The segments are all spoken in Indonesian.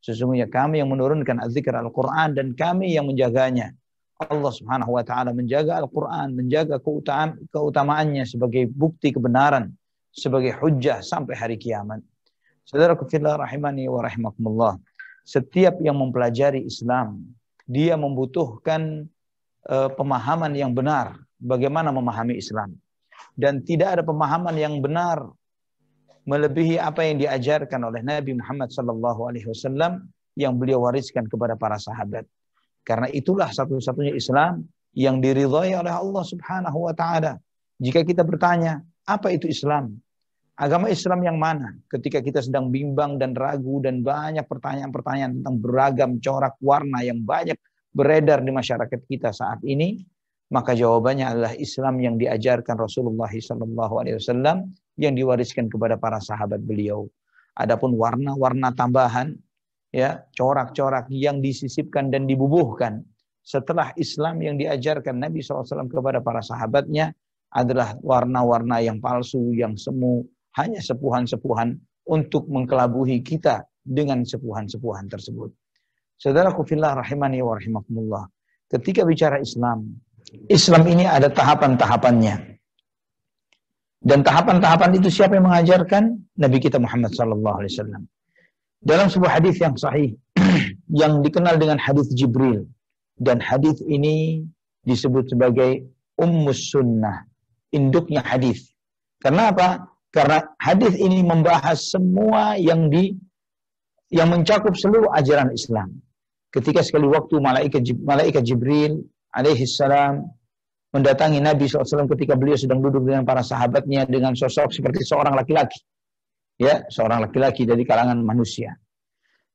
Sesungguhnya kami yang menurunkan az-zikr Al-Quran dan kami yang menjaganya. Allah Subhanahu wa taala menjaga Al-Quran, menjaga keutamaannya sebagai bukti kebenaran, sebagai hujjah sampai hari kiamat. Saudaraku fillah rahimani wa rahimakumullah. Setiap yang mempelajari Islam, dia membutuhkan pemahaman yang benar bagaimana memahami Islam. Dan tidak ada pemahaman yang benar melebihi apa yang diajarkan oleh Nabi Muhammad SAW yang beliau wariskan kepada para sahabat. Karena itulah satu-satunya Islam yang diridhai oleh Allah Subhanahu wa taala. Jika kita bertanya, apa itu Islam? Agama Islam yang mana? Ketika kita sedang bimbang dan ragu dan banyak pertanyaan-pertanyaan tentang beragam corak warna yang banyak beredar di masyarakat kita saat ini, maka jawabannya adalah Islam yang diajarkan Rasulullah SAW yang diwariskan kepada para sahabat beliau. Adapun warna-warna tambahan, ya, corak-corak yang disisipkan dan dibubuhkan setelah Islam yang diajarkan Nabi SAW kepada para sahabatnya adalah warna-warna yang palsu, yang semu, hanya sepuhan-sepuhan untuk mengkelabuhi kita dengan sepuhan-sepuhan tersebut. Saudaraku fillah rahimani wa rahimakumullah. Ketika bicara Islam, Islam ini ada tahapan-tahapannya. Dan tahapan-tahapan itu siapa yang mengajarkan? Nabi kita Muhammad SAW. Dalam sebuah hadis yang sahih, yang dikenal dengan hadis Jibril. Dan hadis ini disebut sebagai Ummus Sunnah, induknya hadis. Karena apa? Karena hadis ini membahas semua yang mencakup seluruh ajaran Islam. Ketika sekali waktu malaikat Jibril alaihi salam mendatangi Nabi SAW ketika beliau sedang duduk dengan para sahabatnya dengan sosok seperti seorang laki-laki. Ya, seorang laki-laki dari kalangan manusia.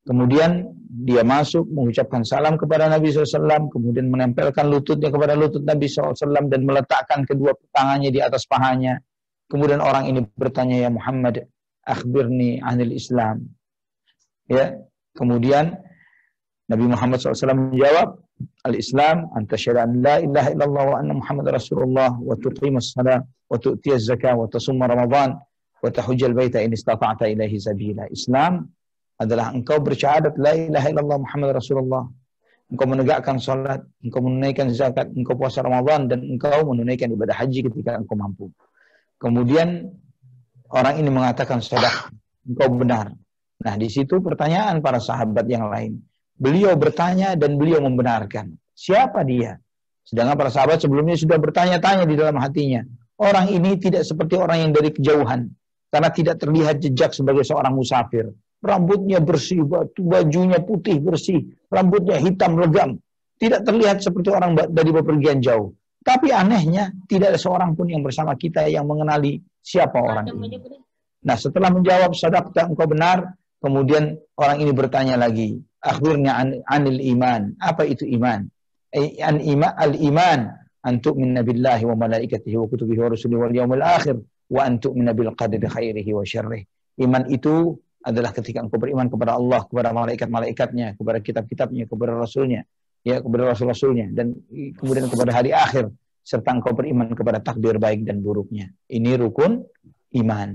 Kemudian dia masuk mengucapkan salam kepada Nabi SAW, kemudian menempelkan lututnya kepada lutut Nabi SAW dan meletakkan kedua tangannya di atas pahanya. Kemudian orang ini bertanya, ya Muhammad, akhbirni anil Islam. Ya, kemudian Nabi Muhammad SAW menjawab, al-Islam anta syahada an la ilaha illallah wa anna Muhammad Rasulullah wa tuqimus salat wa tu'tiyaz zakah wa tasumma Ramadan wa tahujjal baita in istata'ta ilaihi sabila. Islam adalah engkau bersyahadat la ilaha illallah Muhammad Rasulullah, engkau menegakkan salat, engkau menunaikan zakat, engkau puasa Ramadan, dan engkau menunaikan ibadah haji ketika engkau mampu. Kemudian orang ini mengatakan sadaq, engkau benar. Nah, di situ pertanyaan para sahabat yang lain. Beliau bertanya dan beliau membenarkan. Siapa dia? Sedangkan para sahabat sebelumnya sudah bertanya-tanya di dalam hatinya. Orang ini tidak seperti orang yang dari kejauhan. Karena tidak terlihat jejak sebagai seorang musafir. Rambutnya bersih, bajunya putih bersih. Rambutnya hitam legam. Tidak terlihat seperti orang dari bepergian jauh. Tapi anehnya, tidak ada seorang pun yang bersama kita yang mengenali siapa orang ini. Nah, setelah menjawab, sadaqta, engkau benar. Kemudian orang ini bertanya lagi. Akhirnya anil iman. Apa itu iman? Al-iman an tu'minna billahi wa malaikatihi wa kutubihi wa rusulihi wal yawmil akhir wa an tu'minna bil qadri khairihi wa syarrih. Iman itu adalah ketika engkau beriman kepada Allah, kepada malaikat-malaikatnya, kepada kitab-kitabnya, kepada rasulnya, ya, kepada rasul-rasulnya, dan kemudian kepada hari akhir, serta engkau beriman kepada takdir baik dan buruknya. Ini rukun iman.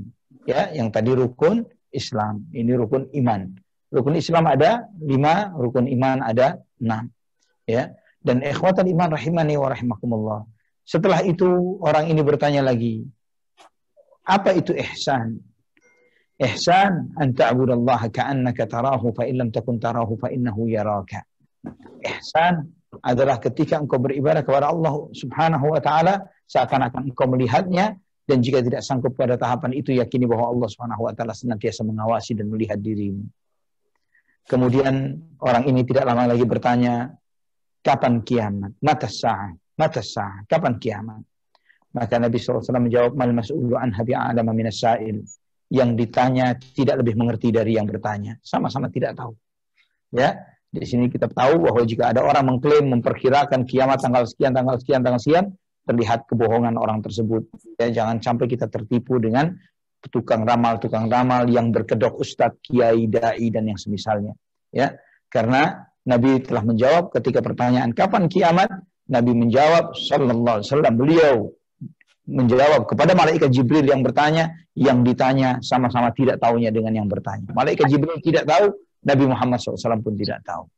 Ya, yang tadi rukun Islam, ini rukun iman. Rukun Islam ada 5, rukun iman ada 6. Ya. Dan ikhwatal iman rahimani wa rahimakumullah. Setelah itu orang ini bertanya lagi, apa itu ihsan? Ihsan an ta'budallaha ka'annaka tarahu fa in lam takun tarahu fa innahu yaraka. Ihsan adalah ketika engkau beribadah kepada Allah Subhanahu wa taala seakan-akan engkau melihatnya, dan jika tidak sanggup pada tahapan itu, yakini bahwa Allah Subhanahu wa taala senantiasa mengawasi dan melihat dirimu. Kemudian orang ini tidak lama lagi bertanya, kapan kiamat? Matas sa'ah? Matas sa'ah? Kapan kiamat? Maka Nabi SAW menjawab, mal mas'ulu anha bi'alama minas sa'il. Yang ditanya tidak lebih mengerti dari yang bertanya. Sama-sama tidak tahu. Ya, di sini kita tahu bahwa jika ada orang mengklaim memperkirakan kiamat tanggal sekian, tanggal sekian, tanggal sekian, terlihat kebohongan orang tersebut. Ya, jangan sampai kita tertipu dengan tukang ramal yang berkedok ustadz, kiai, dai, dan yang semisalnya. Ya, karena Nabi telah menjawab ketika pertanyaan kapan kiamat, Nabi menjawab sallallahu alaihi wasallam, beliau menjawab kepada malaikat Jibril yang bertanya, yang ditanya sama-sama tidak tahunya dengan yang bertanya. Malaikat Jibril tidak tahu, Nabi Muhammad SAW pun tidak tahu.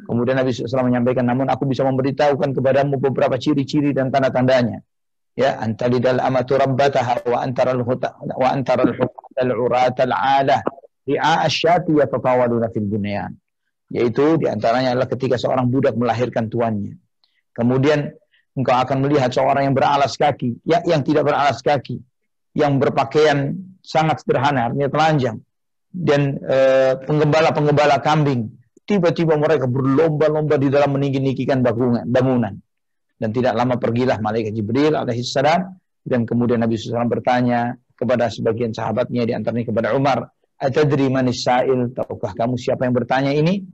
Kemudian Nabi SAW menyampaikan, namun aku bisa memberitahukan kepadamu beberapa ciri-ciri dan tanda-tandanya. Ya, antalidal amatu rabbataha wa antaral huqatal uratal alah ri'a asyati yatatawaluna fil bunyan. Yaitu diantaranya adalah ketika seorang budak melahirkan tuannya. Kemudian engkau akan melihat seorang yang beralas kaki, yang tidak beralas kaki, yang berpakaian sangat sederhana, artinya telanjang, dan penggembala-penggembala kambing, tiba-tiba mereka berlomba-lomba di dalam meninggi-ninggikan bangunan. Dan tidak lama pergilah malaikat Jibril alaihissalam, dan kemudian Nabi SAW bertanya kepada sebagian sahabatnya, di antaranya kepada Umar, atadri manis sa'il, tahukah kamu siapa yang bertanya ini?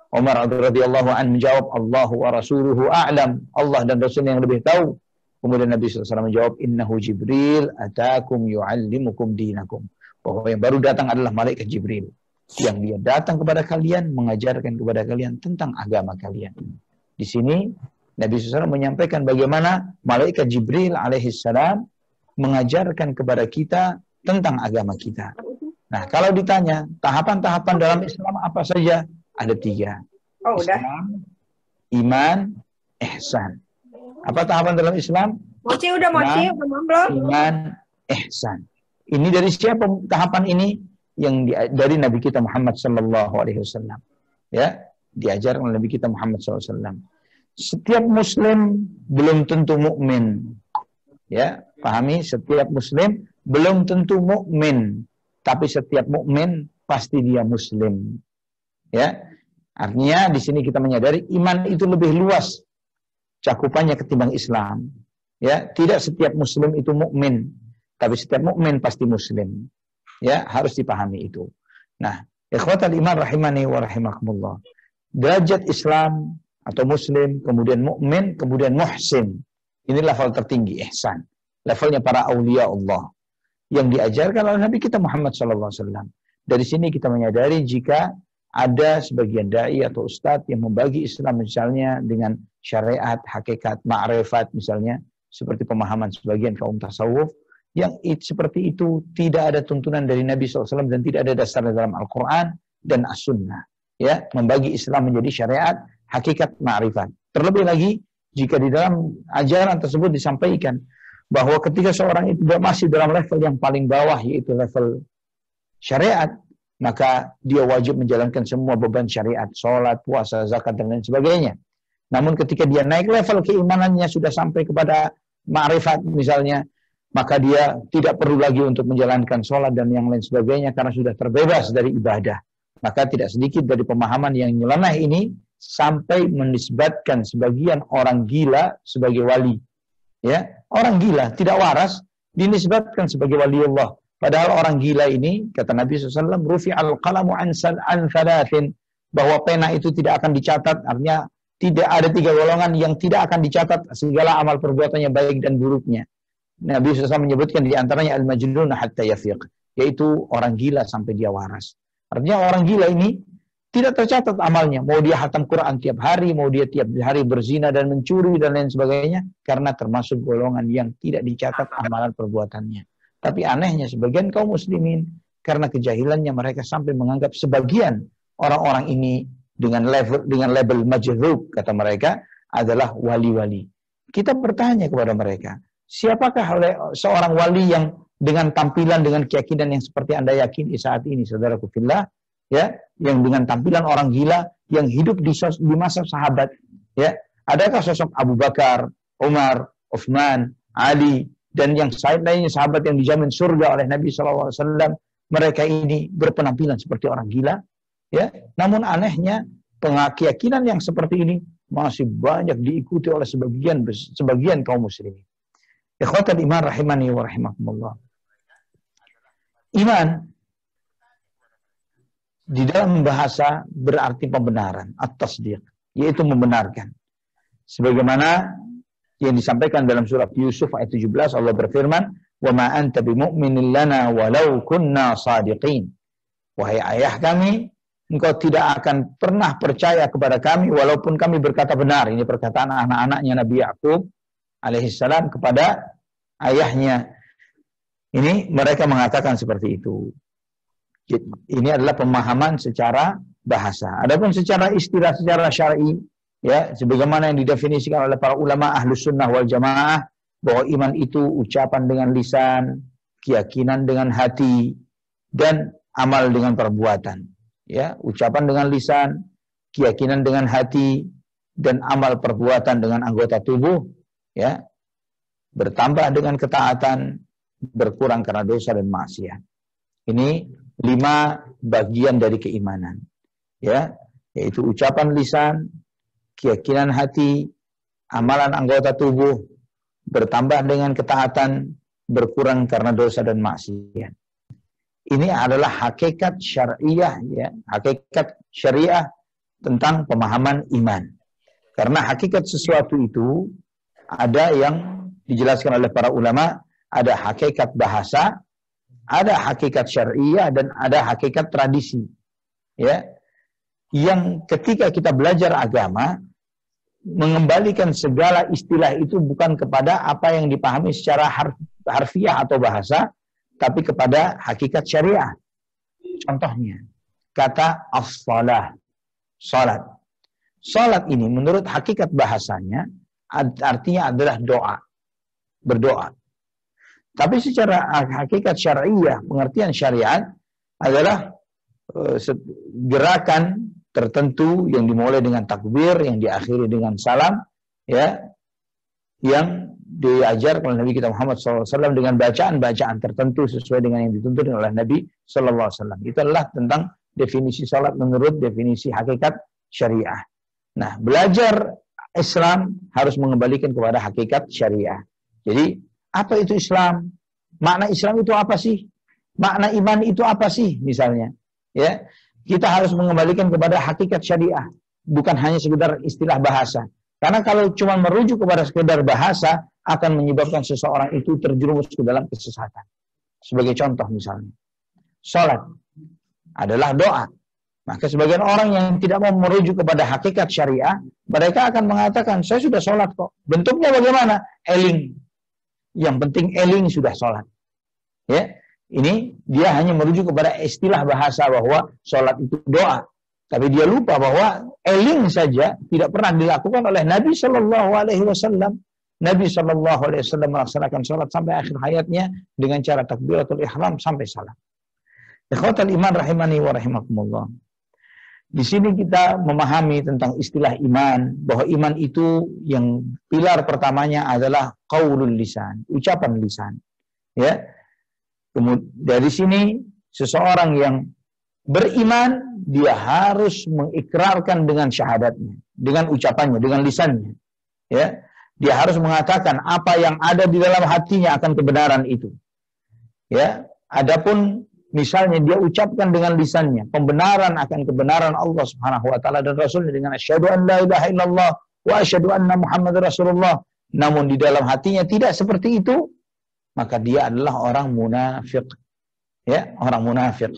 Umar radhiyallahu anhu menjawab, Allahu wa rasuluhu a'lam, Allah dan Rasul yang lebih tahu. Kemudian Nabi SAW menjawab, innahu Jibril atakum yu'allimukum dinakum, bahwa yang baru datang adalah malaikat Jibril, yang dia datang kepada kalian, mengajarkan kepada kalian tentang agama kalian. Di sini Nabi SAW menyampaikan bagaimana malaikat Jibril alaihissalam mengajarkan kepada kita tentang agama kita. Nah, kalau ditanya tahapan-tahapan dalam Islam apa saja? Ada 3. Oh, udah. Islam, iman, ihsan. Apa tahapan dalam Islam? Moci udah belum? Iman, ihsan. Ini dari siapa tahapan ini? Yang dari Nabi kita Muhammad sallallahu alaihi wasallam. Ya, diajarkan oleh Nabi kita Muhammad sallallahu alaihi wasallam. Setiap muslim belum tentu mukmin. Ya, pahami, setiap muslim belum tentu mukmin, tapi setiap mukmin pasti dia muslim. Ya. Artinya di sini kita menyadari iman itu lebih luas cakupannya ketimbang Islam. Ya, tidak setiap muslim itu mukmin, tapi setiap mukmin pasti muslim. Ya, harus dipahami itu. Nah, ikhwatal iman rahimani wa rahimakumullah. Derajat Islam atau muslim, kemudian mukmin, kemudian muhsin. Ini level tertinggi, ihsan. Levelnya para aulia Allah yang diajarkan oleh Nabi kita Muhammad SAW. Dari sini kita menyadari jika ada sebagian dai atau ustadz yang membagi Islam misalnya dengan syariat, hakikat, ma'rifat misalnya, seperti pemahaman sebagian kaum tasawuf, yang seperti itu tidak ada tuntunan dari Nabi SAW dan tidak ada dasarnya dalam Al-Quran dan As-Sunnah. Ya, membagi Islam menjadi syariat, hakikat, ma'rifat. Terlebih lagi jika di dalam ajaran tersebut disampaikan bahwa ketika seorang itu masih dalam level yang paling bawah, yaitu level syariat, maka dia wajib menjalankan semua beban syariat, sholat, puasa, zakat, dan lain sebagainya. Namun ketika dia naik level keimanannya sudah sampai kepada ma'rifat misalnya, maka dia tidak perlu lagi untuk menjalankan sholat dan yang lain sebagainya karena sudah terbebas dari ibadah. Maka tidak sedikit dari pemahaman yang nyeleneh ini sampai menisbatkan sebagian orang gila sebagai wali. Ya, orang gila tidak waras dinisbatkan sebagai waliullah. Padahal orang gila ini, kata Nabi SAW, rufi'al qalamu an thalathin, bahwa pena itu tidak akan dicatat. Artinya tidak ada 3 golongan yang tidak akan dicatat segala amal perbuatannya baik dan buruknya. Nabi SAW menyebutkan di antaranya al-majnun hatta yafiq, yaitu orang gila sampai dia waras. Artinya orang gila ini tidak tercatat amalnya. Mau dia khatam Quran tiap hari, mau dia tiap hari berzina dan mencuri dan lain sebagainya, karena termasuk golongan yang tidak dicatat amalan perbuatannya. Tapi anehnya sebagian kaum muslimin, karena kejahilannya mereka sampai menganggap sebagian orang-orang ini dengan label majdzub, kata mereka, adalah wali-wali. Kita bertanya kepada mereka, siapakah seorang wali yang dengan tampilan, dengan keyakinan yang seperti Anda yakini saat ini, saudaraku fillah, ya, yang dengan tampilan orang gila yang hidup di masa sahabat, ya. Adakah sosok Abu Bakar, Umar, Utsman, Ali dan yang lainnya sahabat yang dijamin surga oleh Nabi SAW? Mereka ini berpenampilan seperti orang gila, ya. Namun anehnya keyakinan yang seperti ini masih banyak diikuti oleh sebagian kaum muslimin. Ikhwatal iman rahimani wa rahimakumullah. Iman di dalam bahasa berarti pembenaran, at-tasdiq, yaitu membenarkan. Sebagaimana yang disampaikan dalam surat Yusuf ayat 17, Allah berfirman, "Wa ma anta bimu'minin lana walau kunna shadiqin." Wahai ayah kami, engkau tidak akan pernah percaya kepada kami walaupun kami berkata benar. Ini perkataan anak-anaknya Nabi Yakub alaihissalam kepada ayahnya. Ini mereka mengatakan seperti itu. Ini adalah pemahaman secara bahasa. Adapun secara istilah, secara syar'i, ya, sebagaimana yang didefinisikan oleh para ulama Ahlus Sunnah wal Jamaah, bahwa iman itu ucapan dengan lisan, keyakinan dengan hati, dan amal dengan perbuatan. Ya, ucapan dengan lisan, keyakinan dengan hati, dan amal perbuatan dengan anggota tubuh, ya, bertambah dengan ketaatan, berkurang karena dosa dan maksiat. Ini 5 bagian dari keimanan, ya, yaitu ucapan lisan, keyakinan hati, amalan anggota tubuh, bertambah dengan ketaatan, berkurang karena dosa dan maksiat. Ini adalah hakikat syariah, ya, hakikat syariah tentang pemahaman iman. Karena hakikat sesuatu itu ada yang dijelaskan oleh para ulama, ada hakikat bahasa, ada hakikat syariah, dan ada hakikat tradisi. Ya, yang ketika kita belajar agama, mengembalikan segala istilah itu bukan kepada apa yang dipahami secara harfiah atau bahasa, tapi kepada hakikat syariah. Contohnya, kata as-salah, salat. Salat ini menurut hakikat bahasanya artinya adalah doa, berdoa. Tapi secara hakikat syariah, pengertian syariat adalah gerakan tertentu yang dimulai dengan takbir, yang diakhiri dengan salam, ya, yang diajarkan oleh Nabi kita Muhammad SAW dengan bacaan-bacaan tertentu sesuai dengan yang dituntut oleh Nabi SAW. Itu adalah tentang definisi salat menurut definisi hakikat syariah. Nah, belajar Islam harus mengembalikan kepada hakikat syariah. Jadi, apa itu Islam? Makna Islam itu apa sih? Makna iman itu apa sih? Misalnya, ya, kita harus mengembalikan kepada hakikat syariah, bukan hanya sekedar istilah bahasa. Karena kalau cuma merujuk kepada sekedar bahasa, akan menyebabkan seseorang itu terjerumus ke dalam kesesatan. Sebagai contoh misalnya, salat adalah doa. Maka sebagian orang yang tidak mau merujuk kepada hakikat syariah, mereka akan mengatakan, saya sudah sholat kok. Bentuknya bagaimana? Eling. Yang penting eling sudah sholat. Ya, ini dia hanya merujuk kepada istilah bahasa bahwa sholat itu doa. Tapi dia lupa bahwa eling saja tidak pernah dilakukan oleh Nabi Shallallahu Alaihi Wasallam. Nabi Shallallahu Alaihi Wasallam melaksanakan sholat sampai akhir hayatnya dengan cara takbiratul ihram sampai salam. Ikhwatal iman rahimani wa rahimakumullah. Di sini kita memahami tentang istilah iman, bahwa iman itu yang pilar pertamanya adalah qaulul lisan, ucapan lisan. Ya. Kemudian dari sini seseorang yang beriman, dia harus mengikrarkan dengan syahadatnya, dengan ucapannya, dengan lisannya. Ya. Dia harus mengatakan apa yang ada di dalam hatinya akan kebenaran itu. Ya. Adapun misalnya dia ucapkan dengan lisannya pembenaran akan kebenaran Allah Subhanahu wa taala dan Rasulnya dengan asyhadu an la ilaha illallah wa asyhadu anna Muhammadar Rasulullah, namun di dalam hatinya tidak seperti itu, maka dia adalah orang munafik. Ya, orang munafik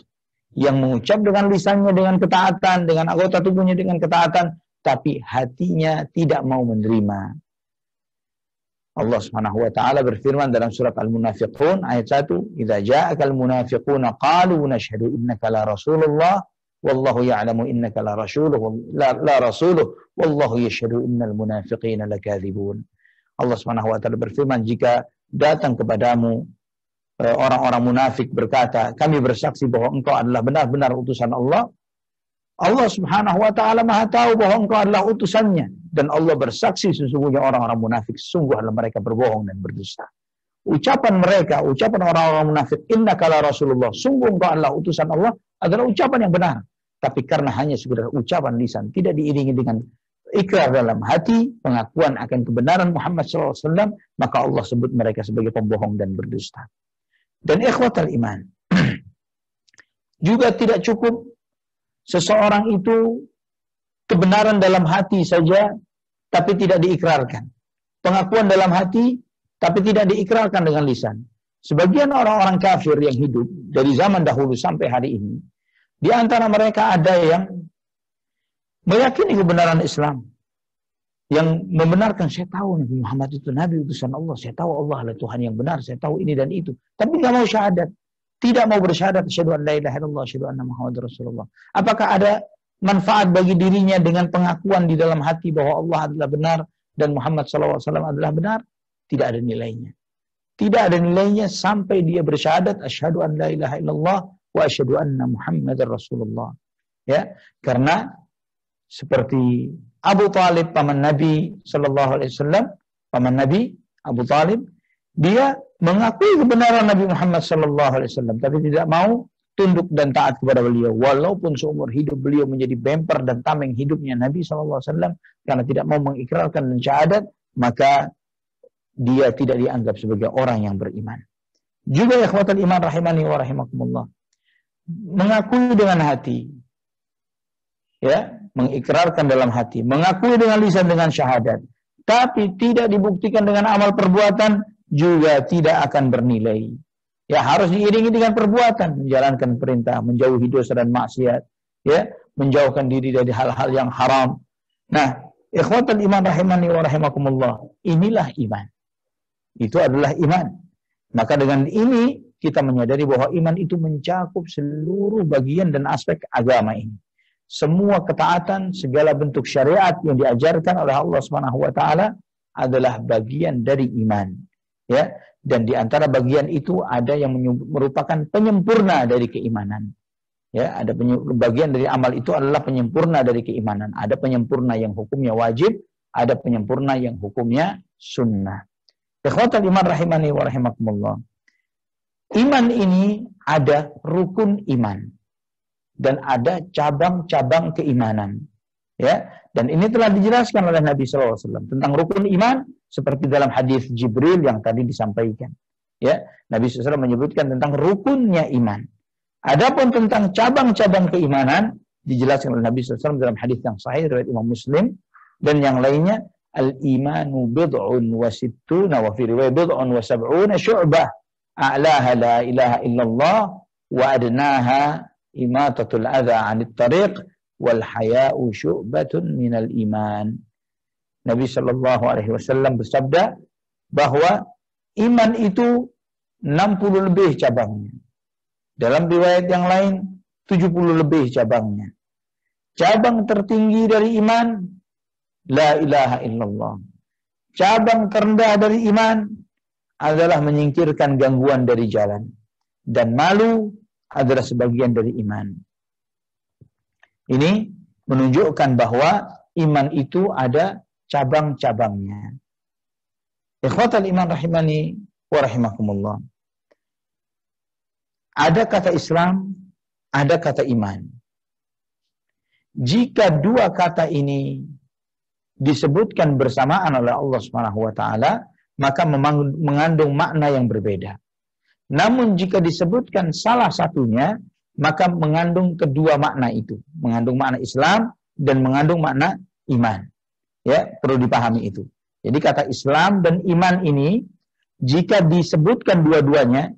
yang mengucap dengan lisannya dengan ketaatan, dengan anggota tubuhnya dengan ketaatan, tapi hatinya tidak mau menerima. Allah Subhanahu wa taala berfirman dalam surat Al-Munafiqun ayat 1, "Idza ja'akal munafiquna qalu nashhadu innaka la rasulullah wallahu ya'lamu innaka la rasuluhu wallahu yashhadu innal munafiqina lakadzibun." Allah Subhanahu wa taala berfirman, jika datang kepadamu orang-orang munafik berkata, "Kami bersaksi bahwa engkau adalah benar-benar utusan Allah." Allah Subhanahu wa taala Maha tahu bahwa engkau adalah utusannya, dan Allah bersaksi sesungguhnya orang-orang munafik sungguh adalah mereka berbohong dan berdusta. Ucapan mereka, ucapan orang-orang munafik, innaka la rasulullah, sungguh engkau adalah utusan Allah, adalah ucapan yang benar. Tapi karena hanya sekedar ucapan lisan, tidak diiringi dengan ikrar dalam hati, pengakuan akan kebenaran Muhammad SAW, maka Allah sebut mereka sebagai pembohong dan berdusta. Dan ikhwatal iman, juga tidak cukup seseorang itu kebenaran dalam hati saja, tapi tidak diikrarkan. Pengakuan dalam hati, tapi tidak diikrarkan dengan lisan. Sebagian orang-orang kafir yang hidup dari zaman dahulu sampai hari ini, di antara mereka ada yang meyakini kebenaran Islam, yang membenarkan, saya tahu Nabi Muhammad itu Nabi utusan Allah, saya tahu Allah adalah Tuhan yang benar, saya tahu ini dan itu, tapi nggak mau syahadat. Tidak mau bersyahadat asyhadu an la ilaha illallah asyhadu anna Muhammadar Rasulullah. Apakah ada manfaat bagi dirinya dengan pengakuan di dalam hati bahwa Allah adalah benar dan Muhammad SAW adalah benar, tidak ada nilainya. Tidak ada nilainya sampai dia bersyahadat asyhadu an la ilaha illallah wa asyhadu anna Muhammadar Rasulullah. Ya, karena seperti Abu Talib paman Nabi sallallahu alaihi wasallam, paman Nabi Abu Talib, dia mengakui kebenaran Nabi Muhammad sallallahu alaihi wasallam tapi tidak mau tunduk dan taat kepada beliau walaupun seumur hidup beliau menjadi bemper dan tameng hidupnya Nabi sallallahu alaihi wasallam karena tidak mau mengikrarkan dan syahadat, maka dia tidak dianggap sebagai orang yang beriman. Juga ikhwatul iman rahimani wa rahimakumullah, mengakui dengan hati, ya, mengikrarkan dalam hati, mengakui dengan lisan dengan syahadat, tapi tidak dibuktikan dengan amal perbuatan juga tidak akan bernilai. Ya, harus diiringi dengan perbuatan, menjalankan perintah, menjauhi dosa dan maksiat, ya, menjauhkan diri dari hal-hal yang haram. Nah, ikhwatul iman rahimani wa rahimakumullah, inilah iman. Itu adalah iman. Maka dengan ini kita menyadari bahwa iman itu mencakup seluruh bagian dan aspek agama ini. Semua ketaatan, segala bentuk syariat yang diajarkan oleh Allah Subhanahu wa taala adalah bagian dari iman. Ya, dan di antara bagian itu ada yang merupakan penyempurna dari keimanan. Ya, ada bagian dari amal itu adalah penyempurna dari keimanan. Ada penyempurna yang hukumnya wajib, ada penyempurna yang hukumnya sunnah. Ikhwatul iman rahimani wa rahimakumullah. Iman ini ada rukun iman dan ada cabang-cabang keimanan. Ya, dan ini telah dijelaskan oleh Nabi SAW tentang rukun iman seperti dalam hadis Jibril yang tadi disampaikan. Ya, Nabi SAW menyebutkan tentang rukunnya iman. Adapun tentang cabang-cabang keimanan dijelaskan oleh Nabi SAW dalam hadis yang sahih riwayat Imam Muslim dan yang lainnya. Al-imanu bid'un wa sittuna wa fi riwayat bid'un wa sab'una syu'bah a'laha la ilaha illallah wa adnaha imatatul adha 'anit tariq wal haya'u syu'batun minal iman. Nabi sallallahu alaihi wasallam bersabda bahwa iman itu 60 lebih cabangnya. Dalam riwayat yang lain 70 lebih cabangnya. Cabang tertinggi dari iman la ilaha illallah. Cabang terendah dari iman adalah menyingkirkan gangguan dari jalan. Dan malu adalah sebagian dari iman. Ini menunjukkan bahwa iman itu ada cabang-cabangnya. Ikhwatal iman rahimani wa rahimakumullah. Ada kata Islam, ada kata iman. Jika dua kata ini disebutkan bersamaan oleh Allah Subhanahu wa taala, maka mengandung makna yang berbeda. Namun jika disebutkan salah satunya, maka mengandung kedua makna itu, mengandung makna Islam dan mengandung makna iman. Ya, perlu dipahami itu. Jadi kata Islam dan iman ini jika disebutkan dua-duanya,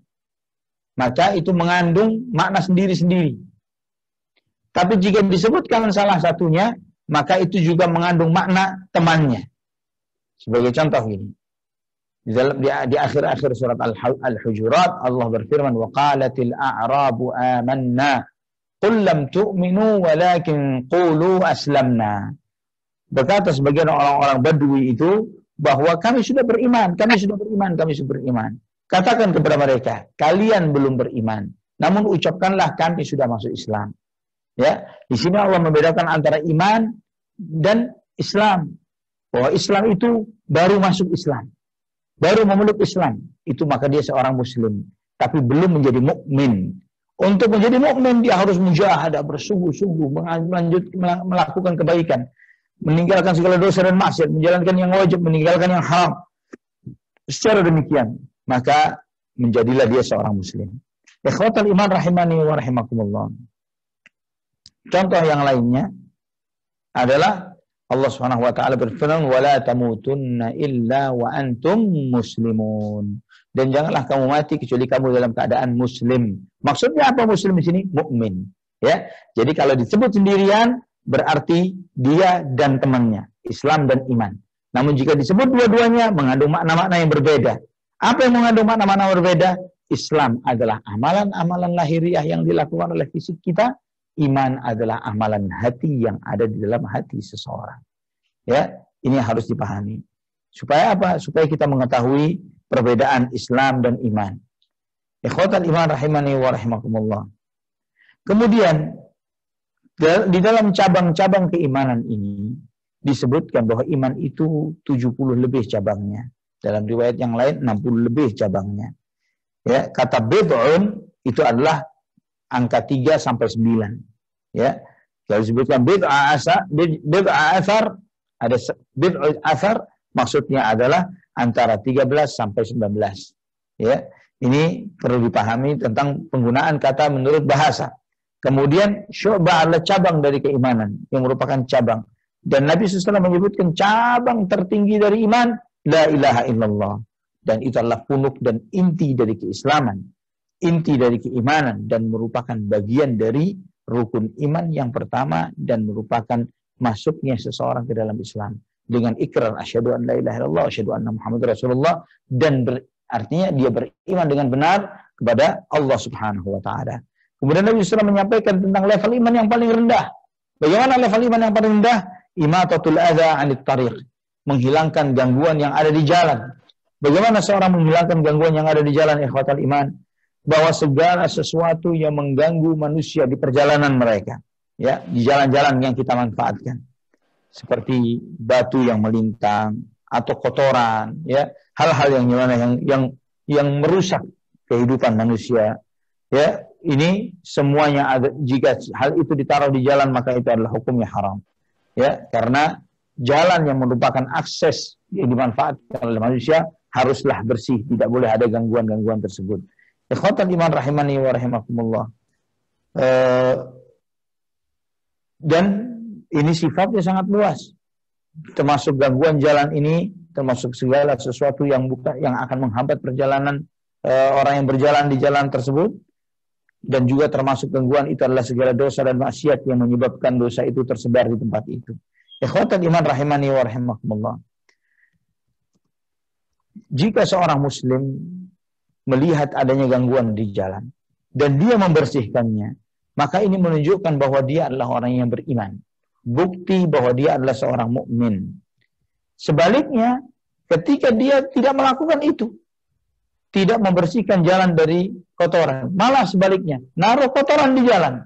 maka itu mengandung makna sendiri-sendiri. Tapi jika disebutkan salah satunya, maka itu juga mengandung makna temannya. Sebagai contoh ini, di akhir-akhir surat Al-Hujurat Allah berfirman, wa qalatil a'rabu amanna qul lam tu'minu walakin qulu aslamna. Berkata sebagian orang-orang Badui itu bahwa kami sudah beriman, kami sudah beriman, kami sudah beriman. Katakan kepada mereka, kalian belum beriman, namun ucapkanlah kami sudah masuk Islam. Ya, di sini Allah membedakan antara iman dan Islam. Bahwa Islam itu baru masuk Islam, baru memeluk Islam, itu maka dia seorang muslim, tapi belum menjadi mukmin. Untuk menjadi mukmin dia harus mujahadah, bersungguh-sungguh, melakukan kebaikan, meninggalkan segala dosa dan maksiat, menjalankan yang wajib, meninggalkan yang haram. Secara demikian, maka menjadilah dia seorang muslim. Ikhwatal iman rahimani wa rahimakumullah. Contoh yang lainnya adalah Allah Subhanahu wa taala berfirman, "Wala tamutunna illa wa antum muslimun." Dan janganlah kamu mati kecuali kamu dalam keadaan muslim. Maksudnya apa muslim di sini? Mukmin. Ya. Jadi kalau disebut sendirian berarti dia dan temannya, Islam dan iman. Namun jika disebut dua-duanya mengandung makna-makna yang berbeda. Apa yang mengandung makna-makna berbeda? Islam adalah amalan-amalan lahiriah yang dilakukan oleh fisik kita. iman adalah amalan hati yang ada di dalam hati seseorang. Ya, ini harus dipahami. Supaya apa? Supaya kita mengetahui perbedaan Islam dan iman. Ikhwatal iman rahimani wa rahimakumullah. Kemudian di dalam cabang-cabang keimanan ini disebutkan bahwa iman itu 70 lebih cabangnya. Dalam riwayat yang lain 60 lebih cabangnya. Ya, kata bid'un itu adalah angka 3 sampai 9. Ya. Kalau disebutkan bid'ah asar, ada bid'ah asar maksudnya adalah antara 13 sampai 19. Ya. Ini perlu dipahami tentang penggunaan kata menurut bahasa. Kemudian syu'bah adalah cabang dari keimanan yang merupakan cabang. Dan Nabi SAW menyebutkan cabang tertinggi dari iman, la ilaha illallah. Dan itu adalah punuk dan inti dari keislaman, inti dari keimanan, dan merupakan bagian dari rukun iman yang pertama dan merupakan masuknya seseorang ke dalam Islam dengan ikrar asyhadu an la ilaha illallah asyhadu anna muhammadar rasulullah, dan artinya dia beriman dengan benar kepada Allah Subhanahu wa taala. Kemudian Nabi SAW menyampaikan tentang level iman yang paling rendah. Bagaimana level iman yang paling rendah? Imatatul adza 'anit tariq, menghilangkan gangguan yang ada di jalan. Bagaimana seorang menghilangkan gangguan yang ada di jalan, ikhwatal iman? Bahwa segala sesuatu yang mengganggu manusia di perjalanan mereka, ya, di jalan-jalan yang kita manfaatkan, seperti batu yang melintang atau kotoran, ya, hal-hal yang merusak kehidupan manusia, ya, ini semuanya ada. Jika hal itu ditaruh di jalan, maka itu adalah hukumnya haram, ya, karena jalan yang merupakan akses yang dimanfaatkan oleh manusia haruslah bersih, tidak boleh ada gangguan-gangguan tersebut. Ikhwatan iman rahimani wa rahimakumullah. Dan ini sifatnya sangat luas. Termasuk gangguan jalan ini, termasuk segala sesuatu yang akan menghambat perjalanan orang yang berjalan di jalan tersebut. Dan juga termasuk gangguan itu adalah segala dosa dan maksiat yang menyebabkan dosa itu tersebar di tempat itu. Ikhwatan iman rahimani wa rahimakumullah. Jika seorang muslim melihat adanya gangguan di jalan dan dia membersihkannya, maka ini menunjukkan bahwa dia adalah orang yang beriman. Bukti bahwa dia adalah seorang mukmin. Sebaliknya, ketika dia tidak melakukan itu, tidak membersihkan jalan dari kotoran, malah sebaliknya, naruh kotoran di jalan,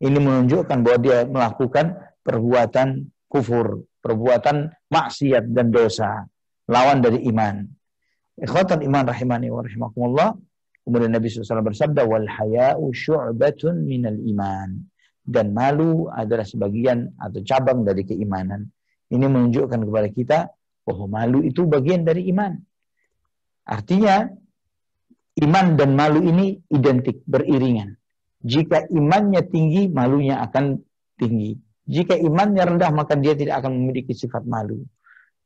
ini menunjukkan bahwa dia melakukan perbuatan kufur, perbuatan maksiat dan dosa, lawan dari iman. Ikhwatan iman rahimani wa rahimakumullah. Kemudian Nabi SAW bersabda, wal haya'u syu'batun minal iman. Dan malu adalah sebagian atau cabang dari keimanan. Ini menunjukkan kepada kita bahwa malu itu bagian dari iman. Artinya iman dan malu ini identik, beriringan. Jika imannya tinggi, malunya akan tinggi. Jika imannya rendah, maka dia tidak akan memiliki sifat malu.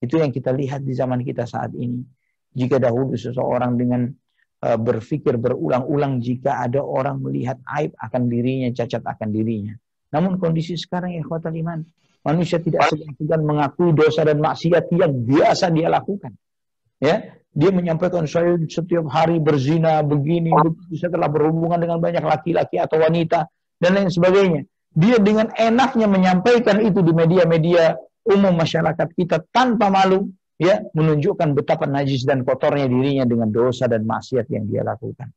Itu yang kita lihat di zaman kita saat ini. Jika dahulu seseorang dengan berpikir berulang-ulang jika ada orang melihat aib akan dirinya, cacat akan dirinya. Namun kondisi sekarang, ikhwatal iman, manusia tidak segan-segan mengakui dosa dan maksiat yang biasa dia lakukan. Ya, dia menyampaikan, saya setiap hari berzina, begini, setelah berhubungan dengan banyak laki-laki atau wanita dan lain sebagainya. Dia dengan enaknya menyampaikan itu di media-media umum masyarakat kita tanpa malu, ya, menunjukkan betapa najis dan kotornya dirinya dengan dosa dan maksiat yang dia lakukan.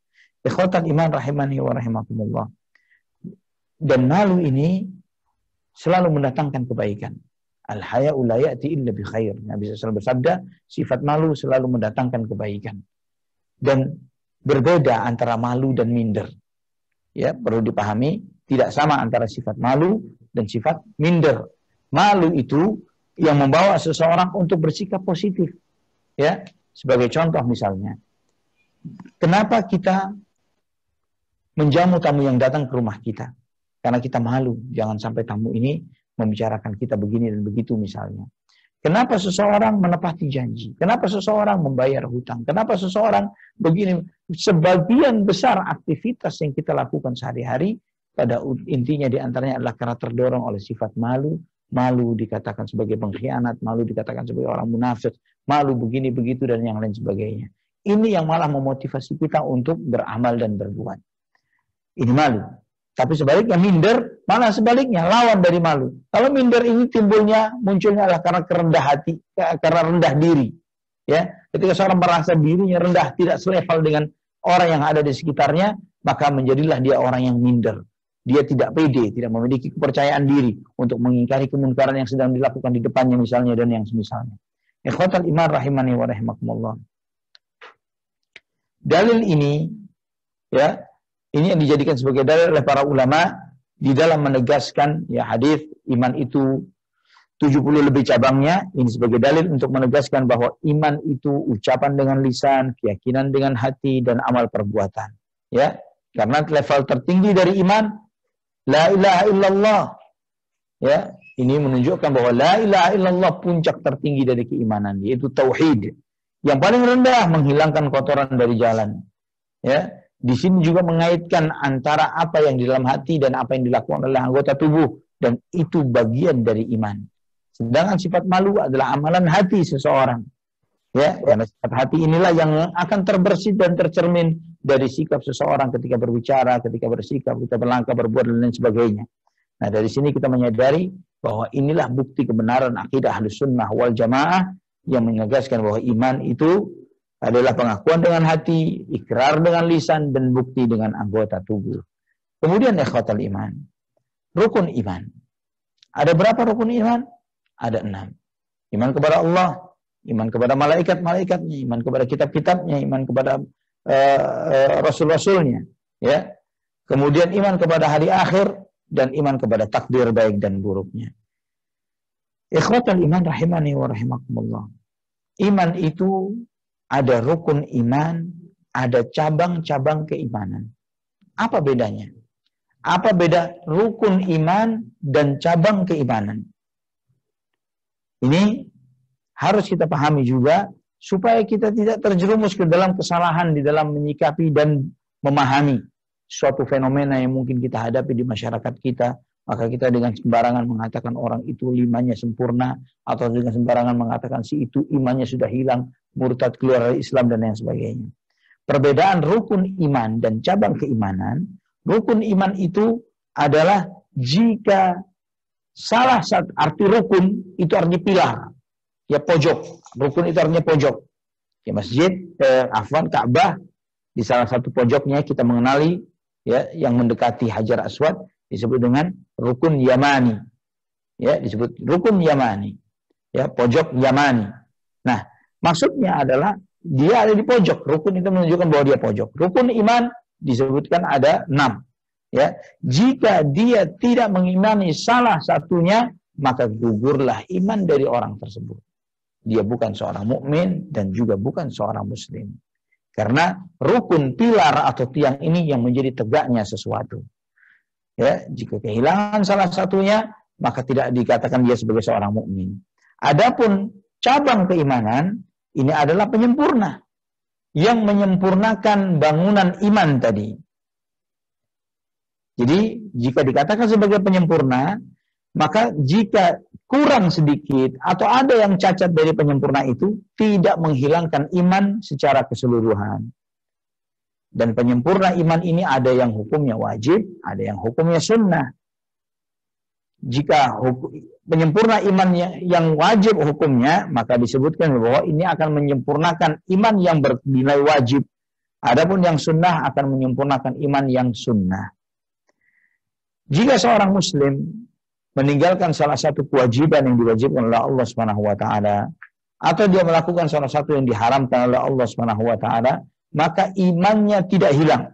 Ikhwatan iman rahimani wa rahimakumullah. Dan malu ini selalu mendatangkan kebaikan. Al-haya'u la ya'ti illa bi khair. Nabi SAW bersabda, sifat malu selalu mendatangkan kebaikan. Dan berbeda antara malu dan minder. Ya, perlu dipahami, tidak sama antara sifat malu dan sifat minder. Malu itu yang membawa seseorang untuk bersikap positif. Ya, sebagai contoh misalnya, kenapa kita menjamu tamu yang datang ke rumah kita? Karena kita malu, jangan sampai tamu ini membicarakan kita begini dan begitu misalnya. Kenapa seseorang menepati janji? Kenapa seseorang membayar hutang? Kenapa seseorang begini? Sebagian besar aktivitas yang kita lakukan sehari-hari pada intinya diantaranya adalah karena terdorong oleh sifat malu. Malu dikatakan sebagai pengkhianat, malu dikatakan sebagai orang munafik, malu begini begitu dan yang lain sebagainya. Ini yang malah memotivasi kita untuk beramal dan berbuat. Ini malu. Tapi sebaliknya minder, malah sebaliknya lawan dari malu. Kalau minder ini munculnya adalah karena kerendah hati, karena rendah diri. Ya, ketika seorang merasa dirinya rendah, tidak selevel dengan orang yang ada di sekitarnya, maka menjadilah dia orang yang minder. Dia tidak pede, tidak memiliki kepercayaan diri untuk mengingkari kemungkaran yang sedang dilakukan di depannya misalnya dan yang semisalnya. Ikhwatal iman rahimani wa rahimakumullah. Dalil ini, ya, ini yang dijadikan sebagai dalil oleh para ulama di dalam menegaskan ya hadis iman itu 70 lebih cabangnya, ini sebagai dalil untuk menegaskan bahwa iman itu ucapan dengan lisan, keyakinan dengan hati, dan amal perbuatan. Ya, karena level tertinggi dari iman, la ilaha illallah. Ya, ini menunjukkan bahwa la ilaha illallah puncak tertinggi dari keimanan, yaitu tauhid. Yang paling rendah menghilangkan kotoran dari jalan. Ya, di sini juga mengaitkan antara apa yang di dalam hati dan apa yang dilakukan oleh anggota tubuh, dan itu bagian dari iman. Sedangkan sifat malu adalah amalan hati seseorang. Ya, karena sifat hati inilah yang akan terbersih dan tercermin dari sikap seseorang ketika berbicara, ketika bersikap, ketika berlangkah, berbuat, dan lain sebagainya. Nah, dari sini kita menyadari bahwa inilah bukti kebenaran akidah Ahlus Sunnah wal Jamaah yang menegaskan bahwa iman itu adalah pengakuan dengan hati, ikrar dengan lisan, dan bukti dengan anggota tubuh. Kemudian ikhwatal iman, rukun iman. Ada berapa rukun iman? Ada 6. Iman kepada Allah, iman kepada malaikat-malaikatnya, iman kepada kitab-kitabnya, iman kepada rasul-rasulnya, ya. Kemudian iman kepada hari akhir dan iman kepada takdir baik dan buruknya. Ikhwatal iman rahimani wa rahimakumullah. Iman itu ada rukun iman, ada cabang-cabang keimanan. Apa bedanya? Apa beda rukun iman dan cabang keimanan? Ini harus kita pahami juga supaya kita tidak terjerumus ke dalam kesalahan di dalam menyikapi dan memahami suatu fenomena yang mungkin kita hadapi di masyarakat kita. Maka kita dengan sembarangan mengatakan orang itu imannya sempurna, atau dengan sembarangan mengatakan si itu imannya sudah hilang, murtad, keluar dari Islam, dan yang sebagainya. Perbedaan rukun iman dan cabang keimanan, rukun iman itu adalah jika salah satu, arti rukun itu artinya pilar, ya pojok. Rukun itu artinya pojok. Ya masjid, Ka'bah, di salah satu pojoknya kita mengenali ya yang mendekati Hajar Aswad disebut dengan rukun Yamani. Ya, disebut rukun Yamani. Ya, pojok Yamani. Nah, maksudnya adalah dia ada di pojok. Rukun itu menunjukkan bahwa dia pojok. Rukun iman disebutkan ada 6. Ya, jika dia tidak mengimani salah satunya, maka gugurlah iman dari orang tersebut. Dia bukan seorang mukmin dan juga bukan seorang muslim. Karena rukun, pilar atau tiang ini yang menjadi tegaknya sesuatu. Ya, jika kehilangan salah satunya, maka tidak dikatakan dia sebagai seorang mukmin. Adapun cabang keimanan ini adalah penyempurna yang menyempurnakan bangunan iman tadi. Jadi jika dikatakan sebagai penyempurna, maka jika kurang sedikit atau ada yang cacat dari penyempurna itu tidak menghilangkan iman secara keseluruhan. Dan penyempurna iman ini ada yang hukumnya wajib, ada yang hukumnya sunnah. Jika penyempurna imannya yang wajib hukumnya, maka disebutkan bahwa ini akan menyempurnakan iman yang bernilai wajib. Adapun yang sunnah akan menyempurnakan iman yang sunnah. Jika seorang muslim meninggalkan salah satu kewajiban yang diwajibkan oleh Allah Subhanahu wa taala, atau dia melakukan salah satu yang diharamkan oleh Allah Subhanahu wa taala, maka imannya tidak hilang.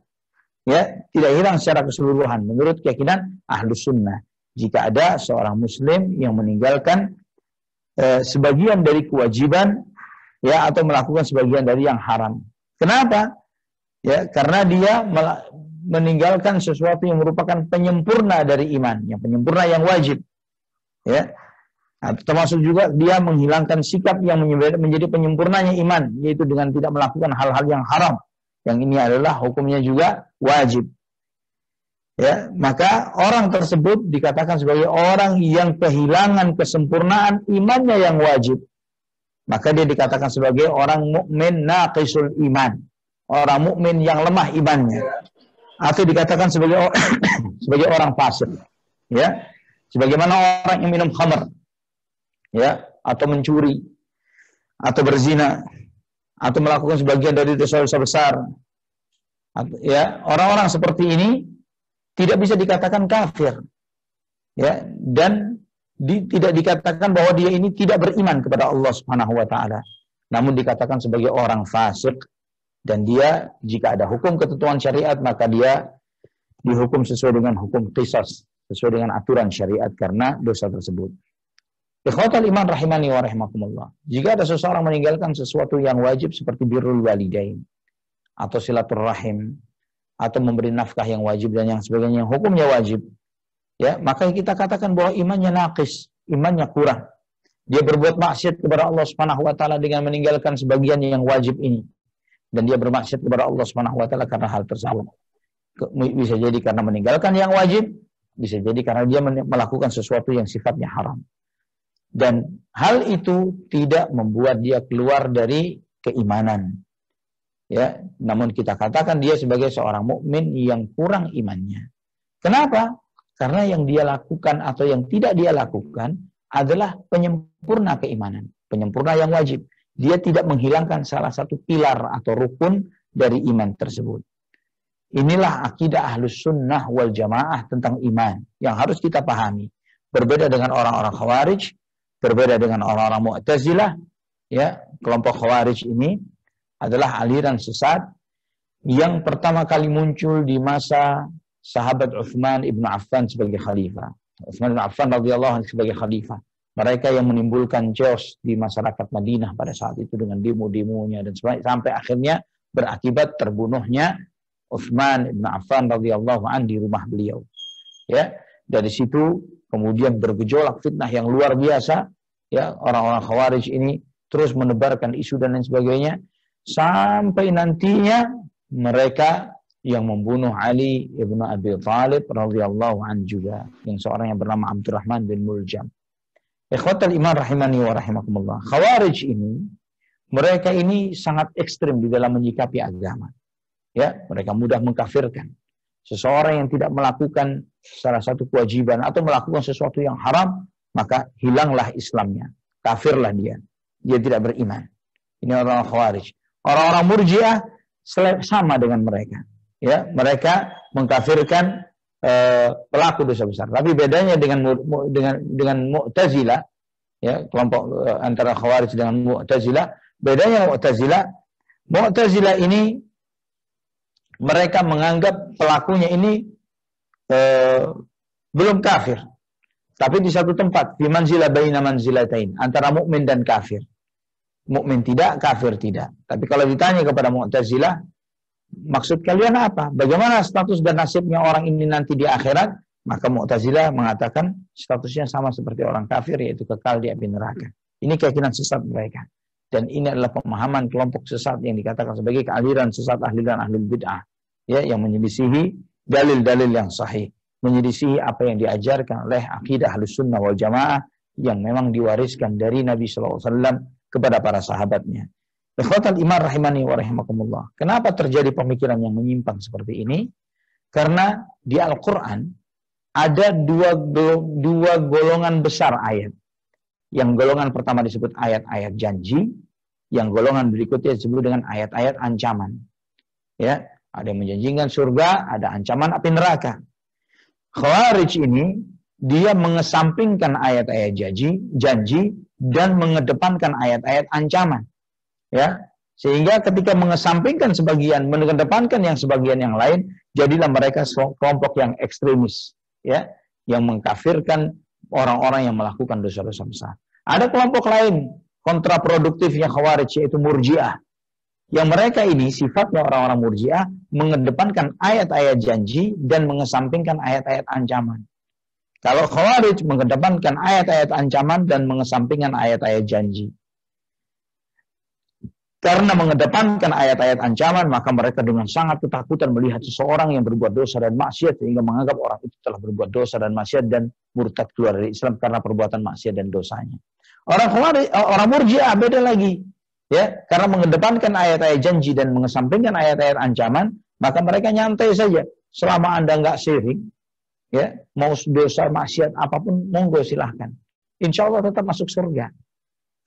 Ya, tidak hilang secara keseluruhan menurut keyakinan Ahlus Sunnah. Jika ada seorang muslim yang meninggalkan sebagian dari kewajiban, ya, atau melakukan sebagian dari yang haram. Kenapa? Ya, karena dia meninggalkan sesuatu yang merupakan penyempurna dari iman, yang penyempurna yang wajib. Ya. Nah, termasuk juga dia menghilangkan sikap yang menjadi penyempurnanya iman, yaitu dengan tidak melakukan hal-hal yang haram. Yang ini adalah hukumnya juga wajib. Ya, maka orang tersebut dikatakan sebagai orang yang kehilangan kesempurnaan imannya yang wajib. Maka dia dikatakan sebagai orang mukmin naqisul iman, orang mukmin yang lemah imannya. atau dikatakan sebagai sebagai orang fasik, ya. Sebagaimana orang yang minum khamr, ya, atau mencuri, atau berzina, atau melakukan sebagian dari dosa-dosa besar. Ya, orang-orang seperti ini tidak bisa dikatakan kafir, ya, dan tidak dikatakan bahwa dia ini tidak beriman kepada Allah Subhanahu wa taala. Namun dikatakan sebagai orang fasik, dan dia jika ada hukum ketentuan syariat maka dia dihukum sesuai dengan hukum qisas, sesuai dengan aturan syariat karena dosa tersebut. Ikhwatal iman rahimani wa rahimakumullah. Jika ada seseorang meninggalkan sesuatu yang wajib seperti birrul walidain atau silaturrahim atau memberi nafkah yang wajib dan yang sebagainya yang hukumnya wajib, ya, maka kita katakan bahwa imannya naqis, imannya kurang. Dia berbuat maksiat kepada Allah Subhanahu wa taala dengan meninggalkan sebagian yang wajib ini. Dan dia bermaksiat kepada Allah Subhanahu wa taala karena hal tersebut. Bisa jadi karena meninggalkan yang wajib, bisa jadi karena dia melakukan sesuatu yang sifatnya haram. Dan hal itu tidak membuat dia keluar dari keimanan. Ya, namun kita katakan dia sebagai seorang mukmin yang kurang imannya. Kenapa? Karena yang dia lakukan atau yang tidak dia lakukan adalah penyempurna keimanan, penyempurna yang wajib. Dia tidak menghilangkan salah satu pilar atau rukun dari iman tersebut. Inilah akidah Ahlus Sunnah wal Jamaah tentang iman yang harus kita pahami. Berbeda dengan orang-orang Khawarij, berbeda dengan orang-orang Mu'tazilah, ya, kelompok Khawarij ini adalah aliran sesat yang pertama kali muncul di masa sahabat Utsman ibn Affan sebagai khalifah. Utsman ibn Affan radhiyallahu anhu sebagai khalifah. Mereka yang menimbulkan chaos di masyarakat Madinah pada saat itu dengan demo-demonya dan sampai akhirnya berakibat terbunuhnya Utsman ibn Affan radhiyallahu anhu di rumah beliau. Ya, dari situ kemudian bergejolak fitnah yang luar biasa. Ya, orang-orang Khawarij ini terus menebarkan isu dan lain sebagainya. Sampai nantinya mereka yang membunuh Ali ibn Abi Thalib radhiyallahu anhu juga, yang seorang yang bernama Abdurrahman bin Muljam. Ikhwatal iman rahimani wa rahimakumullah. Khawarij ini, mereka ini sangat ekstrim di dalam menyikapi agama. Ya, mereka mudah mengkafirkan. Seseorang yang tidak melakukan salah satu kewajiban atau melakukan sesuatu yang haram, maka hilanglah Islamnya, kafirlah dia. Dia tidak beriman. Ini orang Khawarij. Orang-orang Murji'ah sama dengan mereka. Ya, mereka mengkafirkan pelaku dosa besar. Tapi bedanya dengan Mu'tazilah, ya, kelompok antara Khawarij dengan Mu'tazilah, bedanya Mu'tazilah ini mereka menganggap pelakunya ini belum kafir. Tapi di satu tempat, fi manzilah baina manzilatain, antara mukmin dan kafir. Mukmin tidak, kafir tidak. Tapi kalau ditanya kepada Mu'tazilah, maksud kalian apa? Bagaimana status dan nasibnya orang ini nanti di akhirat? Maka Mu'tazilah mengatakan statusnya sama seperti orang kafir, yaitu kekal di api neraka. Ini keyakinan sesat mereka. Dan ini adalah pemahaman kelompok sesat yang dikatakan sebagai kealiran sesat aliran ahlul bid'ah. Ya, yang menyelisihi dalil-dalil yang sahih. Menyelisihi apa yang diajarkan oleh akidah Ahlus Sunnah wal Jamaah yang memang diwariskan dari Nabi SAW kepada para sahabatnya. Ikhwatal iman rahimani wa rahimakumullah. Kenapa terjadi pemikiran yang menyimpang seperti ini? Karena di Al-Quran ada dua golongan besar ayat. Yang golongan pertama disebut ayat-ayat janji, yang golongan berikutnya disebut dengan ayat-ayat ancaman. Ya, ada yang menjanjikan surga, ada ancaman api neraka. Khawarij ini dia mengesampingkan ayat-ayat janji dan mengedepankan ayat-ayat ancaman. Ya, sehingga ketika mengesampingkan sebagian, mengedepankan yang sebagian yang lain, jadilah mereka kelompok yang ekstremis, ya, yang mengkafirkan orang-orang yang melakukan dosa-dosa besar. Ada kelompok lain kontraproduktifnya Khawarij, yaitu Murji'ah. Yang mereka ini sifatnya orang-orang Murji'ah mengedepankan ayat-ayat janji dan mengesampingkan ayat-ayat ancaman. Kalau Khawarij mengedepankan ayat-ayat ancaman dan mengesampingkan ayat-ayat janji. Karena mengedepankan ayat-ayat ancaman, maka mereka dengan sangat ketakutan melihat seseorang yang berbuat dosa dan maksiat, sehingga menganggap orang itu telah berbuat dosa dan maksiat dan murtad keluar dari Islam karena perbuatan maksiat dan dosanya. Orang Murji'ah beda lagi, ya, karena mengedepankan ayat-ayat janji dan mengesampingkan ayat-ayat ancaman, maka mereka nyantai saja. selama Anda nggak syirik, ya, mau dosa maksiat apapun, monggo silahkan. Insya Allah tetap masuk surga.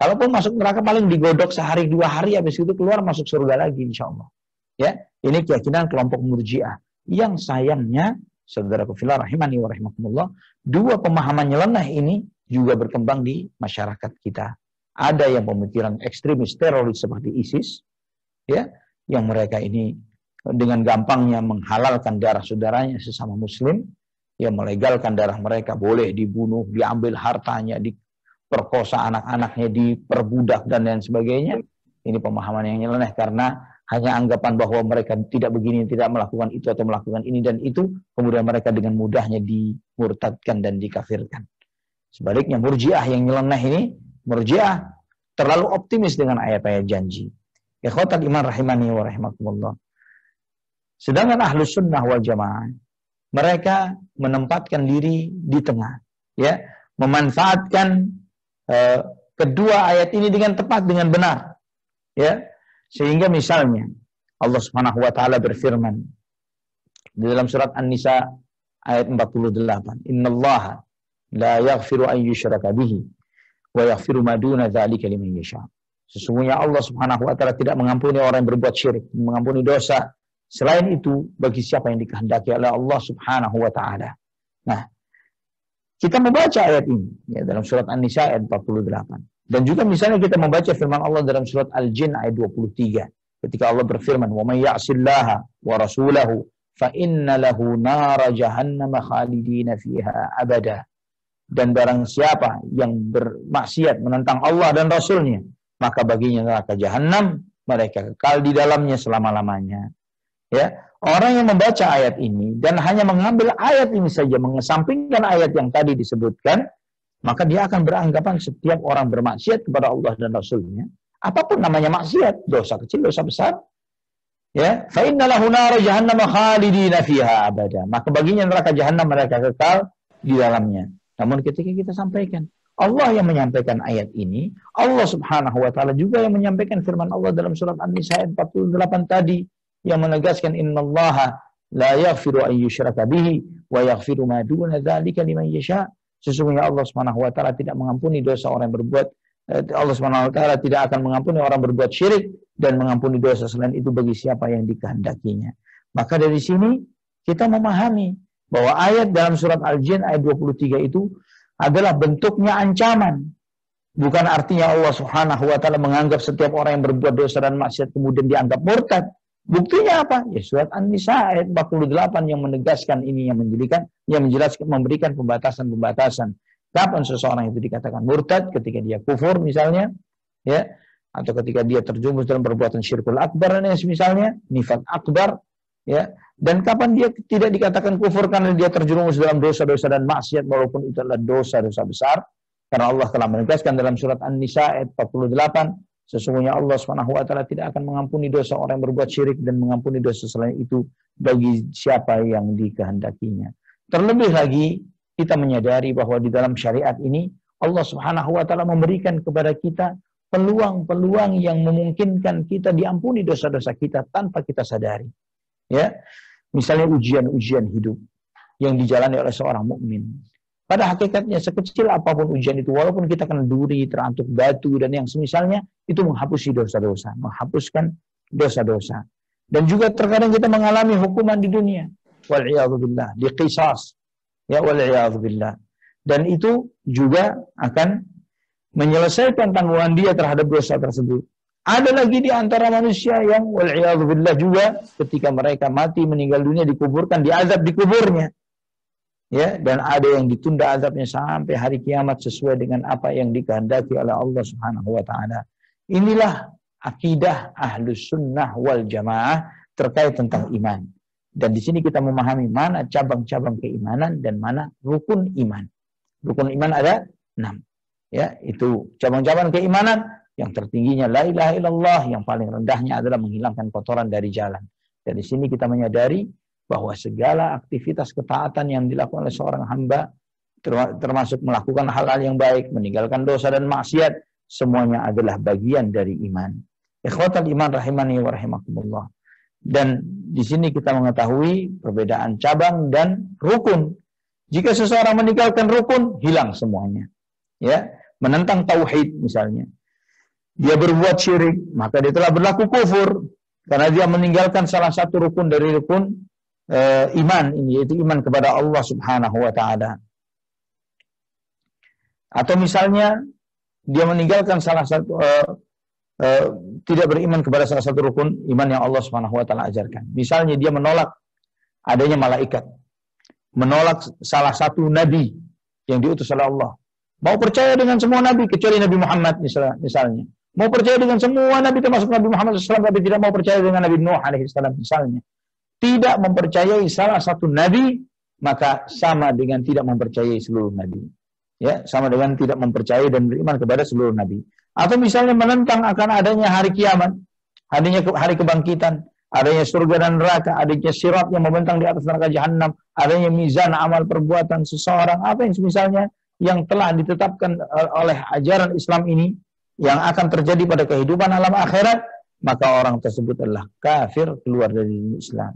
Kalaupun masuk neraka paling digodok sehari 2 hari, habis itu keluar masuk surga lagi insya Allah. Ya, ini keyakinan kelompok Murji'ah. Yang sayangnya, saudaraku fillah rahimani wa rahimakumullah, 2 pemahaman nyeleneh ini juga berkembang di masyarakat kita. Ada yang pemikiran ekstremis teroris seperti ISIS, ya, yang mereka ini dengan gampangnya menghalalkan darah saudaranya sesama muslim, yang melegalkan darah mereka, boleh dibunuh, diambil hartanya, diperkosa anak-anaknya, diperbudak dan lain sebagainya. Ini pemahaman yang nyeleneh karena hanya anggapan bahwa mereka tidak begini, tidak melakukan itu atau melakukan ini dan itu, kemudian mereka dengan mudahnya dimurtadkan dan dikafirkan. Sebaliknya Murji'ah yang nyeleneh ini, Murji'ah terlalu optimis dengan ayat-ayat janji. Ikhwatal iman rahimani wa rahimakumullah. Sedangkan Ahlus Sunnah wal Jamaah, mereka menempatkan diri di tengah, ya, memanfaatkan kedua ayat ini dengan tepat, dengan benar, ya, sehingga misalnya Allah Subhanahu wa taala berfirman di dalam surat An-Nisa ayat 48, innallaha la yaghfiru an yushraka bihi wa yaghfiru ma duna dzalika liman yasha. Sesungguhnya Allah Subhanahu wa taala tidak mengampuni orang yang berbuat syirik, mengampuni dosa selain itu bagi siapa yang dikehendaki oleh Allah Subhanahu wa taala. Nah, kita membaca ayat ini ya, dalam surat An-Nisa ayat 48. Dan juga misalnya kita membaca firman Allah dalam surat Al-Jin ayat 23. Ketika Allah berfirman, "Wa may ya'sillaha wa rasulahu fa inna lahu nara jahannam khalidina fiha abada." Dan barang siapa yang bermaksiat menentang Allah dan Rasulnya, maka baginya neraka jahanam, mereka kekal di dalamnya selama-lamanya. Ya, orang yang membaca ayat ini dan hanya mengambil ayat ini saja, mengesampingkan ayat yang tadi disebutkan, maka dia akan beranggapan setiap orang bermaksiat kepada Allah dan Rasulnya, apapun namanya maksiat, dosa kecil, dosa besar, ya, fa innalahu nar jahannam khalidina fiha abada, maka baginya neraka jahanam, mereka kekal di dalamnya. Namun ketika kita sampaikan, Allah yang menyampaikan ayat ini, Allah Subhanahu wa taala juga yang menyampaikan firman Allah dalam surat An-Nisa ayat 48 tadi, yang menegaskan innallaha la yaghfiru an yushraka bihi wa yaghfiru ma duna dzalika liman yasha. Sesungguhnya Allah Subhanahu wa taala tidak mengampuni dosa orang yang berbuat, Allah Subhanahu wa taala tidak akan mengampuni orang berbuat syirik dan mengampuni dosa selain itu bagi siapa yang dikehendakinya. Maka dari sini kita memahami bahwa ayat dalam surat Al-Jin ayat 23 itu adalah bentuknya ancaman. Bukan artinya Allah Subhanahu wa taala menganggap setiap orang yang berbuat dosa dan maksiat kemudian dianggap murtad. Buktinya apa? Ya surat An-Nisa ayat 48 yang menegaskan ini, yang menjelaskan, memberikan pembatasan-pembatasan. Kapan seseorang itu dikatakan murtad? Ketika dia kufur misalnya, ya, atau ketika dia terjumus dalam perbuatan syirkul akbar dan misalnya nifaq akbar, ya. Dan kapan dia tidak dikatakan kufur karena dia terjerumus dalam dosa-dosa dan maksiat walaupun itu adalah dosa-dosa besar. Karena Allah telah menegaskan dalam surat An-Nisa ayat 48, sesungguhnya Allah Subhanahu wa taala tidak akan mengampuni dosa orang yang berbuat syirik dan mengampuni dosa selain itu bagi siapa yang dikehendakinya. Terlebih lagi kita menyadari bahwa di dalam syariat ini Allah Subhanahu wa taala memberikan kepada kita peluang-peluang yang memungkinkan kita diampuni dosa-dosa kita tanpa kita sadari. Ya. Misalnya ujian-ujian hidup yang dijalani oleh seorang mukmin. Pada hakikatnya sekecil apapun ujian itu, walaupun kita kena duri, terantuk batu dan yang semisalnya, itu menghapusi dosa-dosa, menghapuskan dosa-dosa. Dan juga terkadang kita mengalami hukuman di dunia, wal'iyadzubillah, di qisas, ya wal'iyadzubillah. Dan itu juga akan menyelesaikan tanggungan dia terhadap dosa tersebut. Ada lagi di antara manusia yang wal'iyadzubillah juga ketika mereka mati meninggal dunia dikuburkan, diazab di kuburnya. Ya, dan ada yang ditunda azabnya sampai hari kiamat sesuai dengan apa yang dikehendaki oleh Allah Subhanahu wa taala. Inilah akidah Ahlus Sunnah wal Jamaah terkait tentang iman. Dan di sini kita memahami mana cabang-cabang keimanan dan mana rukun iman. Rukun iman ada 6. Ya, itu cabang-cabang keimanan. Yang tertingginya la ilaha illallah, yang paling rendahnya adalah menghilangkan kotoran dari jalan. Dan di sini kita menyadari bahwa segala aktivitas ketaatan yang dilakukan oleh seorang hamba, termasuk melakukan hal-hal yang baik, meninggalkan dosa dan maksiat, semuanya adalah bagian dari iman. Ikhwatal iman rahimani wa rahimakumullah. Dan di sini kita mengetahui perbedaan cabang dan rukun. Jika seseorang meninggalkan rukun, hilang semuanya. Ya, menentang tauhid misalnya. Dia berbuat syirik, maka dia telah berlaku kufur karena dia meninggalkan salah satu rukun dari rukun iman ini, yaitu iman kepada Allah Subhanahu wa taala. Atau misalnya dia meninggalkan salah satu tidak beriman kepada salah satu rukun iman yang Allah Subhanahu wa taala ajarkan. Misalnya dia menolak adanya malaikat, menolak salah satu nabi yang diutus oleh Allah. Mau percaya dengan semua nabi kecuali Nabi Muhammad misalnya. Mau percaya dengan semua nabi termasuk Nabi Muhammad SAW, tapi tidak mau percaya dengan Nabi Nuh alaihissalam misalnya. Tidak mempercayai salah satu nabi, maka sama dengan tidak mempercayai seluruh nabi. Ya, sama dengan tidak mempercayai dan beriman kepada seluruh nabi. Atau misalnya menentang akan adanya hari kiamat, adanya hari kebangkitan, adanya surga dan neraka, adanya sirat yang membentang di atas neraka jahanam, adanya mizan amal perbuatan seseorang, apa yang misalnya yang telah ditetapkan oleh ajaran Islam ini yang akan terjadi pada kehidupan alam akhirat, maka orang tersebut adalah kafir, keluar dari Islam.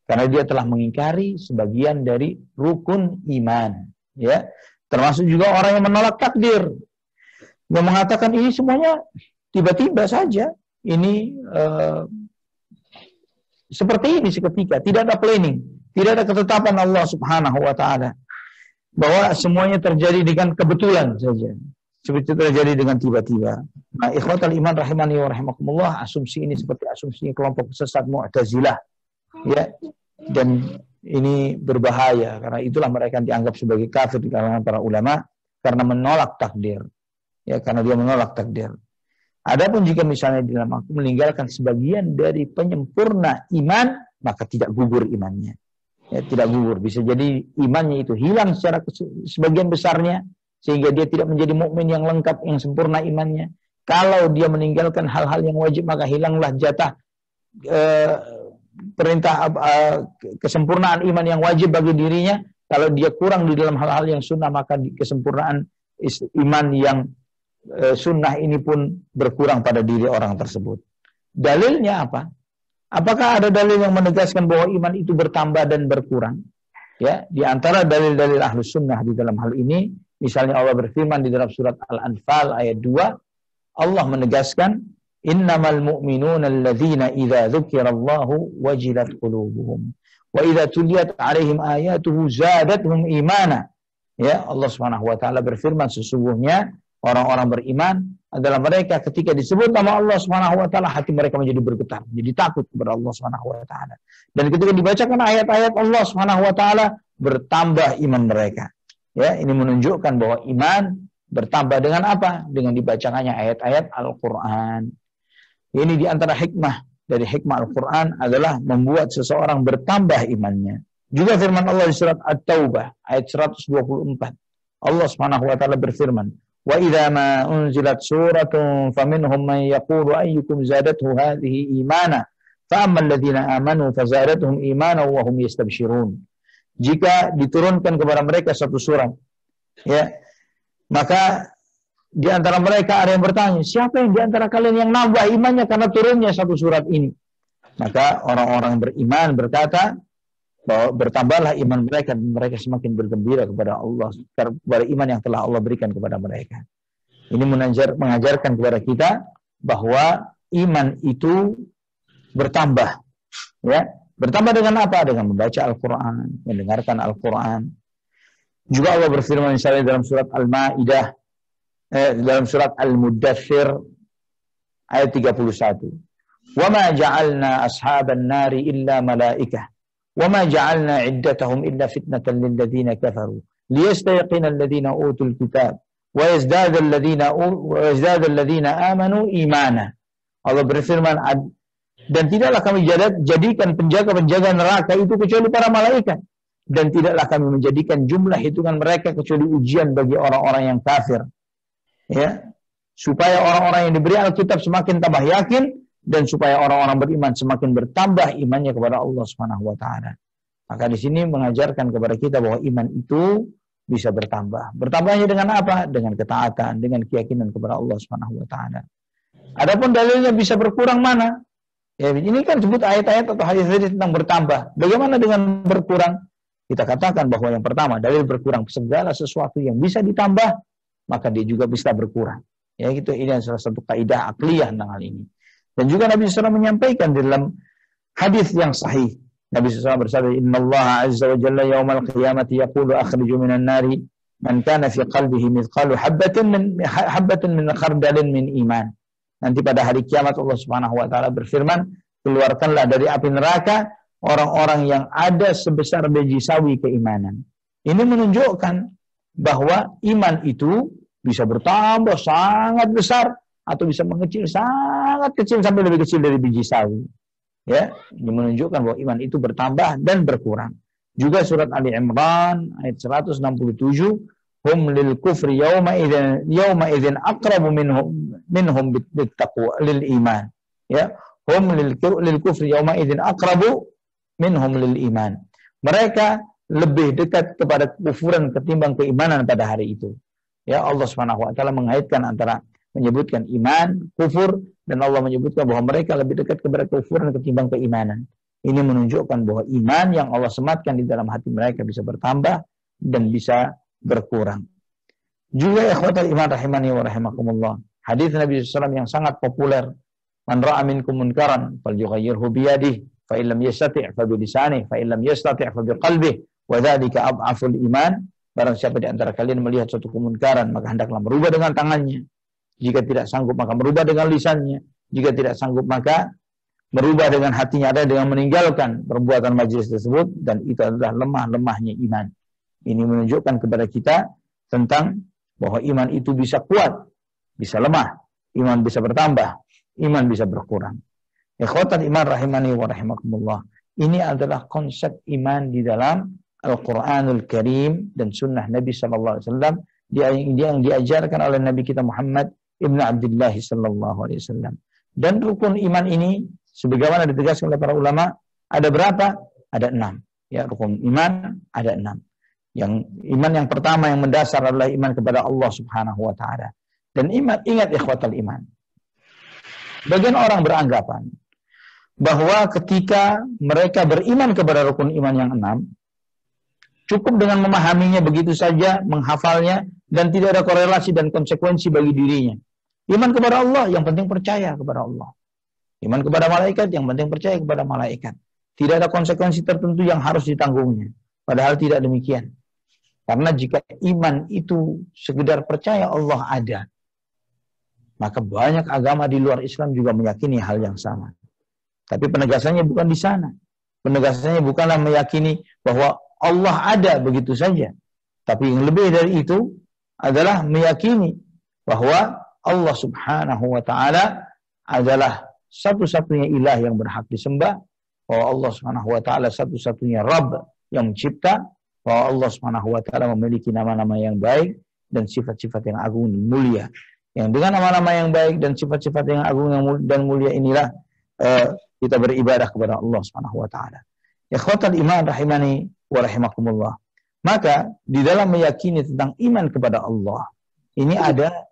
Karena dia telah mengingkari sebagian dari rukun iman, ya. Termasuk juga orang yang menolak takdir, yang mengatakan ini semuanya tiba-tiba saja, ini seperti ini seketika, tidak ada planning, tidak ada ketetapan Allah Subhanahu wa taala bahwa semuanya terjadi dengan kebetulan saja, seperti terjadi dengan tiba-tiba. Nah, ikhwatal iman rahimani wa rahimakumullah, asumsi ini seperti asumsi kelompok sesat Mu'tazilah, ya. Dan ini berbahaya karena itulah mereka dianggap sebagai kafir di kalangan para ulama karena menolak takdir. Ya, karena dia menolak takdir. Adapun jika misalnya di dalam aku meninggalkan sebagian dari penyempurna iman, maka tidak gugur imannya. Ya, tidak gugur. Bisa jadi imannya itu hilang secara sebagian besarnya sehingga dia tidak menjadi mukmin yang lengkap, yang sempurna imannya. Kalau dia meninggalkan hal-hal yang wajib, maka hilanglah jatah perintah kesempurnaan iman yang wajib bagi dirinya. Kalau dia kurang di dalam hal-hal yang sunnah, maka kesempurnaan iman yang sunnah ini pun berkurang pada diri orang tersebut. Dalilnya apa? Apakah ada dalil yang menegaskan bahwa iman itu bertambah dan berkurang? Ya, di antara dalil-dalil ahlus sunnah di dalam hal ini, misalnya Allah berfirman di dalam surat Al-Anfal ayat 2, Allah menegaskan, innamal mu'minuna alladzina idza dzukirallahu wajilat qulubuhum wa idza tuliyat 'alaihim ayatuhu zadatuhum imana. Ya, Allah Subhanahu wa taala berfirman, sesungguhnya orang-orang beriman adalah mereka ketika disebut nama Allah Subhanahu wa taala hati mereka menjadi bergetar, menjadi takut kepada Allah Subhanahu wa taala. Dan ketika dibacakan ayat-ayat Allah Subhanahu wa taala bertambah iman mereka. Ya, ini menunjukkan bahwa iman bertambah dengan apa? Dengan dibacakannya ayat-ayat Al-Qur'an. Ini di antara hikmah dari hikmah Al-Quran adalah membuat seseorang bertambah imannya. Juga firman Allah di surat At-Taubah ayat 124. Allah Subhanahu wa taala berfirman, "Wa idza ma unzilat suratun faminhum man yaqulu ayyukum zadathu hadhihi imana, fa ammal ladzina amanu fazadatuhum imana wa hum yastabshirun." Jika diturunkan kepada mereka satu surat, ya, maka di antara mereka ada yang bertanya, siapa yang di antara kalian yang nambah imannya karena turunnya satu surat ini? Maka orang-orang beriman berkata bahwa bertambahlah iman mereka dan mereka semakin bergembira kepada Allah, kepada iman yang telah Allah berikan kepada mereka. Ini mengajarkan kepada kita bahwa iman itu bertambah. Ya, bertambah dengan apa? Dengan membaca Al-Quran, mendengarkan Al-Quran. Juga Allah berfirman misalnya dalam surat Al-Ma'idah, dalam surat Al-Muddathir ayat 31. Wa ma ja'alna ashaban nari illa malaikah wa ma ja'alna iddatahum illa fitnatan lil ladzina kafaru liyastayqina alladhina utul kitab wa yazdada alladhina amanu imana. Allah berfirman, dan tidaklah kami jadikan penjaga-penjaga neraka itu kecuali para malaikat, dan tidaklah kami menjadikan jumlah hitungan mereka kecuali ujian bagi orang-orang yang kafir. Ya, supaya orang-orang yang diberi Alkitab semakin tambah yakin dan supaya orang-orang beriman semakin bertambah imannya kepada Allah Subhanahu wa taala. Maka di sini mengajarkan kepada kita bahwa iman itu bisa bertambah. Bertambahnya dengan apa? Dengan ketaatan, dengan keyakinan kepada Allah Subhanahu wa taala. Adapun dalilnya bisa berkurang mana? Ya, ini kan sebut ayat-ayat atau hadis-hadis tentang bertambah. Bagaimana dengan berkurang? Kita katakan bahwa yang pertama, dalil berkurang, segala sesuatu yang bisa ditambah, maka dia juga bisa berkurang. Ya, gitu. Ini salah satu kaidah akliyah tentang hal ini. Dan juga Nabi SAW menyampaikan di dalam hadis yang sahih. Nabi SAW bersabda, "Inna Allah azza wa jalla yawmal qiyamati yaqulu akhriju minan nari man kana fi qalbihi mithqalu habbatin min khardalin min iman." Nanti pada hari kiamat Allah Subhanahu wa taala berfirman, keluarkanlah dari api neraka orang-orang yang ada sebesar biji sawi keimanan. Ini menunjukkan bahwa iman itu bisa bertambah sangat besar atau bisa mengecil sangat kecil sampai lebih kecil dari biji sawi. Ya, ini menunjukkan bahwa iman itu bertambah dan berkurang. Juga surat Ali Imran ayat 167, hum lil kufri yawma idzin aqrabu minhum bittaqwa lil iman. Ya, hum lil kufri yawma idzin aqrabu minhum lil iman. Mereka lebih dekat kepada kekufuran ketimbang keimanan pada hari itu. Ya, Allah Subhanahu wa taala mengaitkan antara menyebutkan iman, kufur, dan Allah menyebutkan bahwa mereka lebih dekat kepada kekufuran ketimbang keimanan. Ini menunjukkan bahwa iman yang Allah sematkan di dalam hati mereka bisa bertambah dan bisa berkurang. Juga ikhwatal iman rahimani wa rahimakumullah. Hadis Nabi SAW yang sangat populer. Man ra'a minkum munkaran falyughayyirhu biyadihi, fa in lam yastati' fa bilisanihi, fa in lam yastati' fa biqalbihi, wa dzalika adhaful iman. Barang siapa di antara kalian melihat suatu kemunkaran, maka hendaklah merubah dengan tangannya. Jika tidak sanggup, maka merubah dengan lisannya. Jika tidak sanggup, maka merubah dengan hatinya, ada dengan meninggalkan perbuatan majelis tersebut, dan itu adalah lemah-lemahnya iman. Ini menunjukkan kepada kita tentang bahwa iman itu bisa kuat, bisa lemah, iman bisa bertambah, iman bisa berkurang. Ikhwatal iman rahimani wa rahimakumullah. Ini adalah konsep iman di dalam Al-Quranul Karim dan sunnah Nabi SAW yang diajarkan oleh Nabi kita Muhammad Ibn Abdullah SAW. Dan rukun iman ini sebagaimana ditegaskan oleh para ulama, ada berapa? Ada 6. Ya, rukun iman ada 6. Yang iman yang pertama yang mendasar adalah iman kepada Allah Subhanahu wa taala. Dan iman, ingat ikhwatal iman. Bagian orang beranggapan bahwa ketika mereka beriman kepada rukun iman yang 6, cukup dengan memahaminya begitu saja, menghafalnya, dan tidak ada korelasi dan konsekuensi bagi dirinya. Iman kepada Allah, yang penting percaya kepada Allah. Iman kepada malaikat, yang penting percaya kepada malaikat. Tidak ada konsekuensi tertentu yang harus ditanggungnya. Padahal tidak demikian. Karena jika iman itu sekedar percaya Allah ada, maka banyak agama di luar Islam juga meyakini hal yang sama. Tapi penegasannya bukan di sana. Penegasannya bukanlah meyakini bahwa Allah ada begitu saja. Tapi yang lebih dari itu adalah meyakini bahwa Allah Subhanahu wa taala adalah satu-satunya ilah yang berhak disembah, bahwa Allah Subhanahu wa taala satu-satunya Rabb yang mencipta, bahwa Allah Subhanahu wa taala memiliki nama-nama yang baik dan sifat-sifat yang agung dan mulia. Yang dengan nama-nama yang baik dan sifat-sifat yang agung dan mulia inilah kita beribadah kepada Allah Subhanahu wa taala. Ikhwatal iman rahimani wa rahimakumullah. Maka di dalam meyakini tentang iman kepada Allah, ini ada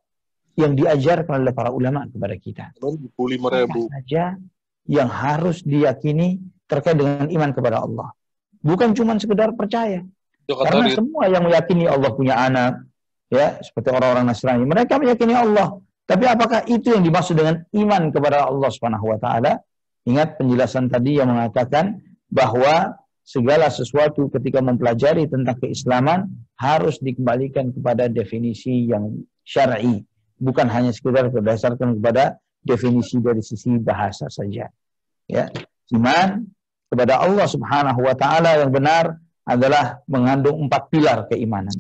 yang diajarkan oleh para ulama kepada kita. Apa saja yang harus diyakini terkait dengan iman kepada Allah. Bukan cuma sekedar percaya. Karena semua yang meyakini Allah punya anak, ya, seperti orang-orang Nasrani, mereka meyakini Allah. Tapi apakah itu yang dimaksud dengan iman kepada Allah Subhanahu wa taala? Ingat penjelasan tadi yang mengatakan bahwa segala sesuatu ketika mempelajari tentang keislaman harus dikembalikan kepada definisi yang syar'i, bukan hanya sekedar berdasarkan kepada definisi dari sisi bahasa saja. Ya, iman kepada Allah Subhanahu wa taala yang benar adalah mengandung 4 pilar keimanan.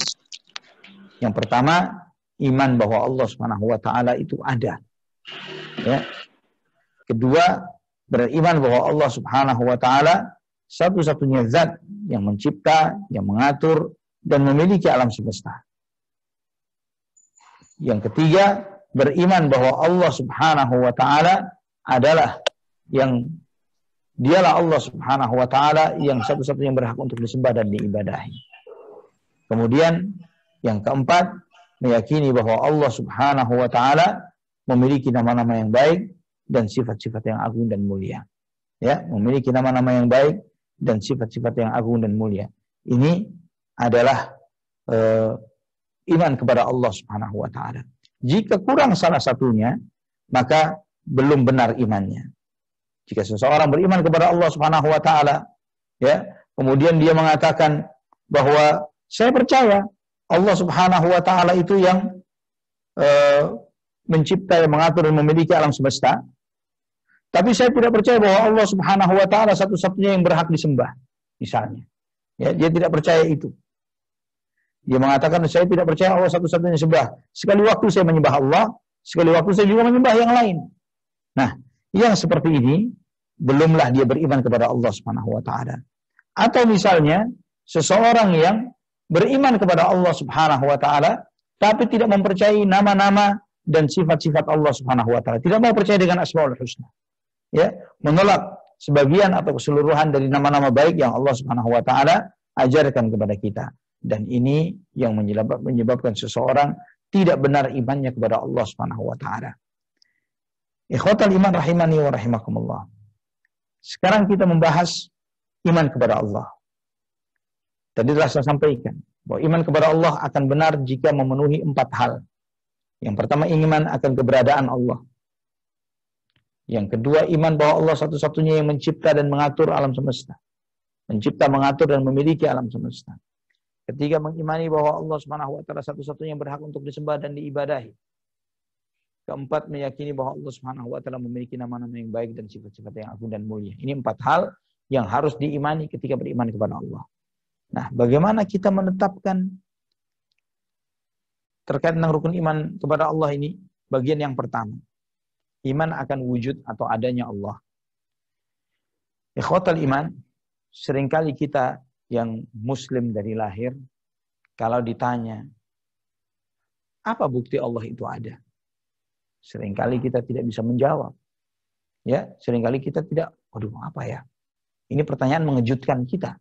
Yang pertama, iman bahwa Allah Subhanahu wa taala itu ada. Ya. Kedua, beriman bahwa Allah Subhanahu wa taala satu-satunya zat yang mencipta, yang mengatur, dan memiliki alam semesta. Yang ketiga, beriman bahwa Allah Subhanahu wa ta'ala adalah yang dialah Allah Subhanahu wa ta'ala yang satu-satunya berhak untuk disembah dan diibadahi. Kemudian, yang keempat, meyakini bahwa Allah Subhanahu wa ta'ala memiliki nama-nama yang baik dan sifat-sifat yang agung dan mulia. Ya, memiliki nama-nama yang baik dan sifat-sifat yang agung dan mulia. Ini adalah iman kepada Allah Subhanahu wa taala. Jika kurang salah satunya, maka belum benar imannya. Jika seseorang beriman kepada Allah Subhanahu wa taala, ya, kemudian dia mengatakan bahwa saya percaya Allah Subhanahu wa taala itu yang mencipta, yang mengatur dan memiliki alam semesta. Tapi saya tidak percaya bahwa Allah Subhanahu wa taala satu-satunya yang berhak disembah, misalnya. Ya, dia tidak percaya itu. Dia mengatakan saya tidak percaya Allah satu-satunya sembah. Sekali waktu saya menyembah Allah, sekali waktu saya juga menyembah yang lain. Nah, yang seperti ini belumlah dia beriman kepada Allah Subhanahu wa taala. Atau misalnya seseorang yang beriman kepada Allah Subhanahu wa taala tapi tidak mempercayai nama-nama dan sifat-sifat Allah Subhanahu wa taala. Tidak mau percaya dengan Asmaul Husna. Ya, menolak sebagian atau keseluruhan dari nama-nama baik yang Allah Subhanahu wa taala ajarkan kepada kita. Dan ini yang menyebabkan seseorang tidak benar imannya kepada Allah Subhanahu wa taala. Ikhwatal iman rahimani wa rahimakumullah. Sekarang kita membahas iman kepada Allah. Tadi telah saya sampaikan bahwa iman kepada Allah akan benar jika memenuhi 4 hal. Yang pertama, iman akan keberadaan Allah. Yang kedua, iman bahwa Allah satu-satunya yang mencipta dan mengatur alam semesta. Mencipta, mengatur, dan memiliki alam semesta. Ketiga, mengimani bahwa Allah Subhanahu wa taala satu-satunya yang berhak untuk disembah dan diibadahi. Keempat, meyakini bahwa Allah Subhanahu wa taala memiliki nama-nama yang baik dan sifat-sifat yang agung dan mulia. Ini 4 hal yang harus diimani ketika beriman kepada Allah. Nah, bagaimana kita menetapkan terkait dengan rukun iman kepada Allah ini? Bagian yang pertama, iman akan wujud atau adanya Allah. Ikhwatal iman, seringkali kita yang muslim dari lahir, kalau ditanya, apa bukti Allah itu ada? Seringkali kita tidak bisa menjawab. Ya, seringkali kita tidak, aduh apa ya? Ini pertanyaan mengejutkan kita.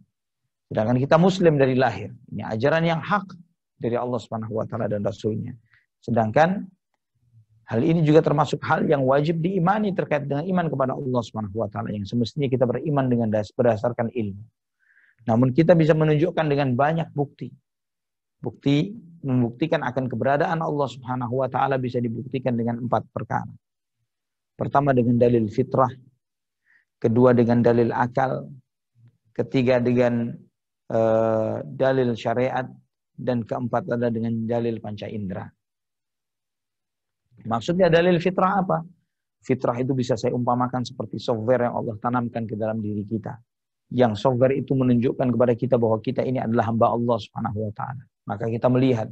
Sedangkan kita muslim dari lahir. Ini ajaran yang hak dari Allah Subhanahu wa taala dan Rasulnya. Sedangkan hal ini juga termasuk hal yang wajib diimani terkait dengan iman kepada Allah Subhanahu wa taala, yang semestinya kita beriman dengan berdasarkan ilmu. Namun kita bisa menunjukkan dengan banyak bukti. Bukti membuktikan akan keberadaan Allah Subhanahu wa taala bisa dibuktikan dengan 4 perkara. Pertama dengan dalil fitrah, kedua dengan dalil akal, ketiga dengan dalil syariat, dan keempat adalah dengan dalil panca indera. Maksudnya dalil fitrah apa? Fitrah itu bisa saya umpamakan seperti software yang Allah tanamkan ke dalam diri kita. Yang software itu menunjukkan kepada kita bahwa kita ini adalah hamba Allah Subhanahu wa taala. Maka kita melihat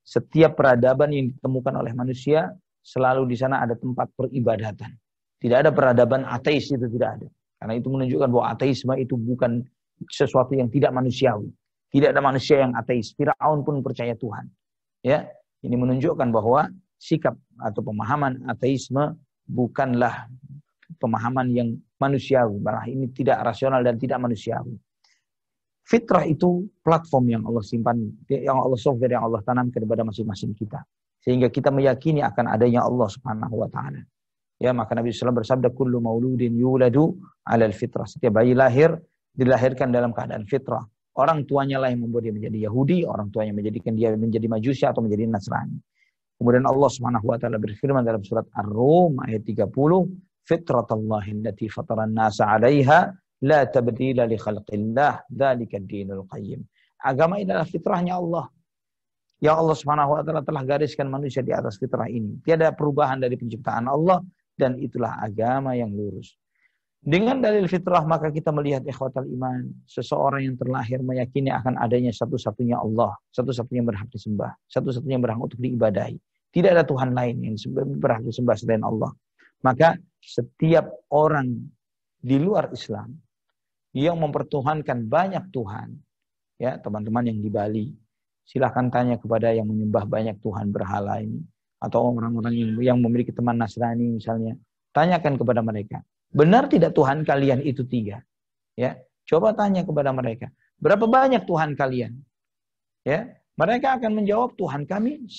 setiap peradaban yang ditemukan oleh manusia, selalu di sana ada tempat peribadatan. Tidak ada peradaban ateis, itu tidak ada. Karena itu menunjukkan bahwa ateisme itu bukan sesuatu yang tidak manusiawi. Tidak ada manusia yang ateis. Firaun pun percaya Tuhan. Ya, ini menunjukkan bahwa sikap atau pemahaman ateisme bukanlah pemahaman yang manusiawi, malah ini tidak rasional dan tidak manusiawi. Fitrah itu platform yang Allah simpan, yang Allah software yang Allah tanamkan kepada masing-masing kita, sehingga kita meyakini akan adanya Allah Subhanahu wa taala. Ya, maka Nabi SAW bersabda, kullu mauludin yuladu 'alal fitrah. Setiap bayi lahir dilahirkan dalam keadaan fitrah. Orang tuanya lah yang membuat dia menjadi Yahudi, orang tuanya menjadikan dia menjadi Majusi atau menjadi Nasrani. Kemudian Allah Subhanahu wa taala berfirman dalam surat Ar-Rum ayat 30, fitratallahi allati fataran nasa 'alaiha la tabdila li khalqillah dzalika ad-dinul qayyim. Agama ini adalah fitrahnya Allah. Ya Allah Subhanahu wa taala telah gariskan manusia di atas fitrah ini. Tiada perubahan dari penciptaan Allah dan itulah agama yang lurus. Dengan dalil fitrah maka kita melihat ikhwatal iman, seseorang yang terlahir meyakini akan adanya satu-satunya Allah, satu-satunya yang berhak disembah, satu-satunya yang berhak untuk diibadahi. Tidak ada Tuhan lain yang berhak disembah selain Allah. Maka setiap orang di luar Islam yang mempertuhankan banyak Tuhan, ya teman-teman yang di Bali, silahkan tanya kepada yang menyembah banyak Tuhan berhala ini, atau orang-orang yang memiliki teman Nasrani misalnya, tanyakan kepada mereka, benar tidak Tuhan kalian itu 3? Ya, coba tanya kepada mereka, berapa banyak Tuhan kalian? Ya, mereka akan menjawab Tuhan kami 1.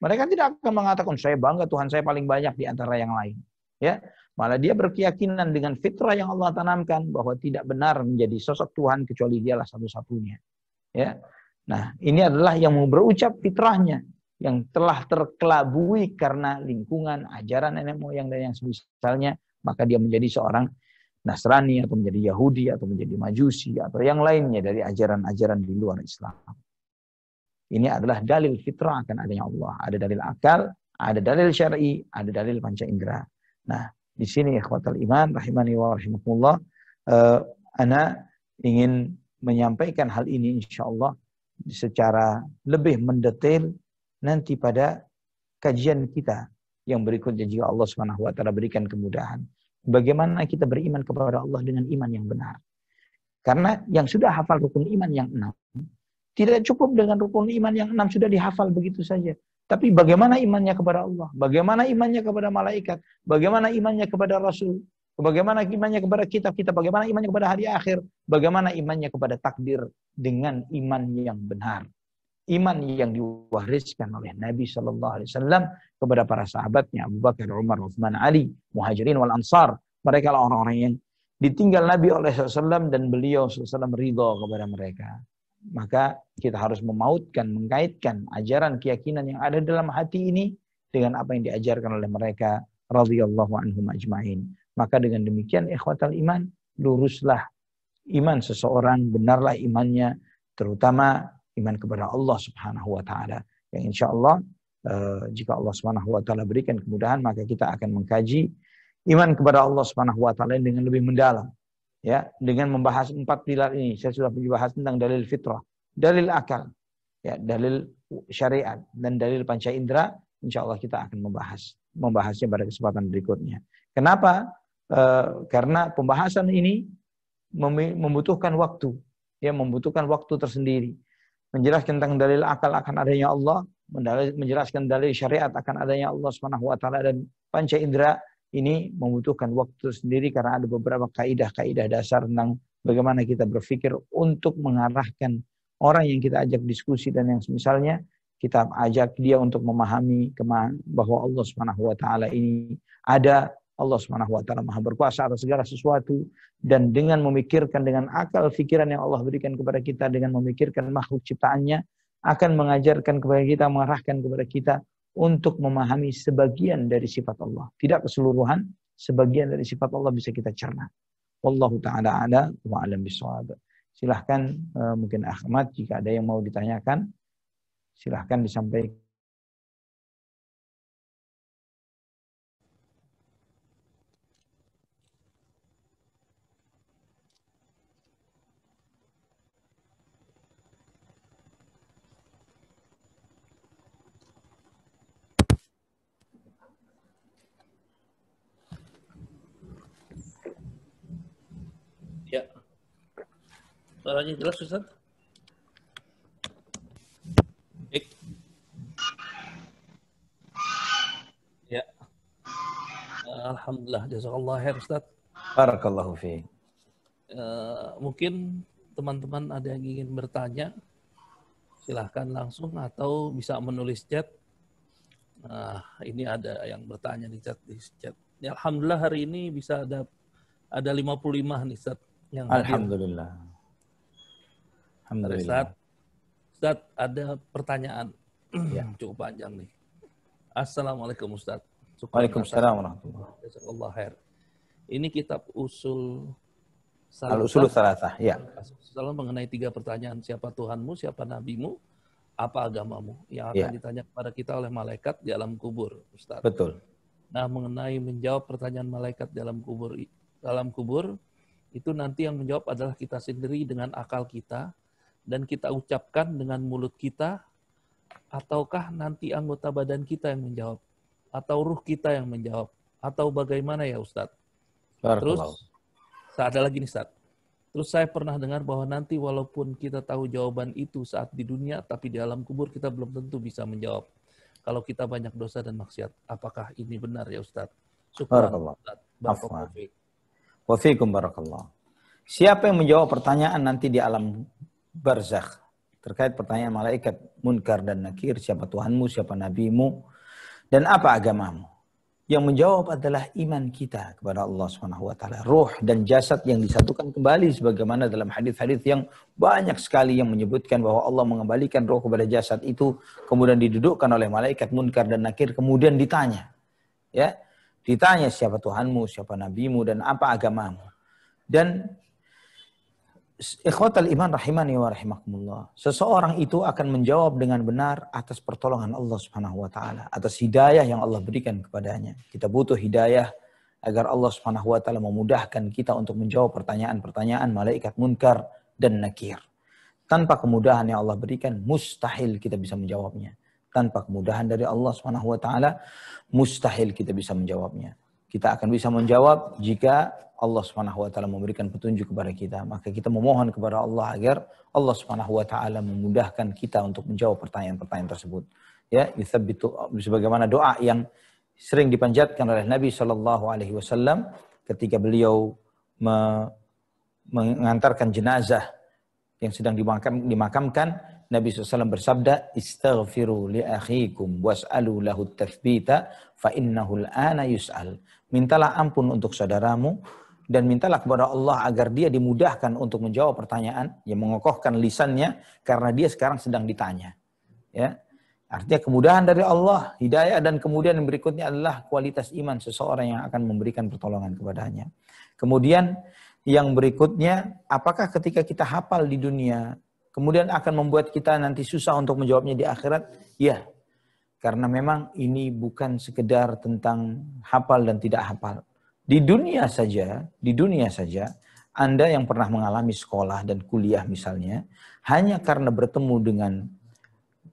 Mereka tidak akan mengatakan saya bangga Tuhan saya paling banyak di antara yang lain. Ya, Malah dia berkeyakinan dengan fitrah yang Allah tanamkan bahwa tidak benar menjadi sosok Tuhan kecuali dialah satu-satunya. Ya. Nah, ini adalah yang mau berucap fitrahnya yang telah terkelabui karena lingkungan, ajaran nenek moyang dan yang semisalnya, maka dia menjadi seorang Nasrani atau menjadi Yahudi atau menjadi Majusi atau yang lainnya dari ajaran-ajaran di luar Islam. Ini adalah dalil fitrah akan adanya Allah. Ada dalil akal, ada dalil syar'i, ada dalil panca indera. Nah, di sini ikhwatal iman rahimani wa rahimakumullah, ana ingin menyampaikan hal ini insyaallah secara lebih mendetail nanti pada kajian kita yang berikutnya jika Allah Subhanahu wa taala berikan kemudahan. Bagaimana kita beriman kepada Allah dengan iman yang benar. Karena yang sudah hafal rukun iman yang 6, tidak cukup dengan rukun iman yang 6 sudah dihafal begitu saja. Tapi bagaimana imannya kepada Allah? Bagaimana imannya kepada malaikat? Bagaimana imannya kepada Rasul? Bagaimana imannya kepada kita? Bagaimana imannya kepada hari akhir? Bagaimana imannya kepada takdir dengan iman yang benar? Iman yang diwariskan oleh Nabi SAW kepada para sahabatnya Abu Bakar, Umar, Uthman, Ali, Muhajirin wal Ansar. Mereka lah orang-orang yang ditinggal Nabi oleh SAW dan beliau SAW ridha kepada mereka. Maka kita harus memautkan, mengkaitkan ajaran keyakinan yang ada dalam hati ini dengan apa yang diajarkan oleh mereka radhiyallahu anhum ajma'in. Maka dengan demikian ikhwatal iman, luruslah iman seseorang, benarlah imannya, terutama iman kepada Allah Subhanahu wa taala. Yang insyaallah jika Allah Subhanahu wa taala berikan kemudahan, maka kita akan mengkaji iman kepada Allah Subhanahu wa taala dengan lebih mendalam. Ya, dengan membahas 4 pilar ini. Saya sudah membahas tentang dalil fitrah, dalil akal, ya, dalil syariat dan dalil panca indera. Insyaallah kita akan membahasnya pada kesempatan berikutnya. Kenapa? Karena pembahasan ini membutuhkan waktu, ya, membutuhkan waktu tersendiri. Menjelaskan tentang dalil akal akan adanya Allah, menjelaskan dalil syariat akan adanya Allah Subhanahu wa taala dan panca indera ini membutuhkan waktu sendiri karena ada beberapa kaidah-kaidah dasar tentang bagaimana kita berpikir untuk mengarahkan orang yang kita ajak diskusi dan yang semisalnya, kita ajak dia untuk memahami bahwa Allah Subhanahu wa taala ini ada, Allah Subhanahu wa taala Maha berkuasa atas segala sesuatu, dan dengan memikirkan dengan akal pikiran yang Allah berikan kepada kita, dengan memikirkan makhluk ciptaannya, akan mengajarkan kepada kita, mengarahkan kepada kita untuk memahami sebagian dari sifat Allah. Tidak keseluruhan, sebagian dari sifat Allah bisa kita cerna. Wallahu ta'ala a'la wa a'lam bishawab. Silahkan mungkin Ahmad jika ada yang mau ditanyakan, silahkan disampaikan. Ya. Suaranya jelas, Ustaz? Baik. Ya. Alhamdulillah, jazakallah khair, Ustaz. Barakallahu fiik. Mungkin teman-teman ada yang ingin bertanya, silahkan langsung atau bisa menulis chat. Ini ada yang bertanya di chat. Ya, alhamdulillah hari ini bisa ada 55 nih, Ustaz. Yang Alhamdulillah. Alhamdulillah. Ustaz, ada pertanyaan ya, cukup panjang nih. Assalamualaikum Ustaz. Waalaikumsalam warahmatullahi wabarakatuh. Ini kitab usul Al-Usul Salasah, ya. Salah mengenai 3 pertanyaan, siapa Tuhanmu, siapa nabimu, apa agamamu, yang akan ditanya kepada kita oleh malaikat di alam kubur, Ustaz. Betul. Nah, mengenai menjawab pertanyaan malaikat di alam kubur itu nanti yang menjawab adalah kita sendiri dengan akal kita, dan kita ucapkan dengan mulut kita, ataukah nanti anggota badan kita yang menjawab, atau ruh kita yang menjawab, atau bagaimana ya Ustadz? Terus, ada lagi nih Ustadz. Terus saya pernah dengar bahwa nanti walaupun kita tahu jawaban itu saat di dunia, tapi di alam kubur kita belum tentu bisa menjawab. Kalau kita banyak dosa dan maksiat, apakah ini benar ya Ustadz? Barakallah. Wa fiikum barakallah. Siapa yang menjawab pertanyaan nanti di alam barzakh terkait pertanyaan malaikat Munkar dan Nakir, siapa Tuhanmu, siapa nabimu, dan apa agamamu? Yang menjawab adalah iman kita kepada Allah Subhanahu wa taala. Ruh dan jasad yang disatukan kembali sebagaimana dalam hadis-hadis yang banyak sekali yang menyebutkan bahwa Allah mengembalikan roh kepada jasad itu, kemudian didudukkan oleh malaikat Munkar dan Nakir, kemudian ditanya. Ya, ditanya siapa Tuhanmu, siapa nabimu, dan apa agamamu. Dan ikhwatal iman rahimani wa rahimakumullah. Seseorang itu akan menjawab dengan benar atas pertolongan Allah Subhanahu wa taala, atas hidayah yang Allah berikan kepadanya. Kita butuh hidayah agar Allah Subhanahu wa taala memudahkan kita untuk menjawab pertanyaan-pertanyaan malaikat Munkar dan Nakir. Tanpa kemudahan yang Allah berikan, mustahil kita bisa menjawabnya. Tanpa kemudahan dari Allah Subhanahu wa taala, mustahil kita bisa menjawabnya. Kita akan bisa menjawab jika Allah Subhanahu wa taala memberikan petunjuk kepada kita. Maka kita memohon kepada Allah agar Allah Subhanahu wa taala memudahkan kita untuk menjawab pertanyaan-pertanyaan tersebut. Ya, yuthabbitu, sebagaimana doa yang sering dipanjatkan oleh Nabi sallallahu alaihi wasallam ketika beliau mengantarkan jenazah yang sedang dimakamkan, Nabi SAW bersabda, "Istaghfiru li akhikum was'alu lahu at-tathbita fa innahu al-ana yus'al." Mintalah ampun untuk saudaramu dan mintalah kepada Allah agar dia dimudahkan untuk menjawab pertanyaan, yang mengokohkan lisannya karena dia sekarang sedang ditanya. Ya. Artinya kemudahan dari Allah, hidayah, dan kemudian yang berikutnya adalah kualitas iman seseorang yang akan memberikan pertolongan kepadanya. Kemudian yang berikutnya, apakah ketika kita hafal di dunia, kemudian akan membuat kita nanti susah untuk menjawabnya di akhirat? Ya, karena memang ini bukan sekedar tentang hafal dan tidak hafal. Di dunia saja, Anda yang pernah mengalami sekolah dan kuliah misalnya, hanya karena bertemu dengan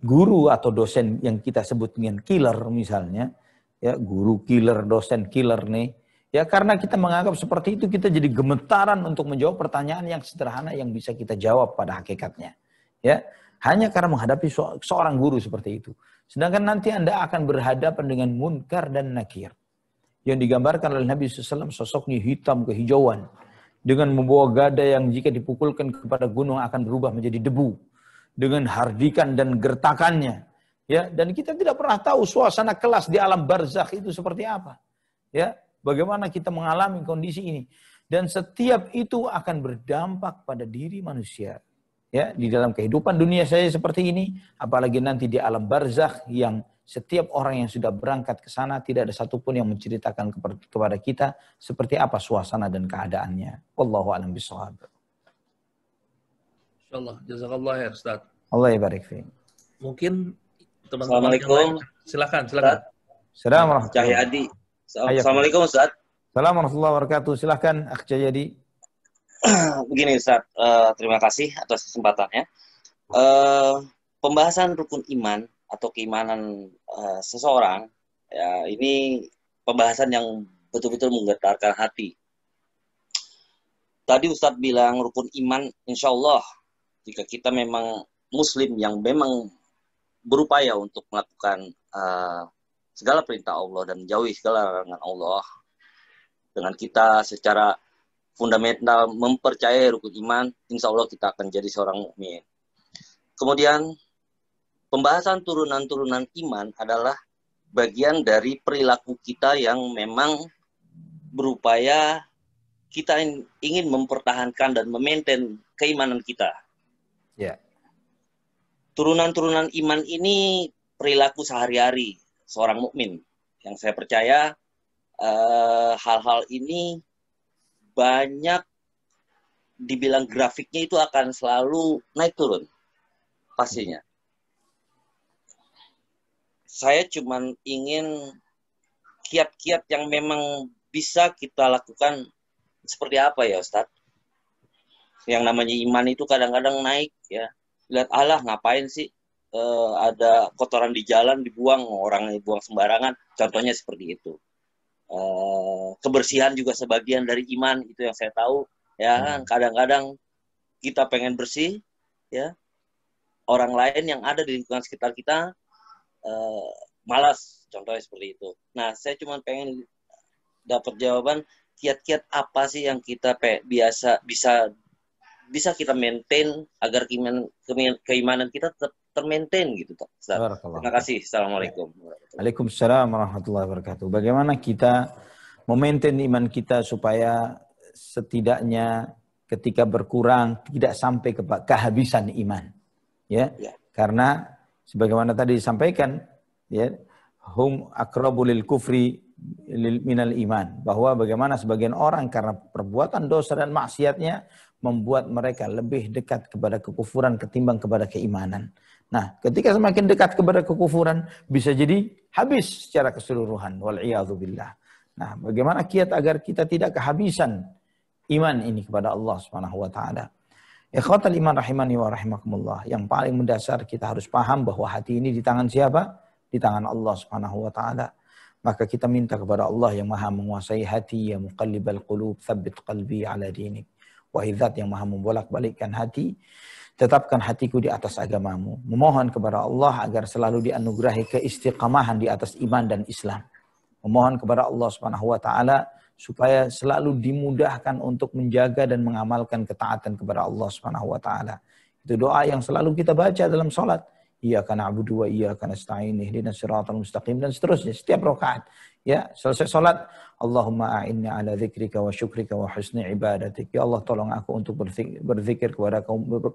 guru atau dosen yang kita sebut dengan killer misalnya, ya guru killer, dosen killer nih, ya karena kita menganggap seperti itu kita jadi gemetaran untuk menjawab pertanyaan yang sederhana yang bisa kita jawab pada hakikatnya, ya hanya karena menghadapi seorang guru seperti itu. Sedangkan nanti Anda akan berhadapan dengan Munkar dan Nakir yang digambarkan oleh Nabi SAW, sosoknya hitam kehijauan dengan membawa gada yang jika dipukulkan kepada gunung akan berubah menjadi debu, dengan hardikan dan gertakannya, ya, dan kita tidak pernah tahu suasana kelas di alam barzakh itu seperti apa, ya, bagaimana kita mengalami kondisi ini, dan setiap itu akan berdampak pada diri manusia, ya, di dalam kehidupan dunia saya seperti ini, apalagi nanti di alam barzakh yang setiap orang yang sudah berangkat ke sana tidak ada satupun yang menceritakan kepada kita seperti apa suasana dan keadaannya. Wallahu a'lam bishawab. Insyaallah, jazakallah ya Ustaz. Allah yabarik fiik. Mungkin teman-teman Assalamualaikum. Silakan. Assalamualaikum. Cahyadi. Assalamualaikum Ustaz. Assalamualaikum warahmatullahi wabarakatuh. Silakan Akh Cahyadi. Begini Ustaz, terima kasih atas kesempatannya. Pembahasan rukun iman atau keimanan seseorang, ya ini pembahasan yang betul-betul menggetarkan hati. Tadi Ustadz bilang rukun iman, insya Allah jika kita memang Muslim yang memang berupaya untuk melakukan segala perintah Allah dan menjauhi segala larangan Allah, dengan kita secara fundamental mempercayai rukun iman, insya Allah kita akan jadi seorang mukmin. Kemudian pembahasan turunan-turunan iman adalah bagian dari perilaku kita yang memang berupaya kita ingin mempertahankan dan memaintain keimanan kita. Ya. Turunan-turunan iman ini perilaku sehari-hari seorang mukmin. Yang saya percaya hal-hal ini banyak dibilang grafiknya itu akan selalu naik turun pastinya. Saya cuma ingin kiat-kiat yang memang bisa kita lakukan seperti apa ya Ustadz? Yang namanya iman itu kadang-kadang naik ya. Lihat Allah ngapain sih ada kotoran di jalan dibuang, orang dibuang sembarangan. Contohnya seperti itu. Kebersihan juga sebagian dari iman, itu yang saya tahu. Ya, kadang-kadang kita pengen bersih, ya. Orang lain yang ada di lingkungan sekitar kita malas, contohnya seperti itu. Nah, saya cuma pengen dapat jawaban kiat-kiat apa sih yang kita bisa kita maintain agar keimanan kita tetap termaintain gitu, Ustaz. Terima kasih. Assalamualaikum. Waalaikumsalam warahmatullahi wabarakatuh. Bagaimana kita memaintain iman kita supaya setidaknya ketika berkurang tidak sampai kehabisan iman, ya. Karena sebagaimana tadi disampaikan, ya, hum aqrabu lil kufri minal iman, bahwa bagaimana sebagian orang karena perbuatan dosa dan maksiatnya membuat mereka lebih dekat kepada kekufuran ketimbang kepada keimanan. Nah, ketika semakin dekat kepada kekufuran bisa jadi habis secara keseluruhan, wal'iyadzubillah. Nah, bagaimana kiat agar kita tidak kehabisan iman ini kepada Allah Subhanahu wa taala. Ikhwatal iman rahimani wa rahimakumullah. Yang paling mendasar kita harus paham bahwa hati ini di tangan siapa? Di tangan Allah Subhanahu wa taala. Maka kita minta kepada Allah yang maha menguasai hati, ya muqallibal qulub, tsabbit qalbi ala dinik. Wahai Zat yang maha membolak-balikkan hati, tetapkan hatiku di atas agamamu. Memohon kepada Allah agar selalu dianugerahi keistiqamahan di atas iman dan Islam. Memohon kepada Allah Subhanahu wa taala supaya selalu dimudahkan untuk menjaga dan mengamalkan ketaatan kepada Allah Subhanahu wa taala. Itu doa yang selalu kita baca dalam salat. Iyyaka na'budu wa iyyaka nasta'in ihdinas siratal mustaqim dan seterusnya setiap rakaat. Ya, selesai salat, Allahumma a'inni ala dzikrika wa syukrika wa husni ibadatik. Ya Allah, tolong aku untuk berzikir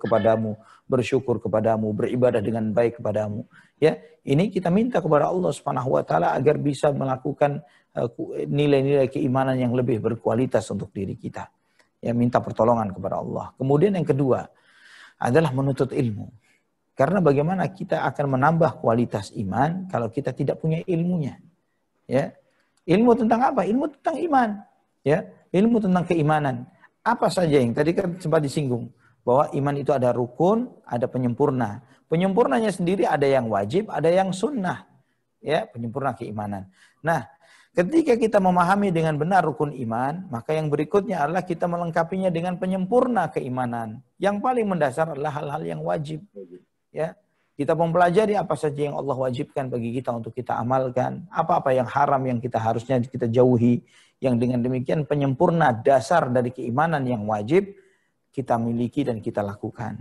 kepadamu, bersyukur kepadamu, beribadah dengan baik kepadamu. Ya, ini kita minta kepada Allah Subhanahu wa taala agar bisa melakukan nilai-nilai keimanan yang lebih berkualitas untuk diri kita. Ya, minta pertolongan kepada Allah. Kemudian yang kedua adalah menuntut ilmu. Karena bagaimana kita akan menambah kualitas iman kalau kita tidak punya ilmunya. Ya. Ilmu tentang apa? Ilmu tentang iman. Ya. Ilmu tentang keimanan. Apa saja yang tadi kan sempat disinggung. Bahwa iman itu ada rukun, ada penyempurna. Penyempurnanya sendiri ada yang wajib, ada yang sunnah. Ya, penyempurna keimanan. Nah, ketika kita memahami dengan benar rukun iman, maka yang berikutnya adalah kita melengkapinya dengan penyempurna keimanan. Yang paling mendasar adalah hal-hal yang wajib. Ya, kita mempelajari apa saja yang Allah wajibkan bagi kita untuk kita amalkan, apa-apa yang haram yang kita harusnya kita jauhi, yang dengan demikian penyempurna dasar dari keimanan yang wajib kita miliki dan kita lakukan.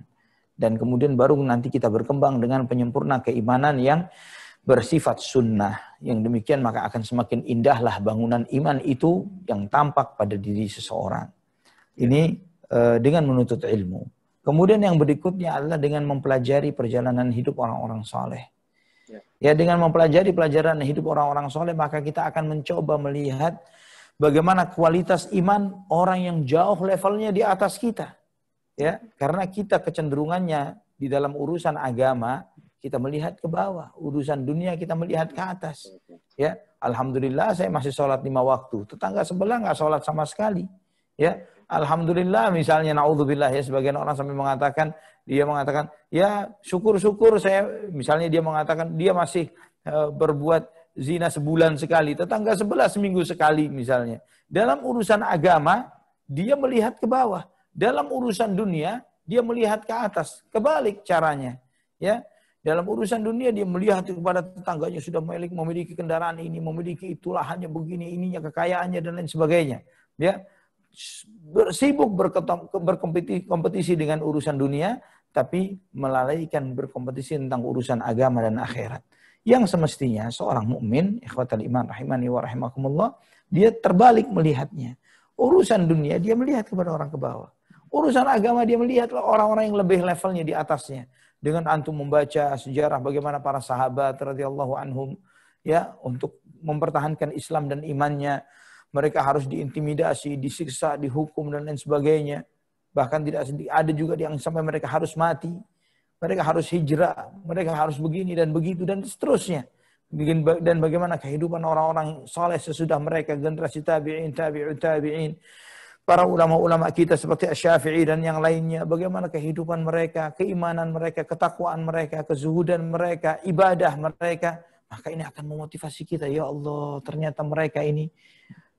Dan kemudian baru nanti kita berkembang dengan penyempurna keimanan yang bersifat sunnah. Yang demikian maka akan semakin indahlah bangunan iman itu yang tampak pada diri seseorang. Ini dengan menuntut ilmu. Kemudian yang berikutnya adalah dengan mempelajari perjalanan hidup orang-orang soleh. Ya, dengan mempelajari pelajaran hidup orang-orang soleh, maka kita akan mencoba melihat bagaimana kualitas iman orang yang jauh levelnya di atas kita. Ya, karena kita kecenderungannya di dalam urusan agama, kita melihat ke bawah. Urusan dunia kita melihat ke atas. Ya, alhamdulillah saya masih sholat 5 waktu. Tetangga sebelah nggak sholat sama sekali. Ya, alhamdulillah misalnya naudzubillah ya, sebagian orang sampai mengatakan, ya syukur-syukur saya, misalnya dia mengatakan dia masih berbuat zina sebulan sekali, tetangga sebelah seminggu sekali misalnya. Dalam urusan agama dia melihat ke bawah, dalam urusan dunia dia melihat ke atas, kebalik caranya. Ya, dalam urusan dunia dia melihat kepada tetangganya sudah memiliki kendaraan ini, memiliki itu, lahannya begini, ininya kekayaannya dan lain sebagainya. Ya, bersibuk berkompetisi dengan urusan dunia, tapi melalaikan berkompetisi tentang urusan agama dan akhirat. Yang semestinya seorang mukmin, ikhwatal iman rahimani wa rahimakumullah, dia terbalik melihatnya. Urusan dunia dia melihat kepada orang ke bawah. Urusan agama dia melihat orang-orang yang lebih levelnya di atasnya. Dengan antum membaca sejarah bagaimana para sahabat radhiyallahu anhum, ya, untuk mempertahankan Islam dan imannya, mereka harus diintimidasi, disiksa, dihukum dan lain sebagainya. Bahkan tidak sedih, ada juga yang sampai mereka harus mati. Mereka harus hijrah, mereka harus begini dan begitu dan seterusnya. Dan bagaimana kehidupan orang-orang soleh sesudah mereka, generasi tabi'in, tabi'in. Para ulama-ulama kita seperti Asy-Syafi'i dan yang lainnya. Bagaimana kehidupan mereka, keimanan mereka, ketakwaan mereka, kezuhudan mereka, ibadah mereka. Maka ini akan memotivasi kita. Ya Allah, ternyata mereka ini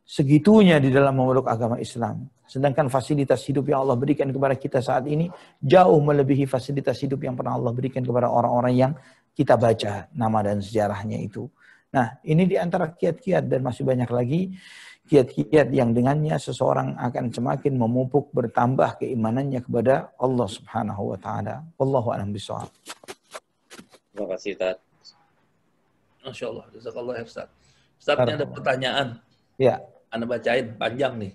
segitunya di dalam memeluk agama Islam. Sedangkan fasilitas hidup yang Allah berikan kepada kita saat ini jauh melebihi fasilitas hidup yang pernah Allah berikan kepada orang-orang yang kita baca nama dan sejarahnya itu. Nah, ini di antara kiat-kiat dan masih banyak lagi kiat-kiat yang dengannya seseorang akan semakin memupuk bertambah keimanannya kepada Allah Subhanahu wa taala. Wallahu a'lam bishawab. Terima kasih, Ustaz. Masya Allah, jazakallah khair, Ustaz. Ustaz, ini ada pertanyaan. Ya. Anda bacain, panjang nih.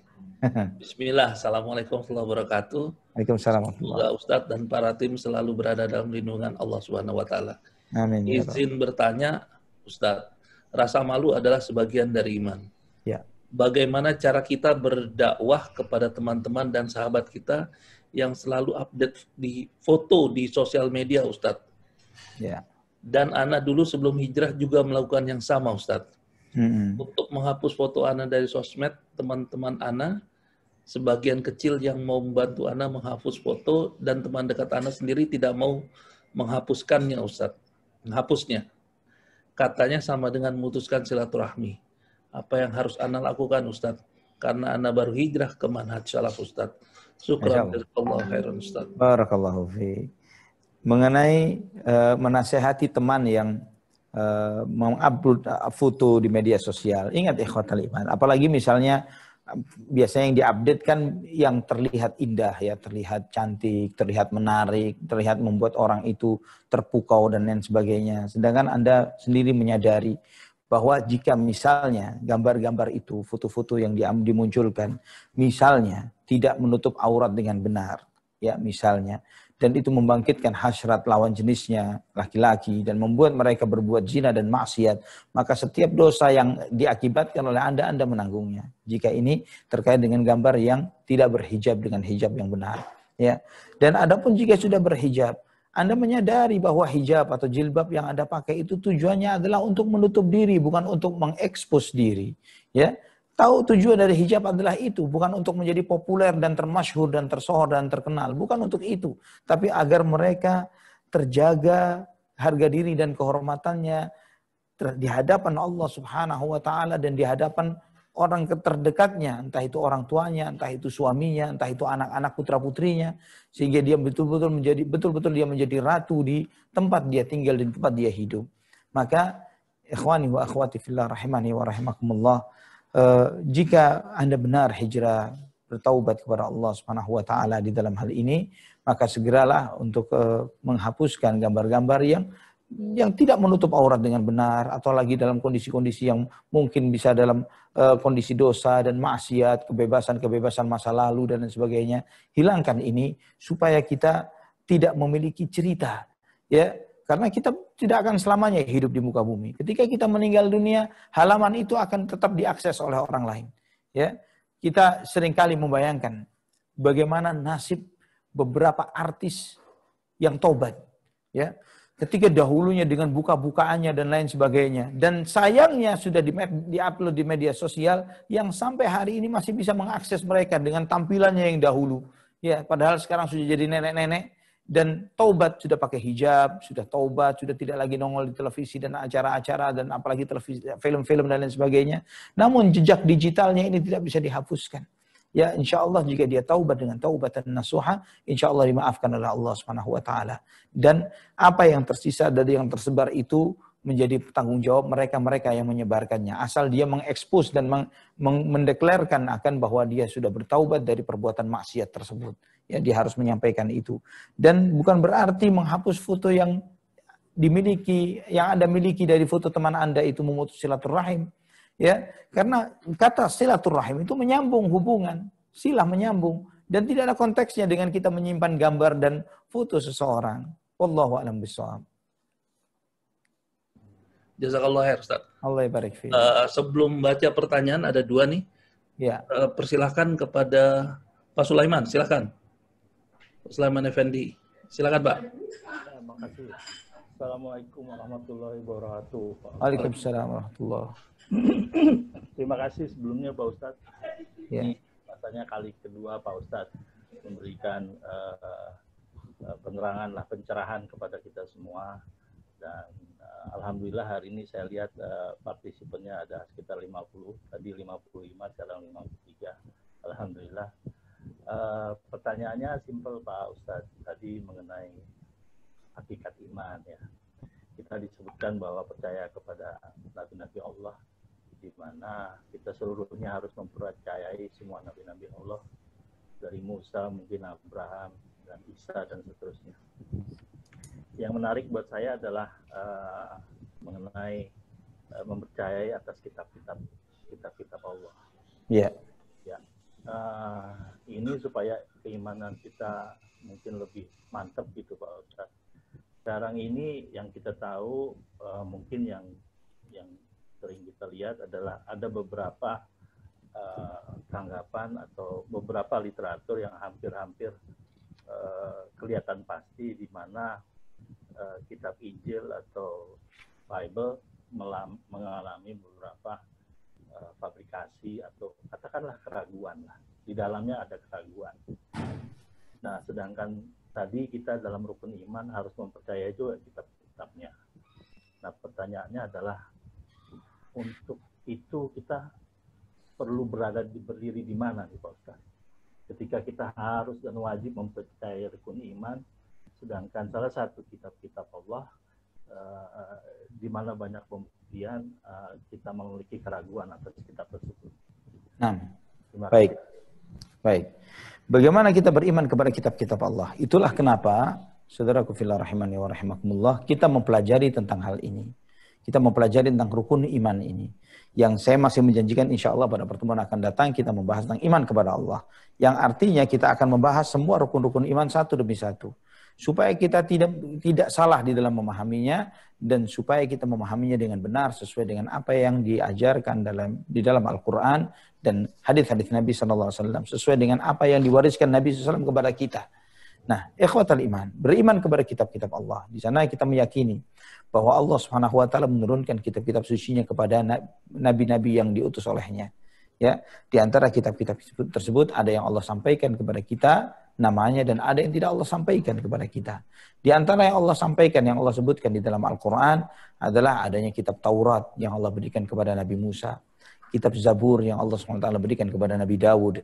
Bismillah, Assalamualaikum warahmatullahi wabarakatuh. Waalaikumsalam. Semoga Ustadz dan para tim selalu berada dalam lindungan Allah Subhanahu wa Ta'ala. Amin. Ya Rabb. Izin bertanya, Ustadz, rasa malu adalah sebagian dari iman. Ya. Bagaimana cara kita berdakwah kepada teman-teman dan sahabat kita yang selalu update di foto di sosial media, Ustadz? Ya. Dan Ana dulu sebelum hijrah juga melakukan yang sama, Ustadz. Untuk menghapus foto Ana dari sosmed, teman-teman Ana, sebagian kecil yang mau membantu Ana menghapus foto, dan teman dekat Ana sendiri tidak mau menghapuskannya, Ustadz. Menghapusnya. Katanya sama dengan memutuskan silaturahmi. Apa yang harus Ana lakukan, Ustadz? Karena Ana baru hijrah ke manhaj salaf, Ustadz. Syukran. Jazakallahu khairan, Ustadz. Barakallahu fiik. Mengenai menasehati teman yang mengupload foto di media sosial. Ingat ikhwatal iman, apalagi misalnya biasanya yang diupdate kan yang terlihat indah ya, terlihat cantik, terlihat menarik, terlihat membuat orang itu terpukau dan lain sebagainya. Sedangkan Anda sendiri menyadari bahwa jika misalnya gambar-gambar itu, foto-foto yang dimunculkan, misalnya tidak menutup aurat dengan benar, ya misalnya, dan itu membangkitkan hasrat lawan jenisnya, laki-laki, dan membuat mereka berbuat zina dan maksiat, maka setiap dosa yang diakibatkan oleh Anda menanggungnya. Jika ini terkait dengan gambar yang tidak berhijab dengan hijab yang benar. Ya. Dan adapun jika sudah berhijab, Anda menyadari bahwa hijab atau jilbab yang Anda pakai itu tujuannya adalah untuk menutup diri, bukan untuk mengekspos diri. Ya. Tahu tujuan dari hijab adalah itu, bukan untuk menjadi populer dan termasyhur dan tersohor dan terkenal, bukan untuk itu, tapi agar mereka terjaga harga diri dan kehormatannya di hadapan Allah Subhanahu wa Ta'ala dan di hadapan orang terdekatnya, entah itu orang tuanya, entah itu suaminya, entah itu anak-anak putra-putrinya, sehingga dia betul-betul dia menjadi ratu di tempat dia tinggal, di tempat dia hidup. Maka ikhwani wa akhwati fillah rahimani wa rahimakumullah, jika Anda benar hijrah, bertaubat kepada Allah Subhanahu wa Ta'ala di dalam hal ini, maka segeralah untuk menghapuskan gambar-gambar yang tidak menutup aurat dengan benar, atau lagi dalam kondisi-kondisi yang mungkin bisa dalam kondisi dosa dan maksiat, kebebasan masa lalu dan lain sebagainya. Hilangkan ini supaya kita tidak memiliki cerita, ya. Karena kita tidak akan selamanya hidup di muka bumi. Ketika kita meninggal dunia, halaman itu akan tetap diakses oleh orang lain. Ya, kita seringkali membayangkan bagaimana nasib beberapa artis yang taubat. Ya, ketika dahulunya dengan buka-bukaannya dan lain sebagainya, dan sayangnya sudah diupload di media sosial yang sampai hari ini masih bisa mengakses mereka dengan tampilannya yang dahulu. Ya, padahal sekarang sudah jadi nenek-nenek. Dan taubat, sudah pakai hijab, sudah taubat, sudah tidak lagi nongol di televisi dan acara-acara dan apalagi televisi, film-film dan lain sebagainya. Namun jejak digitalnya ini tidak bisa dihapuskan. Ya, insya Allah jika dia taubat dengan taubatan nasuha, insya Allah dimaafkan oleh Allah Subhanahu wa Ta'ala. Dan apa yang tersisa dari yang tersebar itu menjadi tanggung jawab mereka-mereka yang menyebarkannya. Asal dia mengekspos dan mendeklarkan akan bahwa dia sudah bertaubat dari perbuatan maksiat tersebut. Ya, dia harus menyampaikan itu. Dan bukan berarti menghapus foto yang Anda miliki dari foto teman Anda itu memutus silaturahim. Ya, karena kata silaturahim itu menyambung hubungan, silah menyambung, dan tidak ada konteksnya dengan kita menyimpan gambar dan foto seseorang. Wallahu a'lam bishawab. Jazakallah khair, Ustaz. Allah barik fiik. Sebelum baca pertanyaan ada dua nih. Ya. Persilahkan kepada Pak Sulaiman, silakan. Pak Sulaiman Effendi, silakan Pak. Terima kasih. Assalamualaikum warahmatullahi wabarakatuh. Waalaikumsalam warahmatullahi. Terima kasih sebelumnya Pak Ustadz. Ya. Ini rasanya kali kedua Pak Ustadz memberikan penerangan pencerahan kepada kita semua. Dan alhamdulillah hari ini saya lihat partisipannya ada sekitar 50, tadi 55, sekarang 53. Alhamdulillah. Pertanyaannya simpel Pak Ustadz, tadi mengenai hakikat iman ya. Kita disebutkan bahwa percaya kepada nabi-nabi Allah, di mana kita seluruhnya harus mempercayai semua nabi-nabi Allah, dari Musa, mungkin Abraham, dan Isa, dan seterusnya. yang menarik buat saya adalah mengenai mempercayai atas kitab-kitab Allah. Iya. Ya, ini supaya keimanan kita mungkin lebih mantap gitu Pak Ustadz. Sekarang ini yang kita tahu mungkin yang sering kita lihat adalah ada beberapa tanggapan atau beberapa literatur yang hampir-hampir kelihatan pasti di mana kitab Injil atau Bible mengalami beberapa fabrikasi atau katakanlah keraguan lah. Di dalamnya ada keraguan. Nah, sedangkan tadi kita dalam rukun iman harus mempercayai juga kitab-kitabnya. Nah, pertanyaannya adalah untuk itu kita perlu berdiri di mana nih Pak Ustaz? Ketika kita harus dan wajib mempercayai rukun iman, sedangkan salah satu kitab-kitab Allah di mana banyak pembuktian kita memiliki keraguan atas kitab tersebut. Nah, baik. Bagaimana kita beriman kepada kitab-kitab Allah? Itulah kenapa, saudaraku fillah rahimani wa rahimakumullah, kita mempelajari tentang hal ini. Kita mempelajari tentang rukun iman ini. Yang saya masih menjanjikan insya Allah pada pertemuan akan datang kita membahas tentang iman kepada Allah. Yang artinya kita akan membahas semua rukun-rukun iman satu demi satu. Supaya kita tidak salah di dalam memahaminya dan supaya kita memahaminya dengan benar sesuai dengan apa yang diajarkan di dalam Al-Quran dan hadis-hadis Nabi SAW sesuai dengan apa yang diwariskan Nabi SAW kepada kita. Nah, ikhwatal iman, beriman kepada kitab-kitab Allah. Di sana kita meyakini bahwa Allah Subhanahu wa taala menurunkan kitab-kitab sucinya kepada nabi-nabi yang diutus olehnya. Ya, di antara kitab-kitab tersebut ada yang Allah sampaikan kepada kita namanya dan ada yang tidak Allah sampaikan kepada kita. Di antara yang Allah sampaikan, yang Allah sebutkan di dalam Al-Quran adalah adanya kitab Taurat yang Allah berikan kepada Nabi Musa, kitab Zabur yang Allah SWT berikan kepada Nabi Dawud,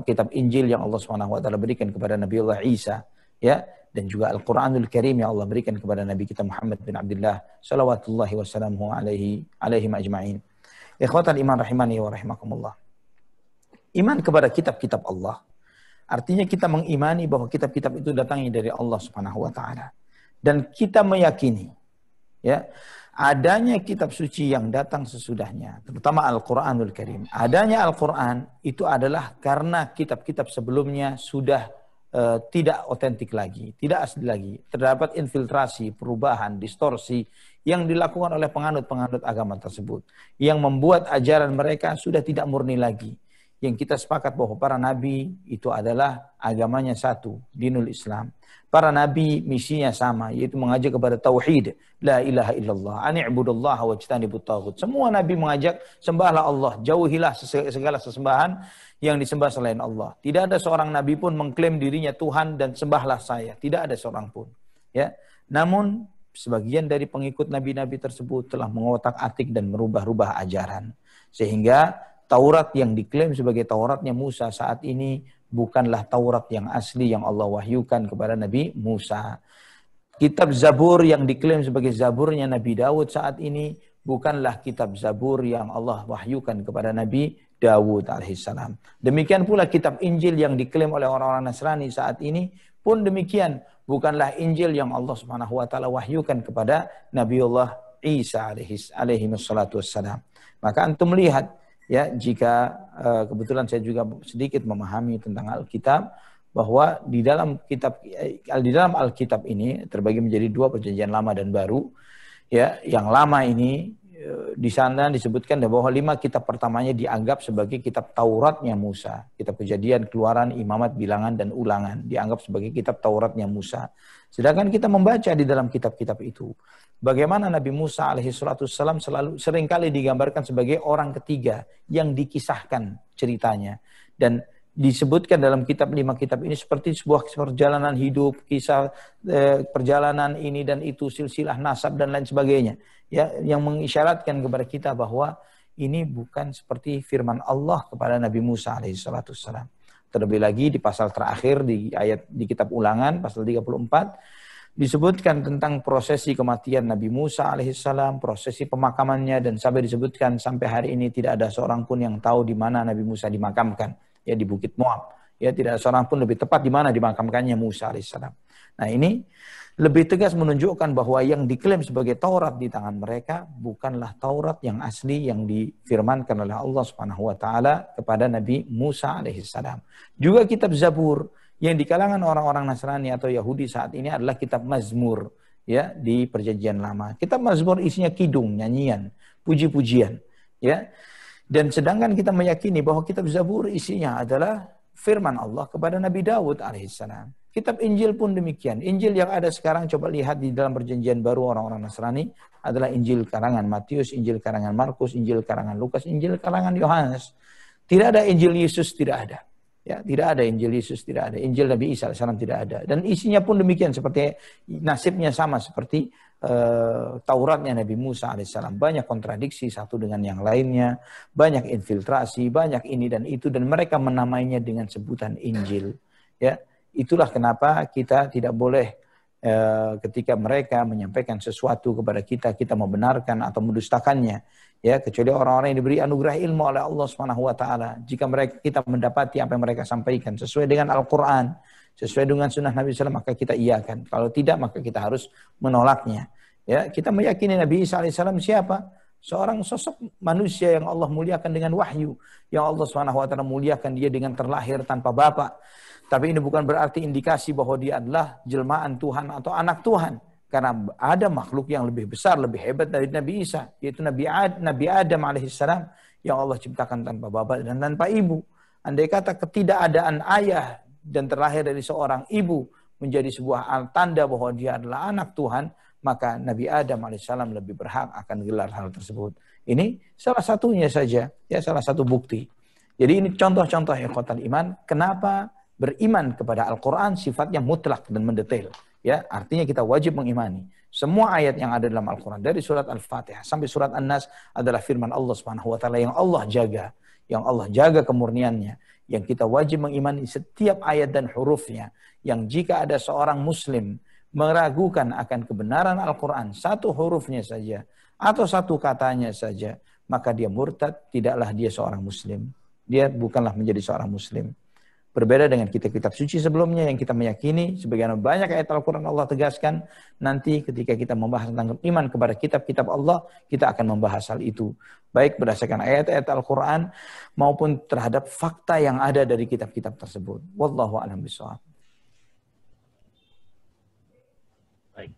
kitab Injil yang Allah SWT berikan kepada Nabi Allah Isa, ya, dan juga Al-Quranul Karim yang Allah berikan kepada Nabi kita Muhammad bin Abdullah salawatullahi wassalamuhu alaihi ajma'in. Ikhwatal iman rahimani wa rahimakumullah. Iman kepada kitab-kitab Allah artinya kita mengimani bahwa kitab-kitab itu datangnya dari Allah Subhanahu wa taala. Dan kita meyakini ya, adanya kitab suci yang datang sesudahnya, terutama Al-Qur'anul Karim. Adanya Al-Qur'an itu adalah karena kitab-kitab sebelumnya sudah tidak otentik lagi, tidak asli lagi. Terdapat infiltrasi, perubahan, distorsi yang dilakukan oleh penganut-penganut agama tersebut. Yang membuat ajaran mereka sudah tidak murni lagi. Yang kita sepakat bahwa para nabi itu adalah agamanya satu, dinul Islam. Para nabi misinya sama, yaitu mengajak kepada tauhid, la ilaha illallah, ani'budullaha wajtanibut taghut. Semua nabi mengajak sembahlah Allah, jauhilah segala sesembahan yang disembah selain Allah. Tidak ada seorang nabi pun mengklaim dirinya Tuhan dan sembahlah saya. Tidak ada seorang pun. Ya. Namun sebagian dari pengikut nabi-nabi tersebut telah mengotak-atik dan merubah-rubah ajaran. Sehingga Taurat yang diklaim sebagai Tauratnya Musa saat ini bukanlah Taurat yang asli yang Allah wahyukan kepada Nabi Musa. Kitab Zabur yang diklaim sebagai Zaburnya Nabi Dawud saat ini bukanlah kitab Zabur yang Allah wahyukan kepada Nabi Dawud alaihissalam. Demikian pula kitab Injil yang diklaim oleh orang-orang Nasrani saat ini pun demikian. Bukanlah Injil yang Allah Subhanahu wa taala wahyukan kepada Nabiullah Isa alaihi wassalatu wassalam. Maka antum lihat ya, jika kebetulan saya juga sedikit memahami tentang Alkitab, bahwa di dalam Alkitab ini terbagi menjadi dua, perjanjian lama dan baru. Ya, yang lama ini di sana disebutkan bahwa 5 kitab pertamanya dianggap sebagai kitab Tauratnya Musa. Kitab Kejadian, Keluaran, Imamat, Bilangan, dan Ulangan dianggap sebagai kitab Tauratnya Musa. Sedangkan kita membaca di dalam kitab-kitab itu bagaimana Nabi Musa alaihissalam seringkali digambarkan sebagai orang ketiga yang dikisahkan ceritanya. Dan disebutkan dalam 5 kitab ini seperti sebuah perjalanan hidup, kisah perjalanan ini dan itu, silsilah nasab dan lain sebagainya. Ya, yang mengisyaratkan kepada kita bahwa ini bukan seperti firman Allah kepada Nabi Musa alaihissalam. Terlebih lagi di pasal terakhir di kitab Ulangan pasal 34 disebutkan tentang prosesi kematian Nabi Musa alaihissalam, prosesi pemakamannya, dan sampai disebutkan sampai hari ini tidak ada seorang pun yang tahu di mana Nabi Musa dimakamkan, ya, di Bukit Moab. Ya, tidak ada seorang pun lebih tepat di mana dimakamkannya Musa alaihissalam. Nah, ini lebih tegas menunjukkan bahwa yang diklaim sebagai Taurat di tangan mereka bukanlah Taurat yang asli yang difirmankan oleh Allah Subhanahu wa taala kepada Nabi Musa alaihissalam. Juga kitab Zabur yang di kalangan orang-orang Nasrani atau Yahudi saat ini adalah kitab Mazmur, ya, di Perjanjian Lama. Kitab Mazmur isinya kidung, nyanyian, puji-pujian, ya. Dan sedangkan kita meyakini bahwa kitab Zabur isinya adalah firman Allah kepada Nabi Daud alaihissalam. Kitab Injil pun demikian. Injil yang ada sekarang, coba lihat di dalam Perjanjian Baru orang-orang Nasrani, adalah Injil karangan Matius, Injil karangan Markus, Injil karangan Lukas, Injil karangan Yohanes. Tidak ada Injil Yesus, tidak ada. Ya, tidak ada Injil Yesus, tidak ada. Injil Nabi Isa AS tidak ada. Dan isinya pun demikian, seperti nasibnya sama seperti Tauratnya Nabi Musa AS. Banyak kontradiksi satu dengan yang lainnya, banyak infiltrasi, banyak ini dan itu, dan mereka menamainya dengan sebutan Injil. Ya, itulah kenapa kita tidak boleh ketika mereka menyampaikan sesuatu kepada kita, kita membenarkan atau mendustakannya. Ya, kecuali orang-orang yang diberi anugerah ilmu oleh Allah Subhanahu wa taala. Jika kita mendapati apa yang mereka sampaikan sesuai dengan Al-Qur'an, sesuai dengan sunnah Nabi SAW, maka kita iakan. Kalau tidak, maka kita harus menolaknya. Ya, kita meyakini Nabi Isa alaihissalam siapa? Seorang sosok manusia yang Allah muliakan dengan wahyu, yang Allah Subhanahu wa taala muliakan dia dengan terlahir tanpa bapak. Tapi ini bukan berarti indikasi bahwa dia adalah jelmaan Tuhan atau anak Tuhan. Karena ada makhluk yang lebih besar, lebih hebat dari Nabi Isa, yaitu Nabi Adam alaihissalam, yang Allah ciptakan tanpa bapak dan tanpa ibu. Andai kata ketidakadaan ayah dan terlahir dari seorang ibu menjadi sebuah tanda bahwa dia adalah anak Tuhan, maka Nabi Adam alaihissalam lebih berhak akan gelar hal tersebut. Ini salah satunya saja, ya, salah satu bukti. Jadi ini contoh-contoh ikhwatal iman, kenapa beriman kepada Al-Quran sifatnya mutlak dan mendetail. Ya, artinya kita wajib mengimani semua ayat yang ada dalam Al-Quran, dari surat Al-Fatihah sampai surat An-Nas adalah firman Allah Subhanahu wa taala yang Allah jaga, yang Allah jaga kemurniannya, yang kita wajib mengimani setiap ayat dan hurufnya. Yang jika ada seorang muslim meragukan akan kebenaran Al-Quran, satu hurufnya saja atau satu katanya saja, maka dia murtad, tidaklah dia seorang muslim. Dia bukanlah menjadi seorang muslim. Berbeda dengan kitab-kitab suci sebelumnya yang kita meyakini, sebagaimana banyak ayat Al-Quran Allah tegaskan, nanti ketika kita membahas tentang iman kepada kitab-kitab Allah, kita akan membahas hal itu. Baik berdasarkan ayat-ayat Al-Quran, maupun terhadap fakta yang ada dari kitab-kitab tersebut. Wallahu a'lam bishawab. Baik,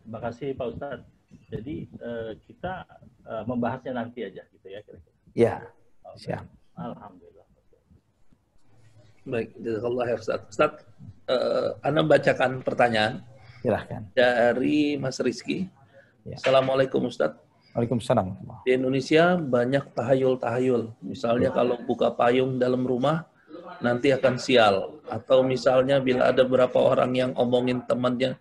terima kasih Pak Ustadz. Jadi kita membahasnya nanti aja gitu ya kira-kira. Ya, siap. Alhamdulillah. Baik, jazakallah khair Ustaz. Ustaz, Anda bacakan pertanyaan. Silahkan. Dari Mas Rizky. Ya. Assalamualaikum Ustaz. Waalaikumsalam. Di Indonesia banyak tahayul-tahayul. Misalnya kalau buka payung dalam rumah, nanti akan sial. Atau misalnya bila ada beberapa orang yang omongin temannya,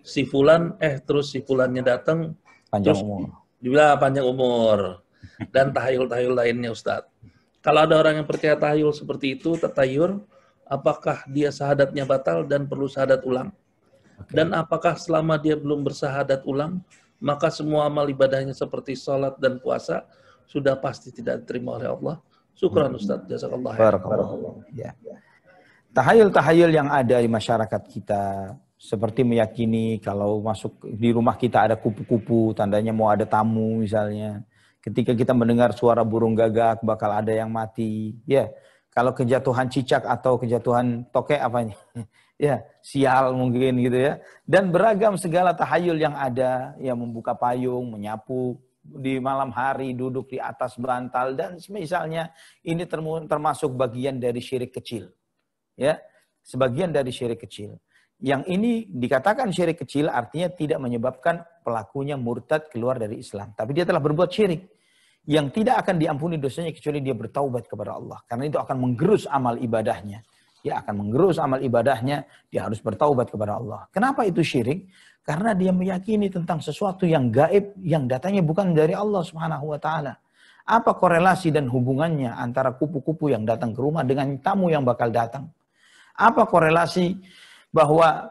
si Fulan, terus si Fulannya datang, Panjang terus umur. dibilang panjang umur. Dan tahayul-tahayul lainnya Ustaz. Kalau ada orang yang percaya tahayul seperti itu, tatayur, apakah dia syahadatnya batal dan perlu syahadat ulang? Okay. Dan apakah selama dia belum bersyahadat ulang, maka semua amal ibadahnya seperti sholat dan puasa sudah pasti tidak diterima oleh Allah? Syukran Ustaz, jazakallah. Barakallah. Ya. Tahayul-tahayul yang ada di masyarakat kita, seperti meyakini kalau masuk di rumah kita ada kupu-kupu, tandanya mau ada tamu misalnya. Ketika kita mendengar suara burung gagak, bakal ada yang mati. Ya, kalau kejatuhan cicak atau kejatuhan tokek apanya? Ya, sial mungkin gitu ya. Dan beragam segala tahayul yang ada, yang membuka payung, menyapu di malam hari, duduk di atas bantal dan misalnya ini termasuk bagian dari syirik kecil. Ya, sebagian dari syirik kecil. Yang ini dikatakan syirik kecil artinya tidak menyebabkan pelakunya murtad keluar dari Islam. Tapi dia telah berbuat syirik yang tidak akan diampuni dosanya kecuali dia bertaubat kepada Allah. Karena itu akan menggerus amal ibadahnya. Dia akan menggerus amal ibadahnya, dia harus bertaubat kepada Allah. Kenapa itu syirik? Karena dia meyakini tentang sesuatu yang gaib yang datangnya bukan dari Allah Subhanahu wa taala. Apa korelasi dan hubungannya antara kupu-kupu yang datang ke rumah dengan tamu yang bakal datang? Apa korelasi bahwa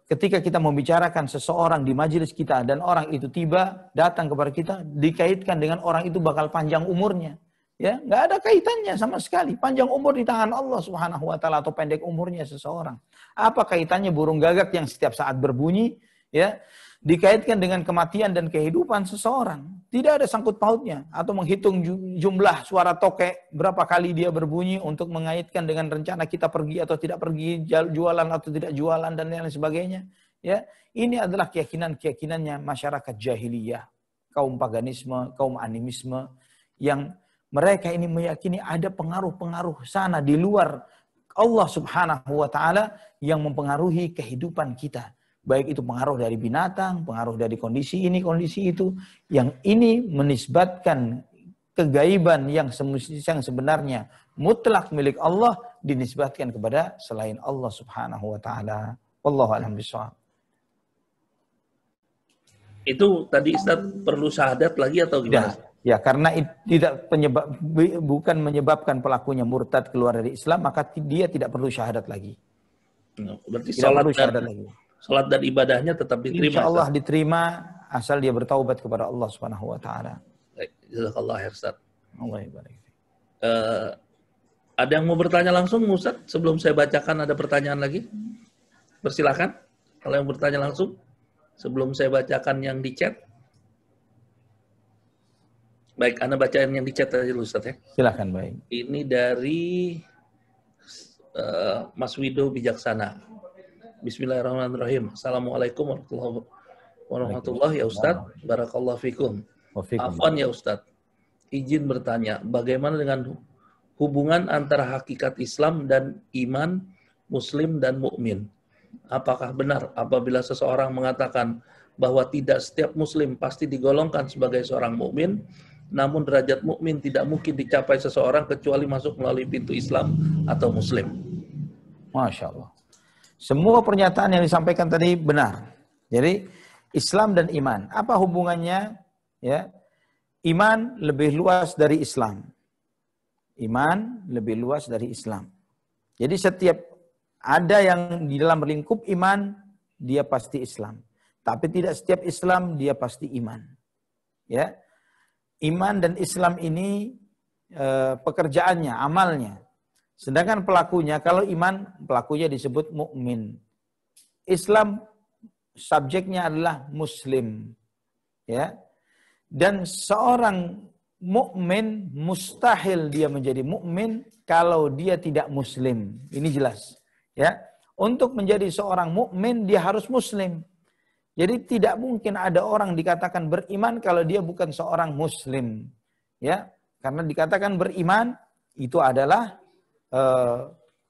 ketika kita membicarakan seseorang di majelis kita dan orang itu tiba datang kepada kita, dikaitkan dengan orang itu bakal panjang umurnya. Ya, nggak ada kaitannya sama sekali. Panjang umur di tangan Allah Subhanahu wa taala atau pendek umurnya seseorang. Apa kaitannya burung gagak yang setiap saat berbunyi ya dikaitkan dengan kematian dan kehidupan seseorang? Tidak ada sangkut pautnya. Atau menghitung jumlah suara tokek berapa kali dia berbunyi untuk mengaitkan dengan rencana kita pergi atau tidak pergi, jualan atau tidak jualan dan lain sebagainya. Ya, ini adalah keyakinannya masyarakat jahiliyah, kaum paganisme, kaum animisme yang mereka ini meyakini ada pengaruh-pengaruh sana di luar Allah Subhanahu wa taala yang mempengaruhi kehidupan kita. Baik itu pengaruh dari binatang, pengaruh dari kondisi ini, kondisi itu. Yang ini menisbatkan kegaiban yang sebenarnya mutlak milik Allah dinisbatkan kepada selain Allah Subhanahu wa taala. Wallahu a'lam bishawab. Itu tadi Ustaz perlu syahadat lagi atau gimana? Ya, karena bukan menyebabkan pelakunya murtad keluar dari Islam, maka dia tidak perlu syahadat lagi. Berarti salat dan ibadahnya tetap diterima. Insya Allah diterima asal dia bertaubat kepada Allah Subhanahu wa taala. Baik, jazakallah khair Ustaz. Allah barik. Ada yang mau bertanya langsung Ustaz? Sebelum saya bacakan ada pertanyaan lagi? Persilakan kalau yang bertanya langsung sebelum saya bacakan yang di chat. Baik, Anda bacain yang di chat aja dulu Ustaz ya. Silakan, baik. Ini dari Mas Wido Bijaksana. Bismillahirrahmanirrahim. Assalamualaikum warahmatullahi wabarakatuh ya Ustaz. Barakallahu fikum. Afwan ya Ustaz. Izin bertanya, bagaimana dengan hubungan antara hakikat Islam dan iman, muslim dan mukmin? Apakah benar apabila seseorang mengatakan bahwa tidak setiap muslim pasti digolongkan sebagai seorang mukmin, namun derajat mukmin tidak mungkin dicapai seseorang kecuali masuk melalui pintu Islam atau Muslim? Masya Allah. Semua pernyataan yang disampaikan tadi benar. Jadi Islam dan iman, apa hubungannya? Ya, iman lebih luas dari Islam. Iman lebih luas dari Islam. Jadi setiap ada yang di dalam lingkup iman, dia pasti Islam. Tapi tidak setiap Islam dia pasti iman. Ya. Iman dan Islam ini pekerjaannya, amalnya. Sedangkan pelakunya, kalau iman, pelakunya disebut mukmin. Islam subjeknya adalah muslim. Ya. Dan seorang mukmin mustahil dia menjadi mukmin kalau dia tidak muslim. Ini jelas. Ya. Untuk menjadi seorang mukmin dia harus muslim. Jadi tidak mungkin ada orang dikatakan beriman kalau dia bukan seorang muslim. Ya, karena dikatakan beriman itu adalah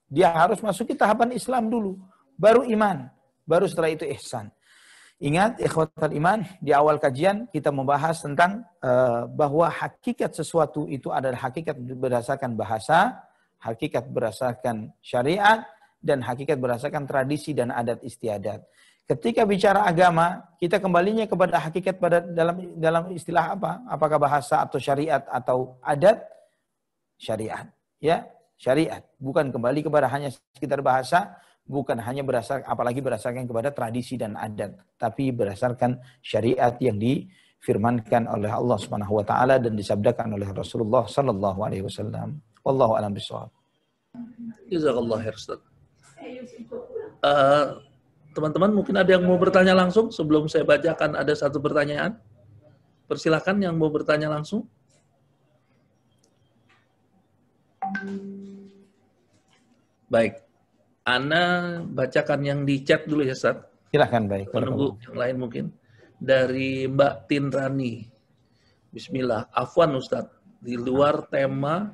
dia harus masuki tahapan Islam dulu, baru iman, baru setelah itu ihsan. Ingat ikhwatal iman, di awal kajian kita membahas tentang bahwa hakikat sesuatu itu adalah hakikat berdasarkan bahasa, hakikat berdasarkan syariat, dan hakikat berdasarkan tradisi dan adat istiadat. Ketika bicara agama, kita kembalinya kepada hakikat pada dalam istilah apa? Apakah bahasa atau syariat atau adat? Syariat. Ya, syariat. Bukan kembali kepada hanya sekitar bahasa, bukan hanya apalagi berdasarkan kepada tradisi dan adat, tapi berdasarkan syariat yang difirmankan oleh Allah Subhanahu wa taala dan disabdakan oleh Rasulullah sallallahu alaihi wasallam. Wallahu a'lam bishawab. Jazakallahu khair Ustaz. Teman-teman mungkin ada yang mau bertanya langsung sebelum saya bacakan ada satu pertanyaan. Persilakan yang mau bertanya langsung. Baik. Ana bacakan yang di chat dulu ya Ustaz. Silakan, baik. Menunggu yang lain mungkin. Dari Mbak Tinrani. Bismillah. Afwan Ustaz. Di luar tema.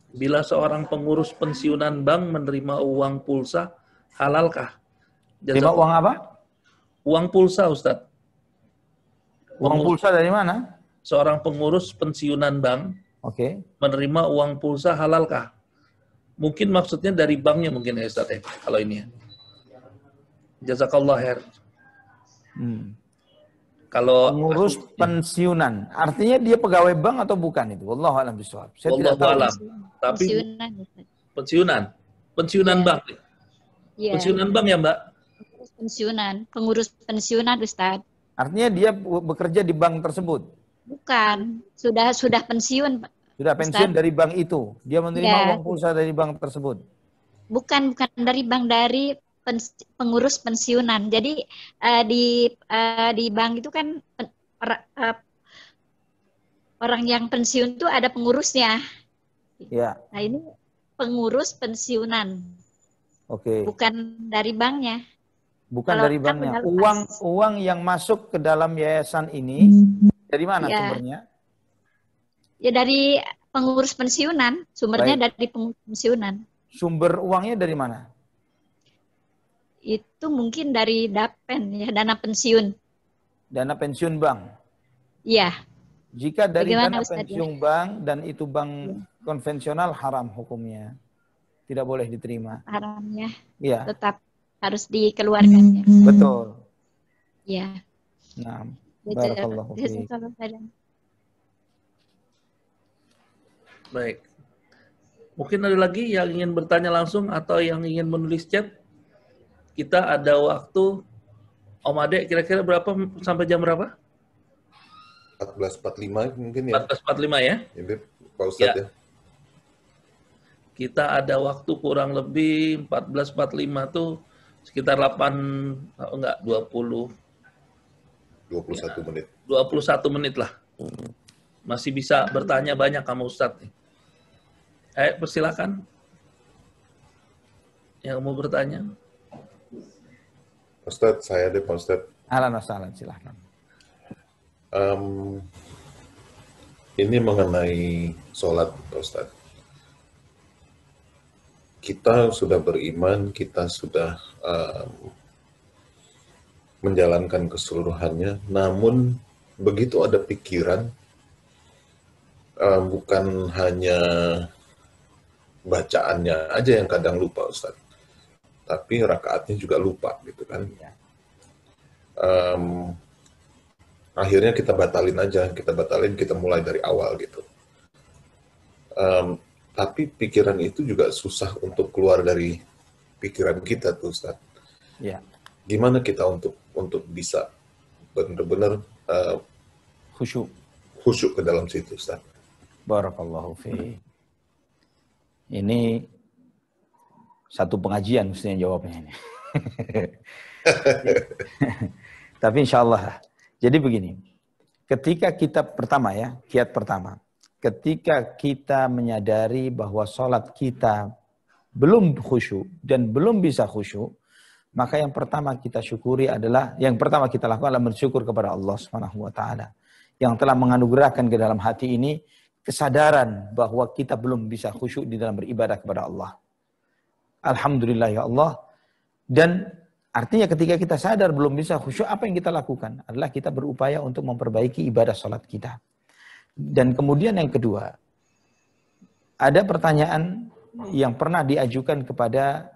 Bila seorang pengurus pensiunan bank menerima uang pulsa, halalkah? Terima uang apa? Uang pulsa, Ustaz. Uang pulsa dari mana? Seorang pengurus pensiunan bank menerima uang pulsa, halalkah? Mungkin maksudnya dari banknya mungkin ya Ustaz ya, kalau ini ya. Jazakallah khair. Kalau pengurus pensiunan, artinya dia pegawai bank atau bukan itu? Wallahu a'lam bishawab. Saya tidak tahu. Tapi pensiunan bank. Ya. Pensiunan bank ya, Mbak? Pengurus pensiunan Ustaz. Artinya dia bekerja di bank tersebut. Bukan, sudah pensiun, Pak Sudah pensiun Ustadz. dari bank itu. Dia menerima Ya, uang pulsa dari bank tersebut. bukan dari bank, dari pengurus pensiunan. Jadi di bank itu kan orang yang pensiun itu ada pengurusnya. Ya, Nah, ini pengurus pensiunan, oke. bukan dari banknya. Bukan Kalau dari kan banknya. udah lepas. Uang yang masuk ke dalam yayasan ini dari mana Ya, sumbernya? ya dari pengurus pensiunan. Sumbernya Baik. dari pengurus pensiunan. Sumber uangnya dari mana? Itu mungkin dari DAPEN, ya, dana pensiun. Dana pensiun bank. Iya. Jika dari Bagaimana, dana Ustadz, ya? pensiun bank dan itu bank konvensional, haram hukumnya. Tidak boleh diterima. Haramnya Iya, tetap harus dikeluarkan, ya. betul. Ya. Nah, barakallahu fiik. Baik. Mungkin ada lagi yang ingin bertanya langsung atau yang ingin menulis chat. Kita ada waktu. Om Ade, kira-kira berapa sampai jam berapa? 14.45 mungkin ya. 14.45 ya? Ya, Beb, Pak Ustadz ya. Kita ada waktu kurang lebih 14.45 tuh sekitar 21 menit. 21 menit lah. Masih bisa bertanya banyak kamu Ustadz. Persilakan. Yang mau bertanya. Ustadz, saya deh Pak Ustadz. Ahlan wa sahlan, silahkan. Ini mengenai sholat Pak Ustadz. Kita sudah beriman, kita sudah menjalankan keseluruhannya, namun begitu ada pikiran, bukan hanya bacaannya aja yang kadang lupa Ustadz, tapi rakaatnya juga lupa gitu kan. Akhirnya kita batalin aja, kita mulai dari awal gitu. Tapi pikiran itu juga susah untuk keluar dari pikiran kita tuh Ustaz. Ya. Gimana kita untuk bisa benar-benar khusyuk ke dalam situ Ustaz. Barakallahu fiik. Ini satu pengajian mestinya jawabnya ini. Tapi insya Allah. Jadi begini, ketika kita pertama ya, kiat pertama. Ketika kita menyadari bahwa sholat kita belum khusyuk dan belum bisa khusyuk, maka yang pertama kita syukuri adalah, yang pertama kita lakukan adalah bersyukur kepada Allah Subhanahu wa taala yang telah menganugerahkan ke dalam hati ini kesadaran bahwa kita belum bisa khusyuk di dalam beribadah kepada Allah. Alhamdulillah ya Allah. Dan artinya ketika kita sadar belum bisa khusyuk, apa yang kita lakukan adalah kita berupaya untuk memperbaiki ibadah sholat kita. Dan kemudian yang kedua, ada pertanyaan yang pernah diajukan kepada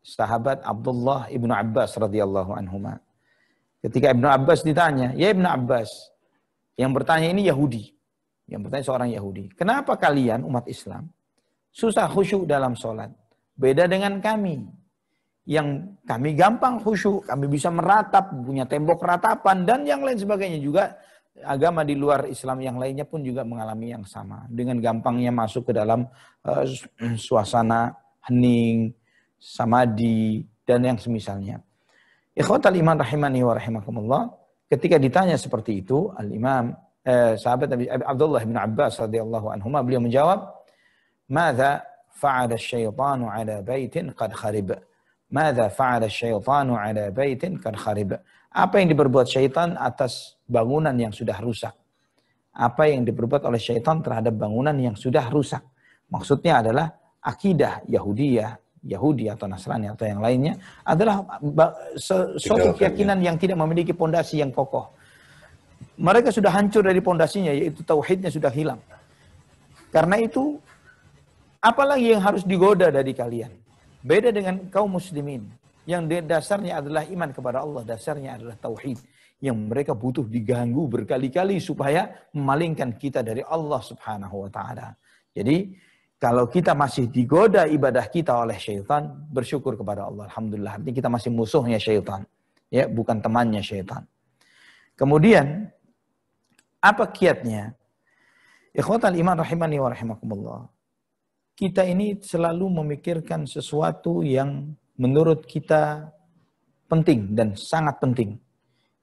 sahabat Abdullah ibnu Abbas radhiyallahu anhuma. Ketika Ibnu Abbas ditanya, ya Ibnu Abbas, yang bertanya ini Yahudi, yang bertanya seorang Yahudi, kenapa kalian umat Islam susah khusyuk dalam sholat? Beda dengan kami, yang kami gampang khusyuk, kami bisa meratap, punya tembok ratapan, dan yang lain sebagainya juga. Agama di luar Islam yang lainnya pun juga mengalami yang sama. Dengan gampangnya masuk ke dalam suasana hening, samadhi, dan yang semisalnya. Ikhwatal iman rahimani wa rahimakumullah. Ketika ditanya seperti itu, al-imam, sahabat Nabi Abdullah bin Abbas radhiyallahu anhuma, beliau menjawab, "Madza fa'ala asyaitanu ala baitin qad kharib." Madza fa'ala asyaitanu ala baitin qad kharib. Apa yang diperbuat syaitan atas bangunan yang sudah rusak? Apa yang diperbuat oleh syaitan terhadap bangunan yang sudah rusak? Maksudnya adalah akidah Yahudi atau Nasrani atau yang lainnya adalah suatu keyakinan yang tidak memiliki pondasi yang kokoh. Mereka sudah hancur dari pondasinya, yaitu tauhidnya sudah hilang. Karena itu, apalagi yang harus digoda dari kalian? Beda dengan kaum muslimin yang dasarnya adalah iman kepada Allah, dasarnya adalah tauhid, yang mereka butuh diganggu berkali-kali supaya memalingkan kita dari Allah Subhanahu wa taala. Jadi, kalau kita masih digoda ibadah kita oleh syaitan, bersyukur kepada Allah. Alhamdulillah, artinya kita masih musuhnya syaitan, ya, bukan temannya syaitan. Kemudian Apa kiatnya? Ikhwatal iman rahimani wa rahimakumullah. Kita ini selalu memikirkan sesuatu yang menurut kita penting dan sangat penting.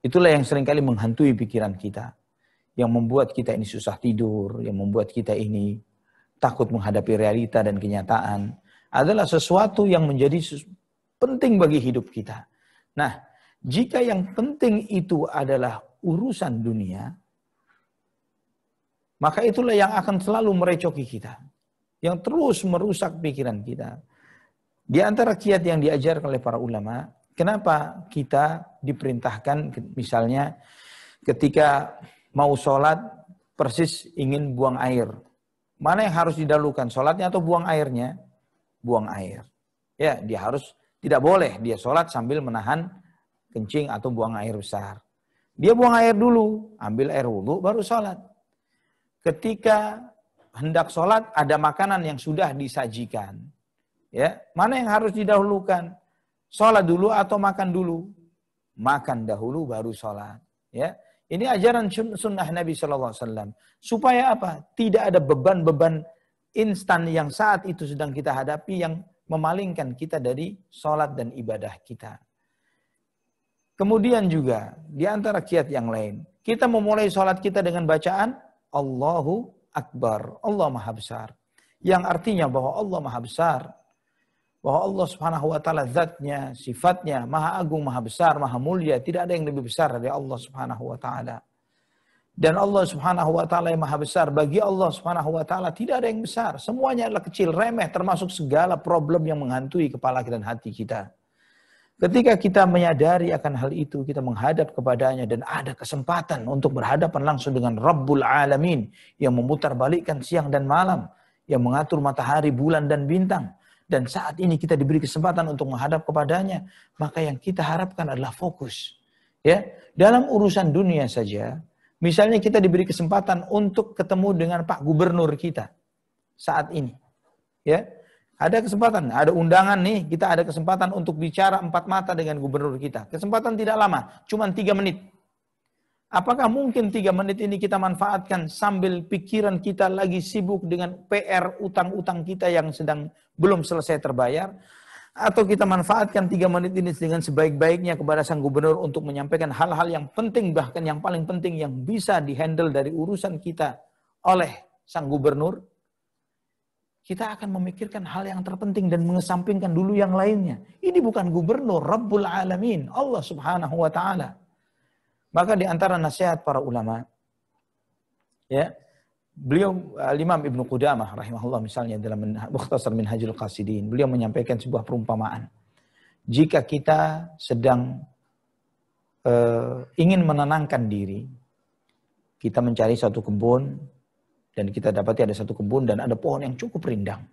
Itulah yang seringkali menghantui pikiran kita. Yang membuat kita ini susah tidur, yang membuat kita ini takut menghadapi realita dan kenyataan. Adalah sesuatu yang menjadi penting bagi hidup kita. Nah, jika yang penting itu adalah urusan dunia, maka itulah yang akan selalu merecoki kita. Yang terus merusak pikiran kita. Di antara kiat yang diajarkan oleh para ulama, kenapa kita diperintahkan misalnya ketika mau sholat persis ingin buang air. Mana yang harus didahulukan, sholatnya atau buang airnya? Buang air. Ya, dia harus, tidak boleh dia sholat sambil menahan kencing atau buang air besar. Dia buang air dulu, ambil air wudhu baru sholat. Ketika hendak sholat ada makanan yang sudah disajikan. Ya, mana yang harus didahulukan? Sholat dulu atau makan dulu? Makan dahulu baru sholat. Ya, ini ajaran sunnah Nabi SAW. Supaya apa? Tidak ada beban-beban instan yang saat itu sedang kita hadapi yang memalingkan kita dari sholat dan ibadah kita. Kemudian juga di antara kiat yang lain, kita memulai sholat kita dengan bacaan Allahu Akbar, Allah Maha Besar. Yang artinya bahwa Allah Maha Besar, bahwa Allah Subhanahu wa taala zatnya, sifatnya Maha Agung, Maha Besar, Maha Mulia, tidak ada yang lebih besar dari Allah Subhanahu wa taala. Dan Allah Subhanahu wa taala yang Maha Besar, bagi Allah Subhanahu wa taala tidak ada yang besar, semuanya adalah kecil, remeh, termasuk segala problem yang menghantui kepala dan hati kita. Ketika kita menyadari akan hal itu, kita menghadap kepadanya dan ada kesempatan untuk berhadapan langsung dengan Rabbul Alamin yang memutarbalikkan siang dan malam, yang mengatur matahari, bulan dan bintang. Dan saat ini kita diberi kesempatan untuk menghadap kepadanya, maka yang kita harapkan adalah fokus. Ya, dalam urusan dunia saja, misalnya kita diberi kesempatan untuk ketemu dengan Pak Gubernur kita saat ini. Ya, ada kesempatan, ada undangan nih, kita ada kesempatan untuk bicara 4 mata dengan gubernur kita. Kesempatan tidak lama, cuma 3 menit. Apakah mungkin 3 menit ini kita manfaatkan sambil pikiran kita lagi sibuk dengan PR utang-utang kita yang sedang belum selesai terbayar? Atau kita manfaatkan 3 menit ini dengan sebaik-baiknya kepada sang gubernur untuk menyampaikan hal-hal yang penting, bahkan yang paling penting yang bisa dihandle dari urusan kita oleh sang gubernur? Kita akan memikirkan hal yang terpenting dan mengesampingkan dulu yang lainnya. Ini bukan gubernur, Rabbul Alamin, Allah Subhanahu wa taala. Maka di antara nasihat para ulama, ya, beliau Imam Ibnu Qudamah rahimahullah misalnya dalam Mukhtasar Minhajul Qasidin, beliau menyampaikan sebuah perumpamaan. Jika kita sedang ingin menenangkan diri, kita mencari satu kebun, dan kita dapati ada satu kebun dan ada pohon yang cukup rindang.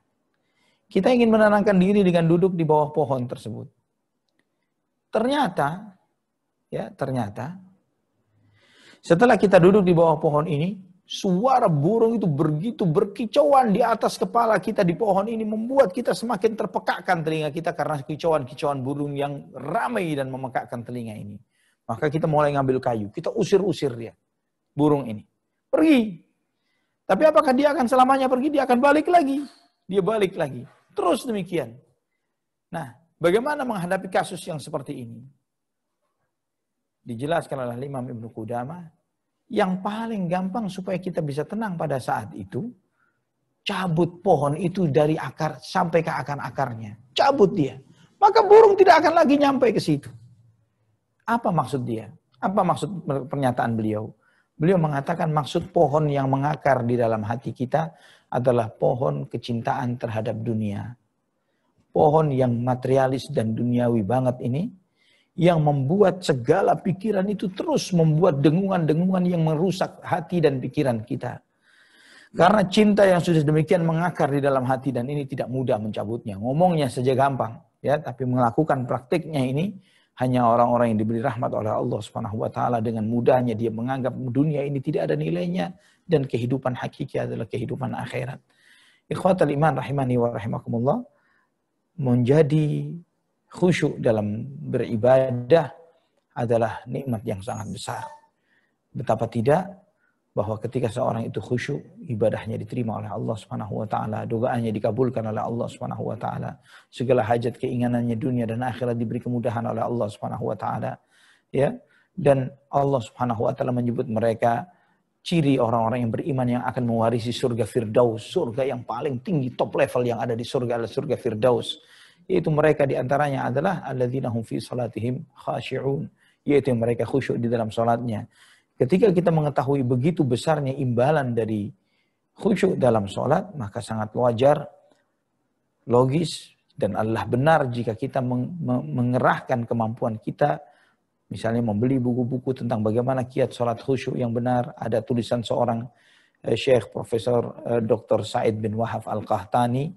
Kita ingin menenangkan diri dengan duduk di bawah pohon tersebut. Ternyata, setelah kita duduk di bawah pohon ini, suara burung itu begitu berkicauan di atas kepala kita di pohon ini, membuat kita semakin terpekakkan telinga kita karena kicauan-kicauan burung yang ramai dan memekakkan telinga ini. Maka kita mulai ngambil kayu, kita usir-usir dia, burung ini. Pergi. Tapi apakah dia akan selamanya pergi? Dia akan balik lagi. Dia balik lagi. Terus demikian. Nah, bagaimana menghadapi kasus yang seperti ini? Dijelaskan oleh Imam Ibnu Qudamah, yang paling gampang supaya kita bisa tenang pada saat itu, cabut pohon itu dari akar sampai ke akar-akarnya. Cabut dia. Maka burung tidak akan lagi nyampe ke situ. Apa maksud dia? Apa maksud pernyataan beliau? Beliau mengatakan maksud pohon yang mengakar di dalam hati kita adalah pohon kecintaan terhadap dunia. Pohon yang materialis dan duniawi banget ini, yang membuat segala pikiran itu terus membuat dengungan-dengungan yang merusak hati dan pikiran kita. Karena cinta yang sudah demikian mengakar di dalam hati dan ini tidak mudah mencabutnya. Ngomongnya saja gampang, ya, tapi melakukan praktiknya ini hanya orang-orang yang diberi rahmat oleh Allah Subhanahu wa taala. Dengan mudahnya dia menganggap dunia ini tidak ada nilainya dan kehidupan hakiki adalah kehidupan akhirat. Ikhwatal iman rahimani wa rahimakumullah, menjadi khusyuk dalam beribadah adalah nikmat yang sangat besar. Betapa tidak bahwa ketika seorang itu khusyuk, ibadahnya diterima oleh Allah Subhanahu wa taala, doaannya dikabulkan oleh Allah Subhanahu wa taala, segala hajat keinginannya dunia dan akhirat diberi kemudahan oleh Allah Subhanahu wa taala. Ya. Dan Allah Subhanahu wa taala menyebut mereka ciri orang-orang yang beriman yang akan mewarisi surga Firdaus, surga yang paling tinggi, top level yang ada di surga adalah surga Firdaus. Yaitu mereka diantaranya adalah alladzina hum fi salatihim khashi'un, yaitu yang mereka khusyuk di dalam salatnya. Ketika kita mengetahui begitu besarnya imbalan dari khusyuk dalam salat, maka sangat wajar, logis, dan adalah benar jika kita mengerahkan kemampuan kita, misalnya membeli buku-buku tentang bagaimana kiat salat khusyuk yang benar. Ada tulisan seorang Syekh Profesor Dr. Said bin Wahab Al-Qahtani.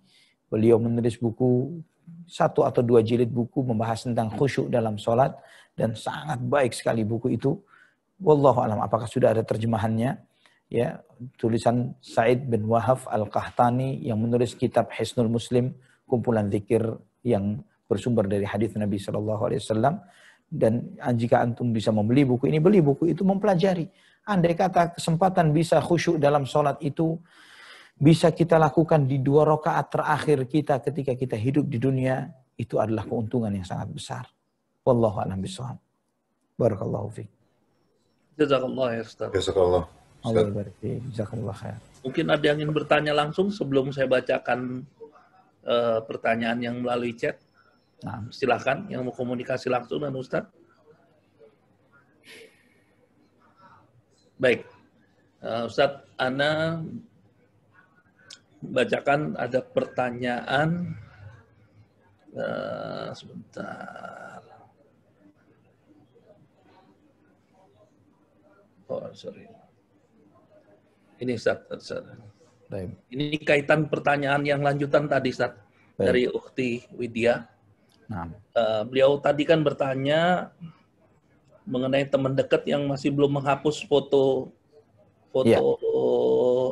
Beliau menulis buku 1 atau 2 jilid buku membahas tentang khusyuk dalam salat, dan sangat baik sekali buku itu. Wallahu alam apakah sudah ada terjemahannya. Ya, tulisan Said bin Wahab Al-Qahtani yang menulis kitab Hisnul Muslim, kumpulan zikir yang bersumber dari hadis Nabi SAW. Dan jika antum bisa membeli buku ini, beli buku itu, mempelajari. Andai kata kesempatan bisa khusyuk dalam sholat itu bisa kita lakukan di 2 rakaat terakhir kita ketika kita hidup di dunia, itu adalah keuntungan yang sangat besar. Wallahu a'lam bishawab. Barakallahu fiik. Jazakallah ya Ustaz. Jazakallah. Allah barik fiik. Jazakallah khair. Mungkin ada yang ingin bertanya langsung sebelum saya bacakan pertanyaan yang melalui chat. Nah, silakan yang mau komunikasi langsung dengan Ustaz. Baik, Ustaz, Ana bacakan ada pertanyaan. Sebentar. Oh, sorry. Ini Ustaz. Baik. Ini kaitan pertanyaan yang lanjutan tadi, Ustaz. Baik. Dari Ukhti Widya. Nah. Beliau tadi kan bertanya mengenai teman dekat yang masih belum menghapus foto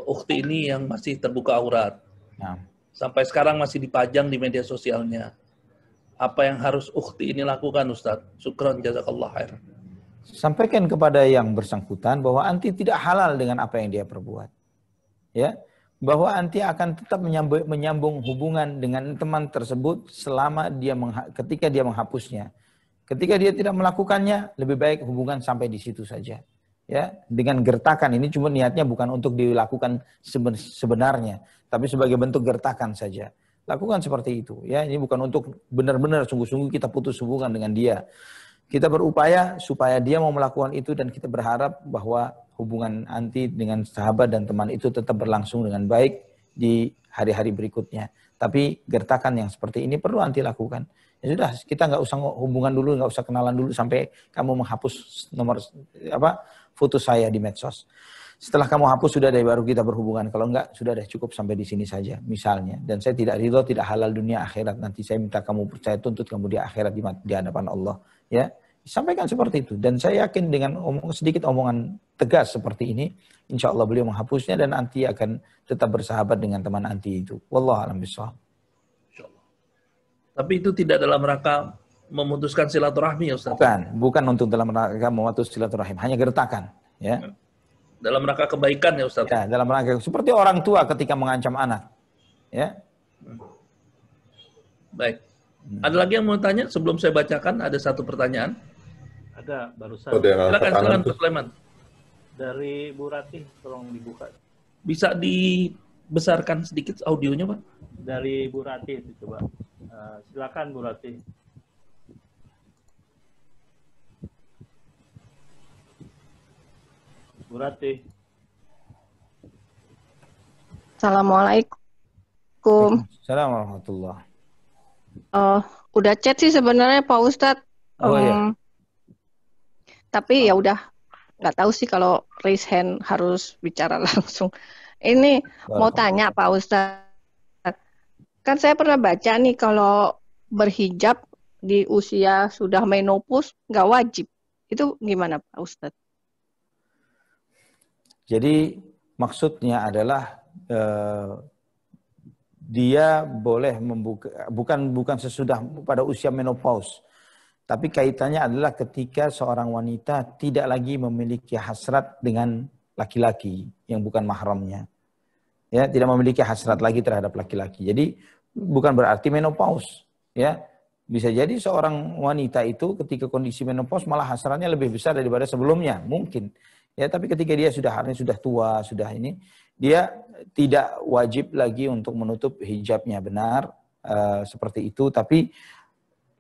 Ukhti ini yang masih terbuka aurat. Nah. Sampai sekarang masih dipajang di media sosialnya. Apa yang harus Ukhti ini lakukan, Ustaz? Syukran, jazakallah khair. Sampaikan kepada yang bersangkutan bahwa anti tidak halal dengan apa yang dia perbuat. Ya, bahwa anti akan tetap menyambung hubungan dengan teman tersebut selama ketika dia menghapusnya. Ketika dia tidak melakukannya, lebih baik hubungan sampai di situ saja. Ya, dengan gertakan ini cuma niatnya bukan untuk dilakukan sebenarnya, tapi sebagai bentuk gertakan saja. Lakukan seperti itu. Ya, ini bukan untuk benar-benar sungguh-sungguh kita putus hubungan dengan dia. Kita berupaya supaya dia mau melakukan itu, dan kita berharap bahwa hubungan anti dengan sahabat dan teman itu tetap berlangsung dengan baik di hari-hari berikutnya. Tapi gertakan yang seperti ini perlu anti lakukan. Ya sudah, kita nggak usah hubungan dulu, nggak usah kenalan dulu sampai kamu menghapus foto saya di medsos. Setelah kamu hapus sudah deh baru kita berhubungan. Kalau enggak sudah deh cukup sampai di sini saja misalnya. Dan saya tidak ridho, tidak halal dunia akhirat. Nanti saya minta kamu percaya, tuntut kamu di akhirat di hadapan Allah. Ya, sampaikan seperti itu. Dan saya yakin dengan sedikit omongan tegas seperti ini, insya Allah beliau menghapusnya dan anti akan tetap bersahabat dengan teman anti itu. Wallahu a'lam bishawab. Tapi itu tidak dalam rangka memutuskan silaturahmi, ya Ustaz? Bukan untuk dalam rangka memutus silaturahim, hanya gertakan. Ya. Dalam rangka kebaikan, ya Ustaz? Ya, dalam rangka seperti orang tua ketika mengancam anak. Ya. Baik. Ada lagi yang mau tanya sebelum saya bacakan? Ada satu pertanyaan. Ada barusan. Silakan Pak Sulaiman. Dari Bu Ratih, tolong dibuka. Bisa dibesarkan sedikit audionya, Pak? Dari Bu Ratih itu coba. Silakan Bu Ratih. Bu Ratih. Assalamualaikum. Assalamualaikum warahmatullahi. Udah chat sih sebenarnya Pak Ustadz. Iya. Tapi ya udah nggak tahu sih kalau raise hand harus bicara langsung. Ini mau tanya Pak Ustadz. Kan saya pernah baca nih kalau berhijab di usia sudah menopause nggak wajib. Itu gimana Pak Ustadz? Jadi maksudnya adalah dia boleh membuka, bukan sesudah pada usia menopause, tapi kaitannya adalah ketika seorang wanita tidak lagi memiliki hasrat dengan laki-laki yang bukan mahramnya. Ya, tidak memiliki hasrat lagi terhadap laki-laki. Jadi bukan berarti menopause, ya. Bisa jadi seorang wanita itu ketika kondisi menopause malah hasratnya lebih besar daripada sebelumnya, mungkin. Ya, tapi ketika dia sudah tua, sudah ini, dia tidak wajib lagi untuk menutup hijabnya benar seperti itu, tapi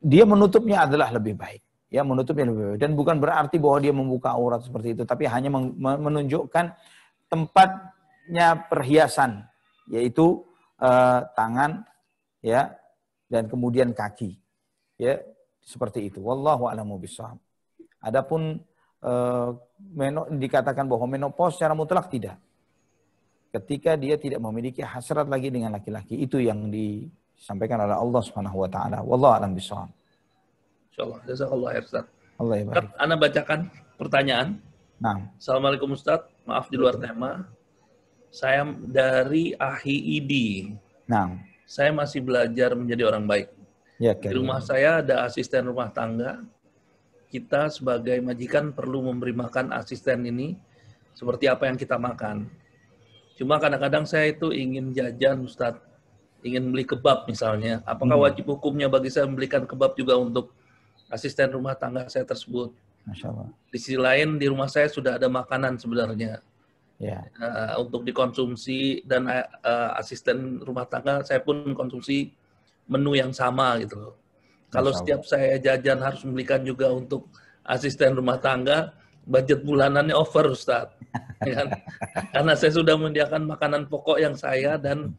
dia menutupnya adalah lebih baik. Ya, menutupnya lebih baik. Dan bukan berarti bahwa dia membuka aurat seperti itu, tapi hanya menunjukkan tempatnya perhiasan, yaitu tangan, ya, dan kemudian kaki. Ya, seperti itu. Wallahu a'lamu bishawab. Adapun dikatakan bahwa menopause secara mutlak tidak. Ketika dia tidak memiliki hasrat lagi dengan laki-laki, itu yang disampaikan oleh Allah Subhanahu wa taala. Wallahu a'lam bishawab. Insyaallah. Jazakallah khair, Ustaz. Allah ya baik. Ana bacakan pertanyaan. Nah. Assalamualaikum Ustaz, maaf di luar tema. Saya dari AHIID. Nah. Saya masih belajar menjadi orang baik. Ya, di rumah saya ada asisten rumah tangga. Kita sebagai majikan perlu memberi makan asisten ini seperti apa yang kita makan. Cuma kadang-kadang saya itu ingin jajan, Ustadz. Ingin beli kebab misalnya. Apakah wajib hukumnya bagi saya membelikan kebab juga untuk asisten rumah tangga saya tersebut? Masya Allah. Di sisi lain, di rumah saya sudah ada makanan sebenarnya. Ya. Untuk dikonsumsi, dan asisten rumah tangga saya pun konsumsi menu yang sama gitu loh. Kalau setiap saya jajan harus membelikan juga untuk asisten rumah tangga, budget bulanannya over, Ustaz. Karena saya sudah menyediakan makanan pokok yang saya dan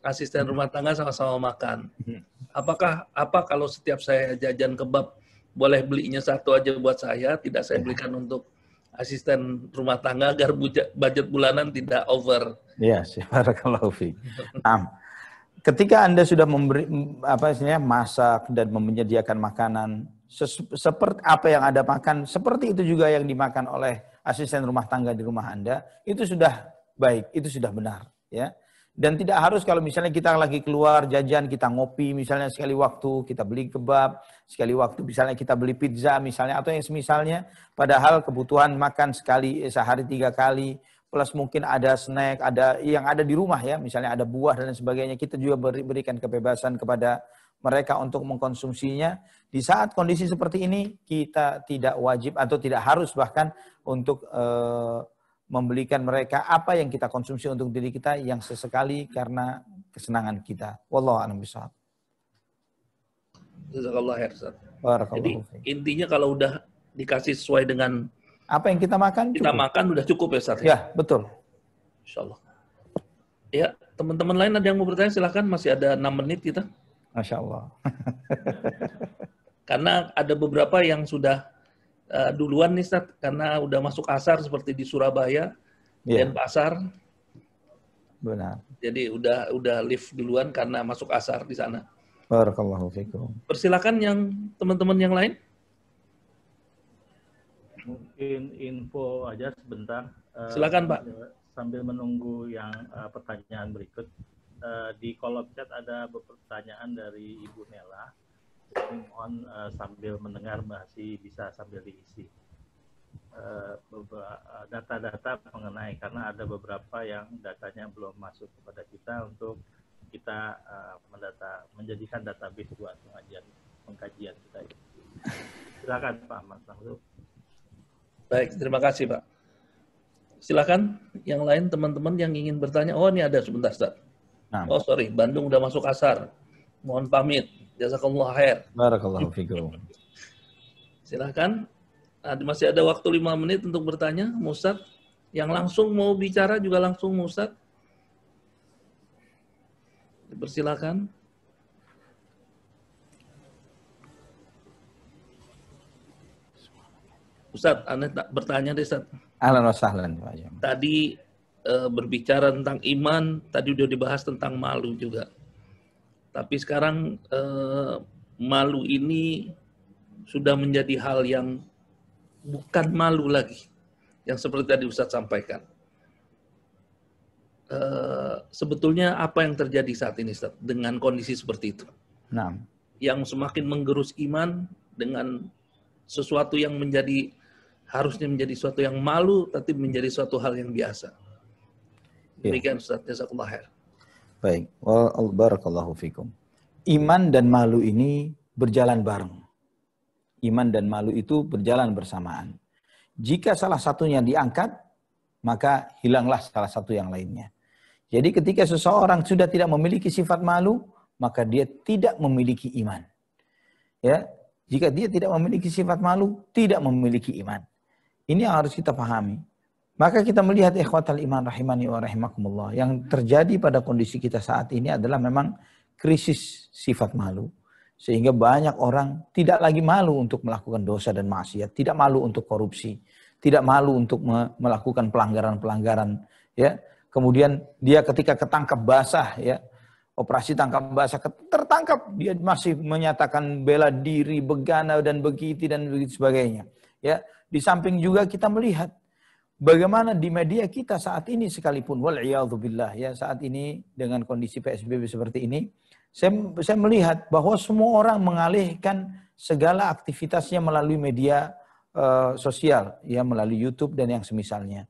asisten rumah tangga sama-sama makan. Apa kalau setiap saya jajan kebab, boleh belinya satu aja buat saya, tidak saya belikan untuk asisten rumah tangga agar budget bulanan tidak over. Iya, barakallahu fiik. Ketika Anda sudah memberi masak dan menyediakan makanan seperti apa yang Anda makan, seperti itu juga yang dimakan oleh asisten rumah tangga di rumah Anda, itu sudah baik, itu sudah benar, ya. Dan tidak harus kalau misalnya kita lagi keluar jajan, kita ngopi misalnya sekali waktu, kita beli kebab, sekali waktu misalnya kita beli pizza misalnya, atau yang semisalnya, padahal kebutuhan makan sehari 3 kali, plus mungkin ada snack, ada yang ada di rumah ya, misalnya ada buah dan sebagainya, kita juga berikan kebebasan kepada mereka untuk mengkonsumsinya. Di saat kondisi seperti ini, kita tidak wajib atau tidak harus bahkan untuk membelikan mereka apa yang kita konsumsi untuk diri kita yang sesekali karena kesenangan kita. Wallahu a'lam bishawab. Jazakallah khair, Ustaz. Jadi Intinya kalau udah dikasih sesuai dengan apa yang kita makan, makan udah cukup ya, Ustaz? Ya, betul. Insyaallah. Ya, teman-teman lain ada yang mau bertanya, silakan, masih ada 6 menit kita. Masya Allah. Karena ada beberapa yang sudah duluan nih, Ustaz, karena udah masuk asar seperti di Surabaya, dan pasar. Benar. Jadi udah lift duluan karena masuk asar di sana. Barakallahu fikum. Persilakan yang teman-teman yang lain. Mungkin info aja sebentar. Silakan, Pak. Sambil menunggu yang pertanyaan berikut. Di kolom chat ada pertanyaan dari Ibu Nela. Jadi mohon sambil mendengar masih bisa sambil diisi data-data mengenai, karena ada beberapa yang datanya belum masuk kepada kita untuk kita menjadikan database buat pengkajian kita. Silakan Pak Ahmad. Baik, terima kasih Pak. Silakan yang lain teman-teman yang ingin bertanya. Oh, ini ada sebentar, Ustaz. Oh, sorry, Bandung udah masuk asar. Mohon pamit. Jazakallah khair. Barakallahu fikum. Silakan. Masih ada waktu 5 menit untuk bertanya, Ustaz. Yang langsung mau bicara juga langsung, Ustaz. Dipersilakan. Ustaz, Anda bertanya deh, Ustaz. Ahlan wa sahlan. Tadi berbicara tentang iman, tadi udah dibahas tentang malu juga. Tapi sekarang malu ini sudah menjadi hal yang bukan malu lagi. Yang seperti tadi Ustaz sampaikan. Sebetulnya apa yang terjadi saat ini, Ustaz, dengan kondisi seperti itu? Nah. Yang semakin menggerus iman dengan sesuatu yang menjadi harusnya menjadi suatu yang malu, tapi menjadi suatu hal yang biasa. Demikian Ustaz, jazakallah khair. Baik, barakallahu fikum. Iman dan malu ini berjalan bareng. Iman dan malu itu berjalan bersamaan. Jika salah satunya diangkat, maka hilanglah salah satu yang lainnya. Jadi ketika seseorang sudah tidak memiliki sifat malu, maka dia tidak memiliki iman. Ya, jika dia tidak memiliki sifat malu, tidak memiliki iman. Ini yang harus kita pahami. Maka kita melihat ikhwatal iman rahimani wa rahimakumullah. Yang terjadi pada kondisi kita saat ini adalah memang krisis sifat malu. Sehingga banyak orang tidak lagi malu untuk melakukan dosa dan maksiat. Tidak malu untuk korupsi. Tidak malu untuk melakukan pelanggaran-pelanggaran. Ya. Kemudian dia ketika ketangkap basah, ya, operasi tangkap basah, tertangkap, dia masih menyatakan bela diri, begana dan begitu sebagainya. Ya. Di samping juga kita melihat bagaimana di media kita saat ini sekalipun, wal'iyadzubillah, ya, saat ini dengan kondisi PSBB seperti ini, saya melihat bahwa semua orang mengalihkan segala aktivitasnya melalui media sosial, ya, melalui YouTube dan yang semisalnya.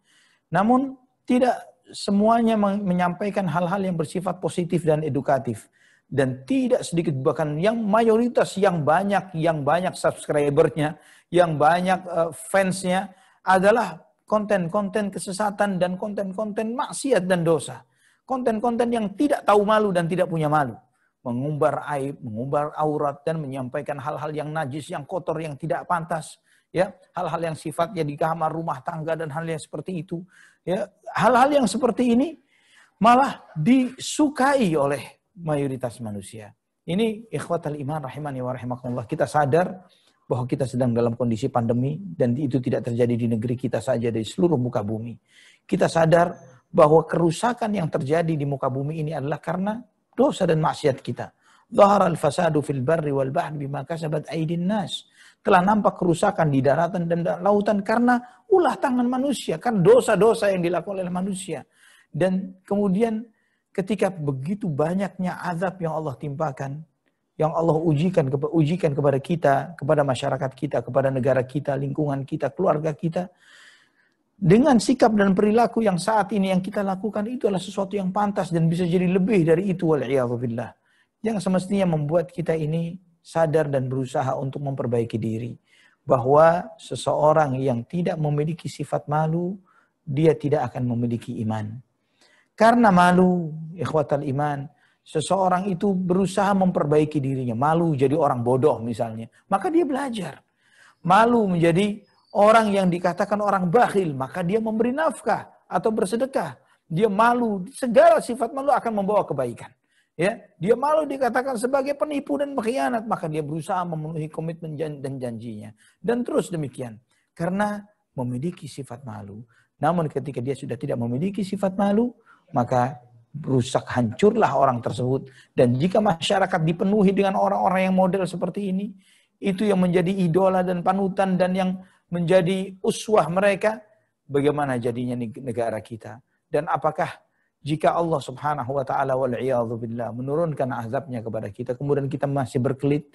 Namun tidak semuanya menyampaikan hal-hal yang bersifat positif dan edukatif. Dan tidak sedikit, bahkan yang mayoritas yang banyak subscribernya, yang banyak fansnya adalah konten-konten kesesatan dan konten-konten maksiat dan dosa. Konten-konten yang tidak tahu malu dan tidak punya malu. Mengumbar aib, mengumbar aurat, dan menyampaikan hal-hal yang najis, yang kotor, yang tidak pantas. Ya, hal-hal yang sifatnya di kamar rumah tangga dan hal yang seperti itu. Ya, hal-hal yang seperti ini malah disukai oleh mayoritas manusia. Ini ikhwatal iman rahimani wa rahimakumullah. Kita sadar bahwa kita sedang dalam kondisi pandemi dan itu tidak terjadi di negeri kita saja, di seluruh muka bumi. Kita sadar bahwa kerusakan yang terjadi di muka bumi ini adalah karena dosa dan maksiat kita. Dhahara al-fasadu fil barri wal bahri bima kasabat aydin nas. Telah nampak kerusakan di daratan dan lautan karena ulah tangan manusia, karena dosa-dosa yang dilakukan oleh manusia. Dan kemudian ketika begitu banyaknya azab yang Allah timpakan, yang Allah ujikan kepada kita, kepada masyarakat kita, kepada negara kita, lingkungan kita, keluarga kita, dengan sikap dan perilaku yang saat ini yang kita lakukan itu adalah sesuatu yang pantas dan bisa jadi lebih dari itu, wal'iyadzubillah. Yang semestinya membuat kita ini sadar dan berusaha untuk memperbaiki diri. Bahwa seseorang yang tidak memiliki sifat malu, dia tidak akan memiliki iman. Karena malu, ikhwatal iman, seseorang itu berusaha memperbaiki dirinya. Malu jadi orang bodoh misalnya, maka dia belajar. Malu menjadi orang yang dikatakan orang bakhil, maka dia memberi nafkah atau bersedekah. Dia malu, segala sifat malu akan membawa kebaikan. Ya, dia malu dikatakan sebagai penipu dan pengkhianat, maka dia berusaha memenuhi komitmen dan janjinya. Dan terus demikian. Karena memiliki sifat malu. Namun ketika dia sudah tidak memiliki sifat malu, maka rusak, hancurlah orang tersebut. Dan jika masyarakat dipenuhi dengan orang-orang yang model seperti ini, itu yang menjadi idola dan panutan dan yang menjadi uswah mereka, bagaimana jadinya negara kita? Dan apakah jika Allah subhanahu wa ta'ala wal'iyadzubillah menurunkan azabnya kepada kita, kemudian kita masih berkelit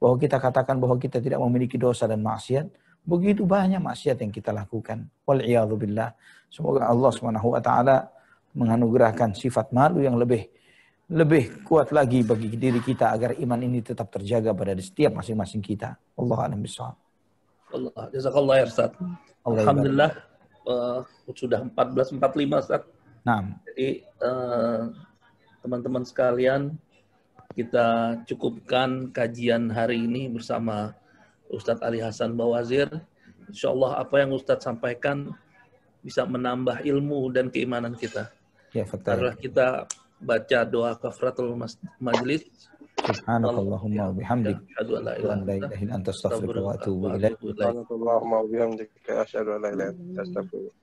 bahwa kita katakan bahwa kita tidak memiliki dosa dan maksiat, begitu banyak maksiat yang kita lakukan. Wal'iyadzubillah. Semoga Allah subhanahu wa ta'ala menganugerahkan sifat malu yang lebih kuat lagi bagi diri kita agar iman ini tetap terjaga pada setiap masing-masing kita. Allah a'lam bishawab. Allah, jazakallah ya Ustaz. Alhamdulillah sudah 14.45 Ustaz. Nah. Jadi teman-teman sekalian, kita cukupkan kajian hari ini bersama Ustadz Ali Hasan Bawazir. Insya Allah apa yang Ustadz sampaikan bisa menambah ilmu dan keimanan kita. Ya, setelah kita baca doa kafaratul majlis. Subhanakallahumma wa bihamdik. Asyhadu an la ilaha illa anta astaghfiruka wa atubu ilaik. Subhanakallahumma wa bihamdika asyhadu an la ilaha illa anta astaghfiruka.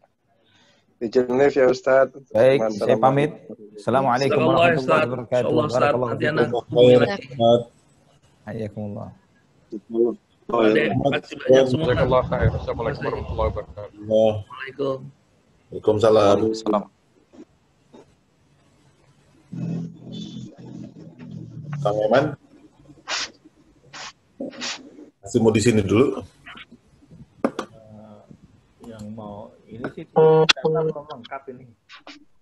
Di Genève ya Ustaz. Baik, saya pamit. Assalamualaikum warahmatullahi wabarakatuh. Barakallahu fiikum. Hayakumullah. Jazakallahu khair. Assalamualaikum warahmatullahi wabarakatuh. Waalaikumsalam. Kang Eman, masih mau di sini dulu? data belum lengkap ini.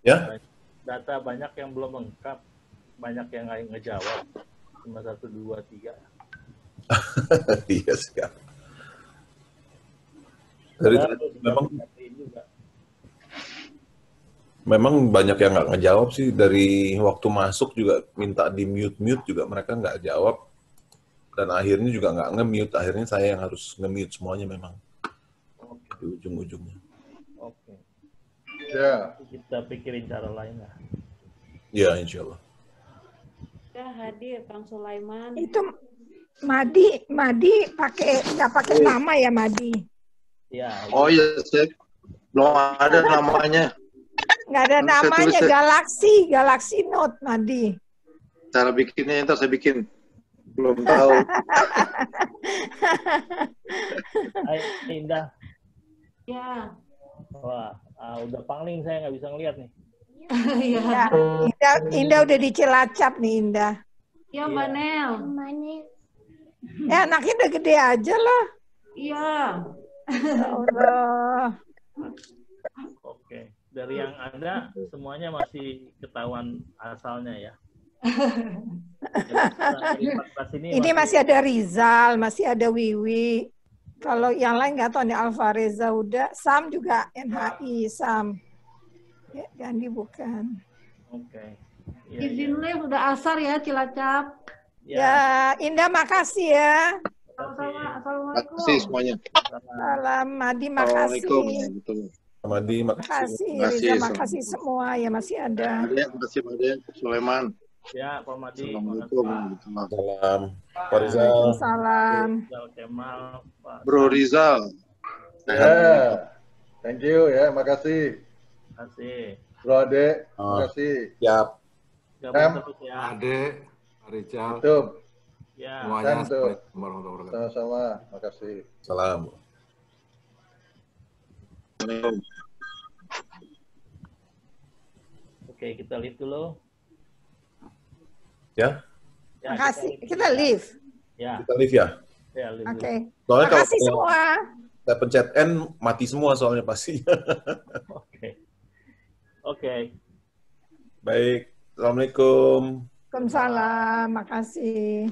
Ya? Data banyak yang belum lengkap, banyak yang nggak ngejawab. Cuma 1, 2, 3. Iya siap. Dari memang banyak yang nggak ngejawab sih, dari waktu masuk juga minta di mute juga mereka nggak jawab, dan akhirnya juga nggak nge-mute, akhirnya saya yang harus nge-mute semuanya memang di ujung-ujungnya. Oke. Ya. Kita pikirin cara lain lah. Ya, insya Allah. Ya hadir Kang Sulaiman. Itu Madi nggak pakai nama ya Madi? Ya. Oh iya, saya belum ada namanya. Nggak ada namanya, Galaxy Note Madi. Cara bikinnya ntar saya bikin. Belum tahu. Hai, Indah. Ya. Wah, udah pangling saya nggak bisa ngeliat nih. Iya. Indah udah di Cilacap nih Indah. Ya Mbak Nel. Anaknya udah gede aja loh. Iya. Ya Allah. Oke. Dari yang ada semuanya masih ketahuan asalnya ya. Ini masih ada Rizal, masih ada Wiwi. Kalau yang lain nggak tahu nih, Alvareza udah, Sam juga NHI, Sam. Ya, Gandhi bukan. Oke. Izin live udah asar ya Cilacap. Ya, Indah makasih ya. Sama-sama. Assalamualaikum. Makasih semuanya. Salam Madi, makasih. Madi, Makasih, Riza, makasih semua ya masih ada. Makasih Pak Ade, Sulaiman. Ya, Pak Madi. Assalamualaikum. Salam. Pak Rizal. Salam. Kemal, Pak. Bro Rizal. Ya, thank you ya, makasih. Makasih. Bro Ade, makasih. Siap. Ade, Pak Rizal. Tutup. Ya. Semuanya, Assalamualaikum warahmatullahi wabarakatuh. Sama-sama, makasih. Salam. Oke, kita live dulu. Ya? Makasih. Kita live. Ya. Kita live ya? Ya, live. Oke. Soalnya Makasih kalau semua. saya pencet N, mati semua soalnya pasti. Oke. Oke. Baik. Assalamualaikum. Waalaikumsalam. Makasih.